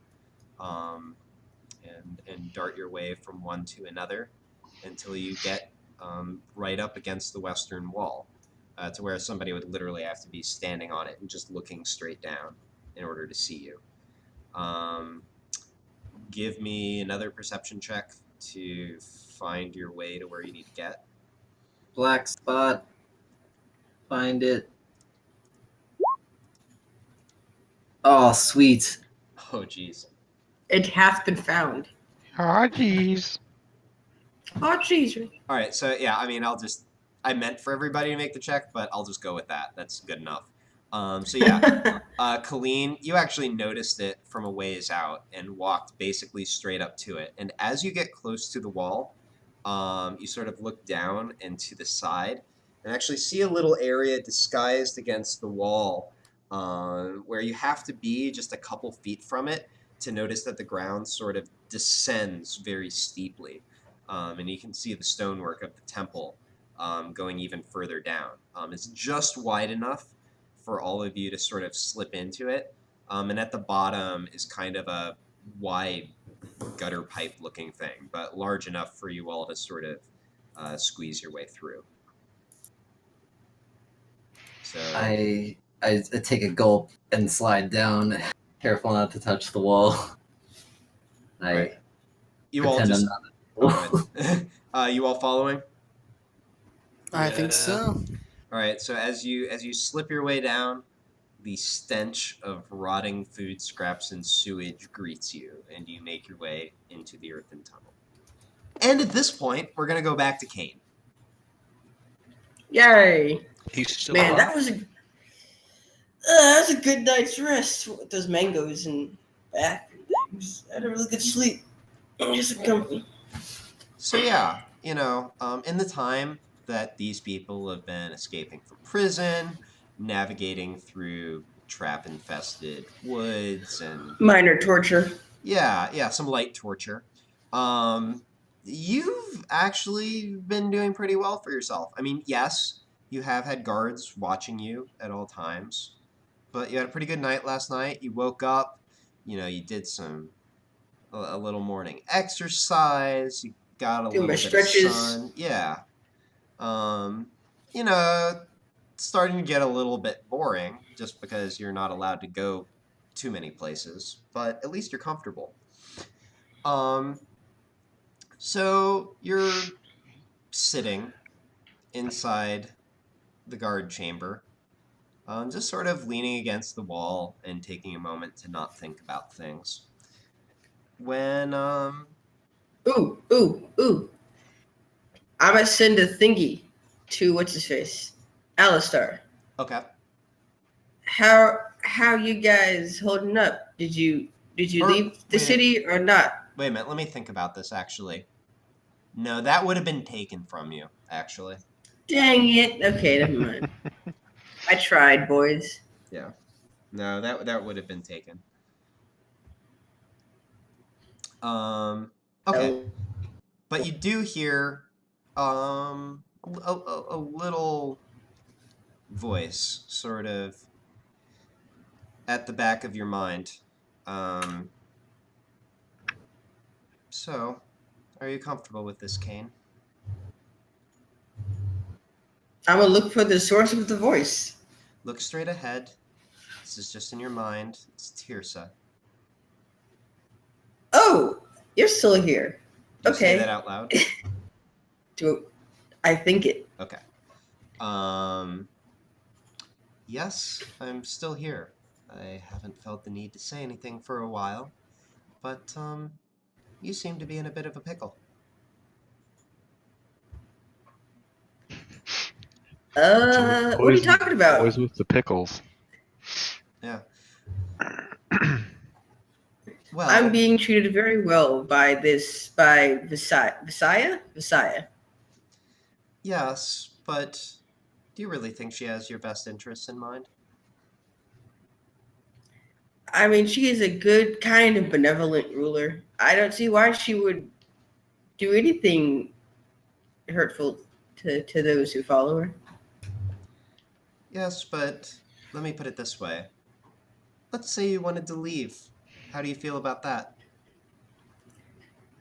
and dart your way from one to another until you get right up against the western wall, to where somebody would literally have to be standing on it and just looking straight down in order to see you. Give me another perception check to find your way to where you need to get.
Black spot. Find it. Oh, sweet.
Oh, jeez.
It has been found.
Ah, jeez.
Oh, jeez.
All right, so yeah, I mean, I meant for everybody to make the check, but I'll just go with that. That's good enough. So yeah, Colleen, you actually noticed it from a ways out and walked basically straight up to it. And as you get close to the wall, you sort of look down and to the side and actually see a little area disguised against the wall, where you have to be just a couple feet from it to notice that the ground sort of descends very steeply. And you can see the stonework of the temple going even further down. It's just wide enough for all of you to sort of slip into it. And at the bottom is kind of a wide gutter pipe looking thing, but large enough for you all to sort of squeeze your way through. So
I take a gulp and slide down, careful not to touch the wall.
Right. You all
pretend
just
I'm not.
you all following?
I think so.
All right, so as you slip your way down, the stench of rotting food scraps and sewage greets you, and you make your way into the earthen tunnel. And at this point, we're going to go back to Kane.
Yay.
He's still
Man,
alive.
that was a good night's rest with those mangoes and back and things. I had a really good sleep. Just a company.
So yeah, in the time that these people have been escaping from prison, navigating through trap-infested woods, and
Minor torture.
yeah, some light torture. You've actually been doing pretty well for yourself. I mean, yes, you have had guards watching you at all times, but you had a pretty good night last night. You woke up, you did a little morning exercise. You got a
Doing
little
my
bit
stretches.
of sun. Yeah. Starting to get a little bit boring just because you're not allowed to go too many places, but at least you're comfortable. So you're sitting inside the guard chamber, just sort of leaning against the wall and taking a moment to not think about things. When,
Ooh. I'm gonna send a thingy to what's his face, Alistair.
okay.
How you guys holding up? Did you leave the
wait.
city or not?
Wait a minute, let me think about this, actually. No, that would have been taken from you, actually.
Dang it. Okay, never mind. I tried, boys.
Yeah. No, that would have been taken. Okay.
Oh.
But you do hear a little voice sort of at the back of your mind. So, are you comfortable with this, Kane?
I'm gonna look for the source of the voice.
Look straight ahead. This is just in your mind. It's Tirsa.
Oh, you're still here.
Do you say
Okay.
that out loud?
I think it.
Okay. Yes, I'm still here. I haven't felt the need to say anything for a while, but you seem to be in a bit of a pickle.
What are you talking about?
Always with the pickles.
Yeah. Well,
I'm being treated very well by Visaya.
yes, but do you really think she has your best interests in mind?
I mean, she is a good, kind of benevolent ruler. I don't see why she would do anything hurtful to those who follow her.
Yes, but let me put it this way. Let's say you wanted to leave. How do you feel about that?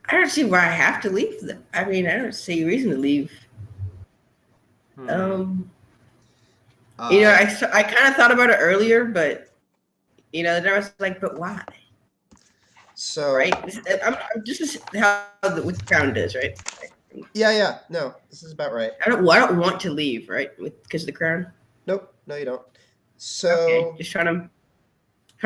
I don't see why I have to leave them. I mean, I don't see a reason to leave.
Hmm.
I kind of thought about it earlier, but then I was like, but why?
So
Right? This is how with the crown does, right?
Yeah. No, this is about right.
I don't want to leave, right? Because of the crown.
Nope. No, you don't. So
Okay, just trying to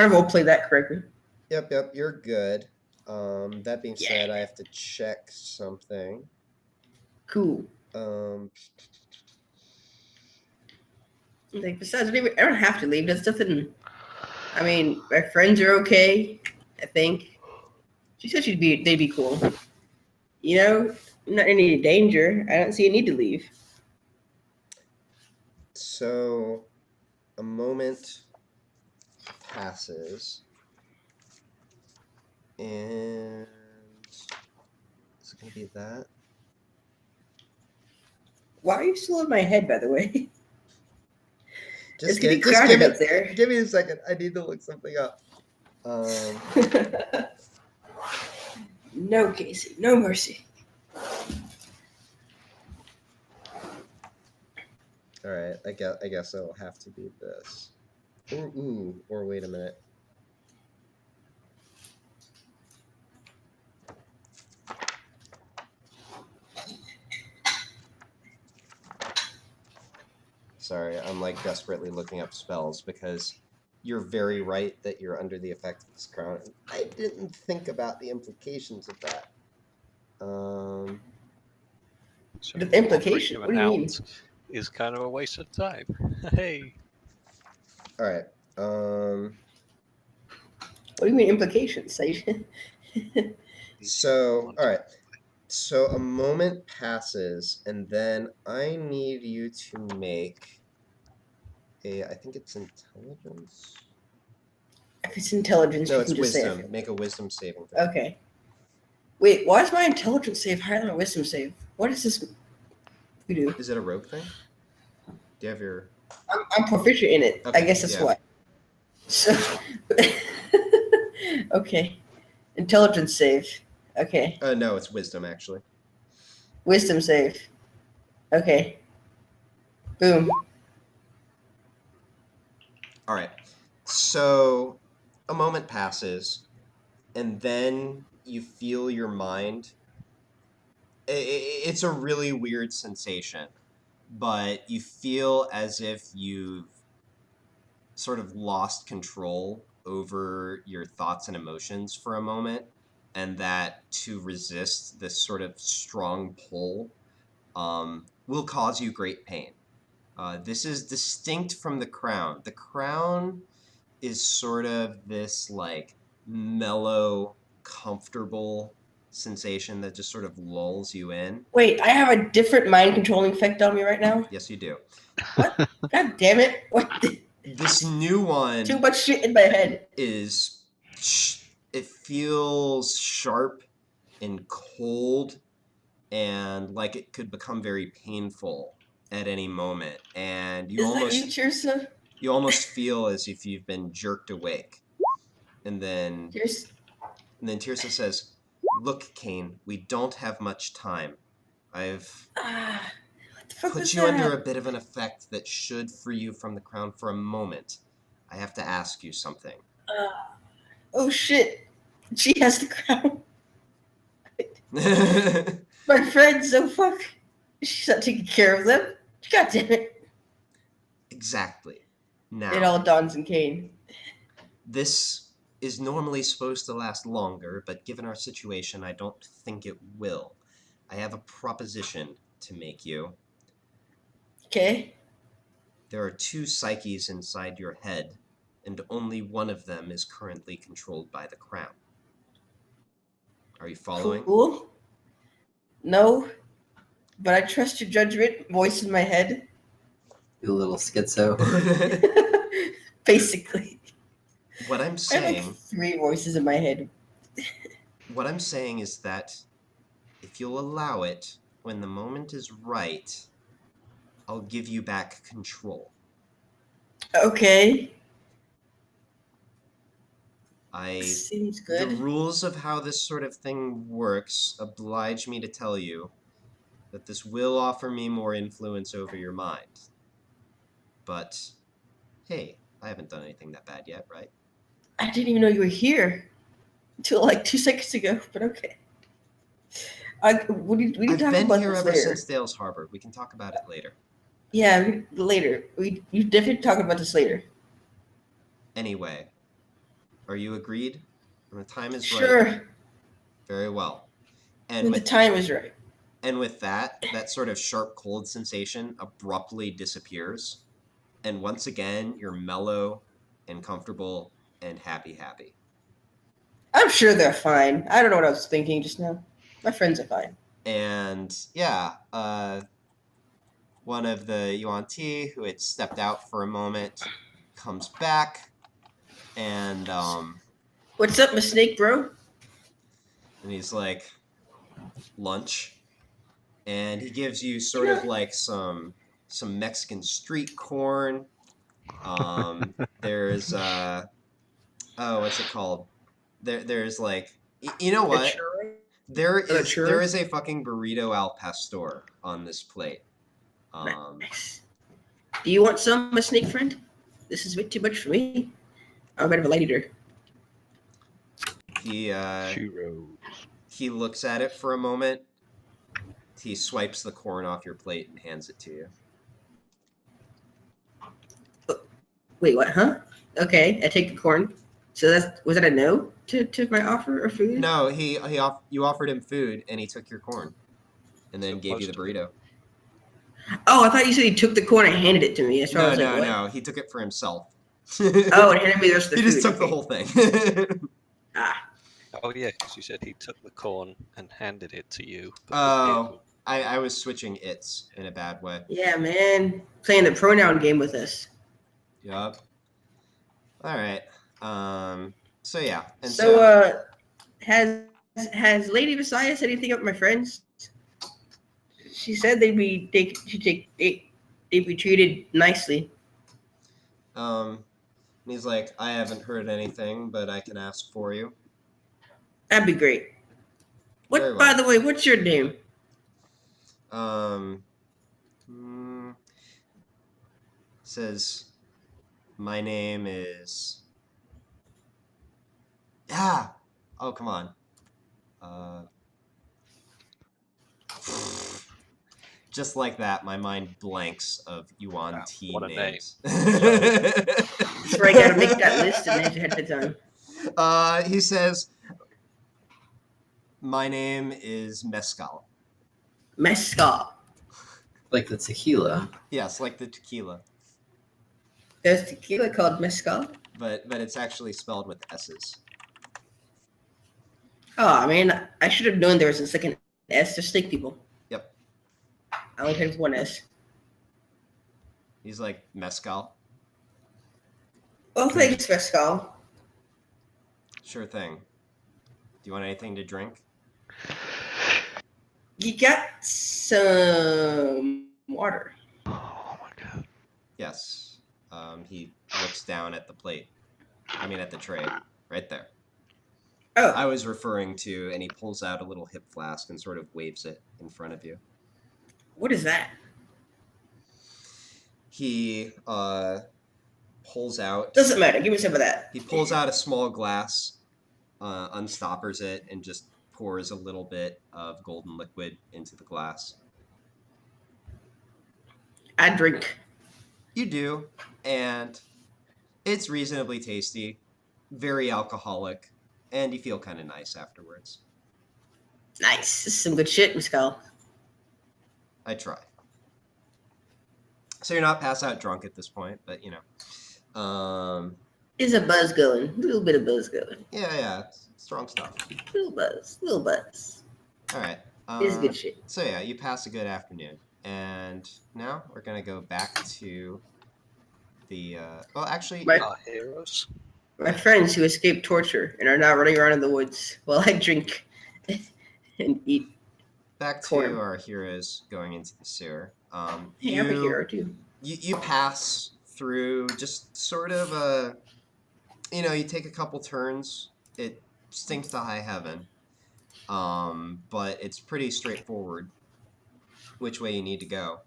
role play that correctly.
Yep. You're good. That being said, I have to check something.
Cool. Like besides, I don't have to leave. There's nothing. I mean, my friends are okay. I think. She said they'd be cool. I'm not in any danger. I don't see a need to leave.
So, a moment passes, and is it gonna be that?
Why are you still in my head, by the way?
Just
it's getting
give
crowded
me,
up there.
Give me a second. I need to look something up.
No, Casey. No mercy.
All right. I guess it'll have to be this. Or wait a minute. Sorry, I'm like desperately looking up spells because you're very right that you're under the effect of this crown. I didn't think about the implications of that.
So
The implication? What do you mean?
Is kind of a waste of time. Hey.
All right.
What do you mean implications?
So, all right. So a moment passes, and then I need you to make I think it's intelligence.
If it's intelligence,
No,
you
it's
can just say
wisdom.
it.
Make a wisdom saving throw.
Okay. Wait, why is my intelligence save higher than my wisdom save? What is this we do?
Is it a rogue thing? Do you have your...
I'm proficient in it.
Okay,
I guess that's
yeah.
why. So, okay. Intelligence save. Okay.
No, it's wisdom, actually.
Wisdom save. Okay. Boom.
All right. So a moment passes, and then you feel your mind. It's a really weird sensation, but you feel as if you've sort of lost control over your thoughts and emotions for a moment, and that to resist this sort of strong pull will cause you great pain. This is distinct from the crown. The crown is sort of this like mellow, comfortable sensation that just sort of lulls you in.
Wait, I have a different mind controlling effect on me right now?
Yes, you do.
What? God damn it. What?
This new one
Too much shit in my head.
is, it feels sharp and cold and like it could become very painful at any moment. And you
Is that you, Tirsa?
you almost feel as if you've been jerked awake. And then Tirsa says, "Look, Kane, we don't have much time. I've
What the fuck
put
was
you
that?
under a bit of an effect that should free you from the crown for a moment. I have to ask you something."
Oh shit. She has the crown. My friends, oh fuck. She's not taking care of them. God damn it.
Exactly. Now,
It all dawns in Kane.
this is normally supposed to last longer, but given our situation, I don't think it will. I have a proposition to make you.
Okay.
There are 2 psyches inside your head, and only one of them is currently controlled by the crown. Are you following?
Cool. No. But I trust your judgment. Voice in my head.
You little schizo.
Basically.
What I'm
I have
saying...
like 3 voices in my head.
What I'm saying is that if you'll allow it, when the moment is right, I'll give you back control.
Okay.
The
Seems good.
rules of how this sort of thing works oblige me to tell you that this will offer me more influence over your mind. But, hey, I haven't done anything that bad yet, right?
I didn't even know you were here until like 2 seconds ago, but okay. We need
I've
to talk
been
about
here
this
ever
later.
since Dale's Harbor. We can talk about it later.
Yeah, later. You definitely talk about this later.
Anyway, are you agreed? When the time is
Sure.
right. Very well. And
When the time is right.
And with that sort of sharp, cold sensation abruptly disappears. And once again, you're mellow and comfortable and happy.
I'm sure they're fine. I don't know what I was thinking just now. My friends are fine.
And yeah, one of the Yuan Ti who had stepped out for a moment comes back and
What's up, my snake bro?
and he's like, lunch. And he gives you sort of like some Mexican street corn. There's what's it called? There's like, you know what? There is a fucking burrito al pastor on this plate.
Nice. Do you want some, my snake friend? This is a bit too much for me. I'm a bit of a light eater.
He
Churros.
he looks at it for a moment. He swipes the corn off your plate and hands it to you.
Wait, what? Huh? Okay, I take the corn. So was that a no to my offer of food?
No, you offered him food and he took your corn, and then gave you the burrito.
Oh, I thought you said he took the corn and handed it to me. That's why I was like, what?
No. He took it for himself.
Oh, and handed me the rest of the
He
food.
just took the
Okay.
whole thing.
Oh yeah, because you said he took the corn and handed it to you.
Oh, I was switching its in a bad way.
Yeah, man. Playing the pronoun game with us.
Yup. All right. So yeah. And
So, has Lady Messiah said anything about my friends? She said they'd be treated nicely.
and he's like, I haven't heard anything, but I can ask for you.
That'd be great. What?
Very well.
By the way, what's your name?
Says, my name is. Ah. Oh, come on. Just like that, my mind blanks of Yuan Ti
what a
names.
That's where I gotta make that list and ahead of time.
He says, my name is Mezcal.
Mezcal.
Like the tequila.
Yes, like the tequila,
There's tequila called mezcal.
but it's actually spelled with S's.
Oh, man, I should have known there was a second S to snake people.
Yep.
I only had one S.
He's like, Mescal.
Well, thanks, Mescal.
Sure thing. Do you want anything to drink?
You got some water.
Oh my god.
Yes. He looks down at the plate. At the tray. Right there.
Oh,
I was referring to, and he pulls out a little hip flask and sort of waves it in front of you.
what is that?
He pulls out.
Doesn't matter. Give me some of that.
He pulls out a small glass, unstoppers it, and just pours a little bit of golden liquid into the glass.
I drink.
You do, and it's reasonably tasty, very alcoholic, and you feel kind of nice afterwards.
Nice. This is some good shit, Mescal.
I try. So you're not pass out drunk at this point, but you know.
Is a buzz going? A little bit of buzz going.
Yeah, strong stuff.
Little buzz.
All right.
This is good shit.
So yeah, you pass a good afternoon, and now we're gonna go back to the. Well, actually,
Right.
Our heroes.
My friends who escaped torture and are now running around in the woods while I drink and eat.
back to
corn.
our heroes going into the sewer.
Hey, I'm a hero too.
You pass through just sort of a, you take a couple turns. It stinks to high heaven, but it's pretty straightforward which way you need to go.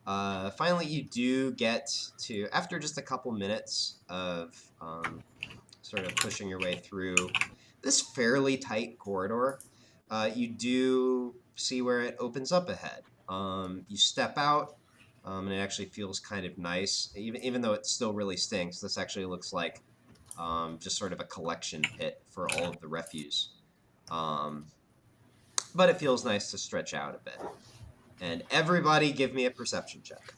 Finally, you do get to, after just a couple minutes of sort of pushing your way through this fairly tight corridor, you do see where it opens up ahead. You step out, and it actually feels kind of nice. Even though it still really stinks, this actually looks like just sort of a collection pit for all of the refuse. But it feels nice to stretch out a bit. And everybody give me a perception check.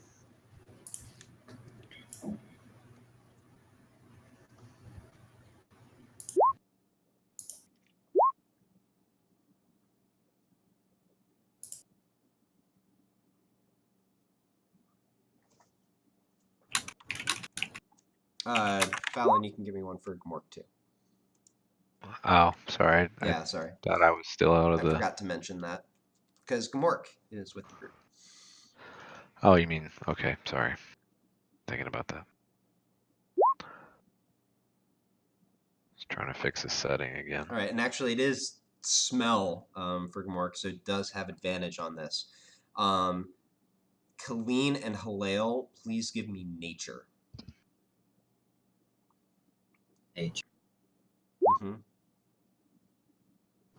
Fallon, you can give me one for Gmork too.
Oh, sorry.
Yeah, sorry.
I thought I was still out of
I
the.
forgot to mention that. Because Gmork is with the group.
Oh, you mean okay? Sorry. Thinking about that. Just trying to fix the setting again.
All right, and actually it is smell for Gmork, so it does have advantage on this. Colleen and Halil, please give me nature.
Nature.
Mm-hmm.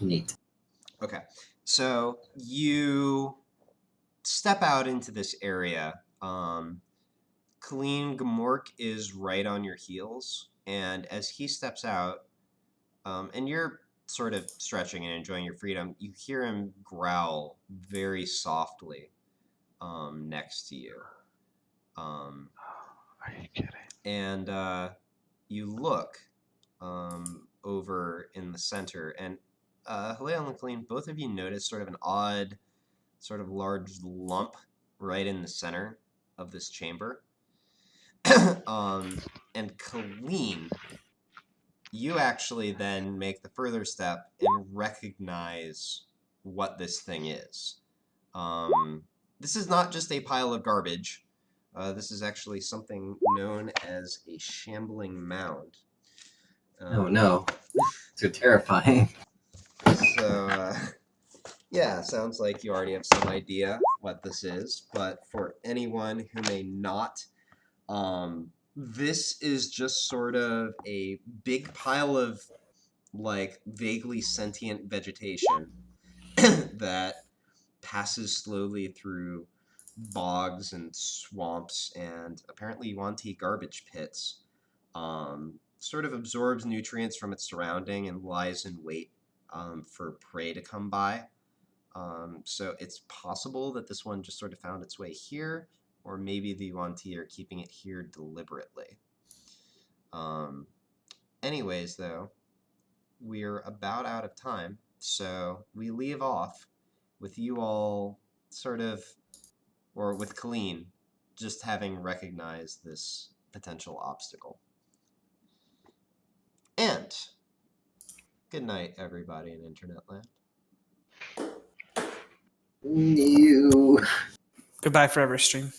Neat.
Okay, so you step out into this area. Colleen, Gmork is right on your heels, and as he steps out, and you're sort of stretching and enjoying your freedom, you hear him growl very softly next to you.
Are you kidding?
And you look over in the center, and Halil and Colleen, both of you notice sort of an odd, sort of large lump right in the center of this chamber. And Colleen, you actually then make the further step and recognize what this thing is. This is not just a pile of garbage. This is actually something known as a shambling mound.
Oh no. So terrifying.
So, yeah, sounds like you already have some idea what this is, but for anyone who may not, this is just sort of a big pile of, like, vaguely sentient vegetation that passes slowly through bogs and swamps and apparently Yuan-Ti garbage pits. Sort of absorbs nutrients from its surrounding and lies in wait for prey to come by. So it's possible that this one just sort of found its way here, or maybe the Yuan-Ti are keeping it here deliberately. Anyways, though, we're about out of time, So we leave off with you all sort of, or with Colleen, just having recognized this potential obstacle. And good night, everybody in Internet Land.
You.
Goodbye forever, stream.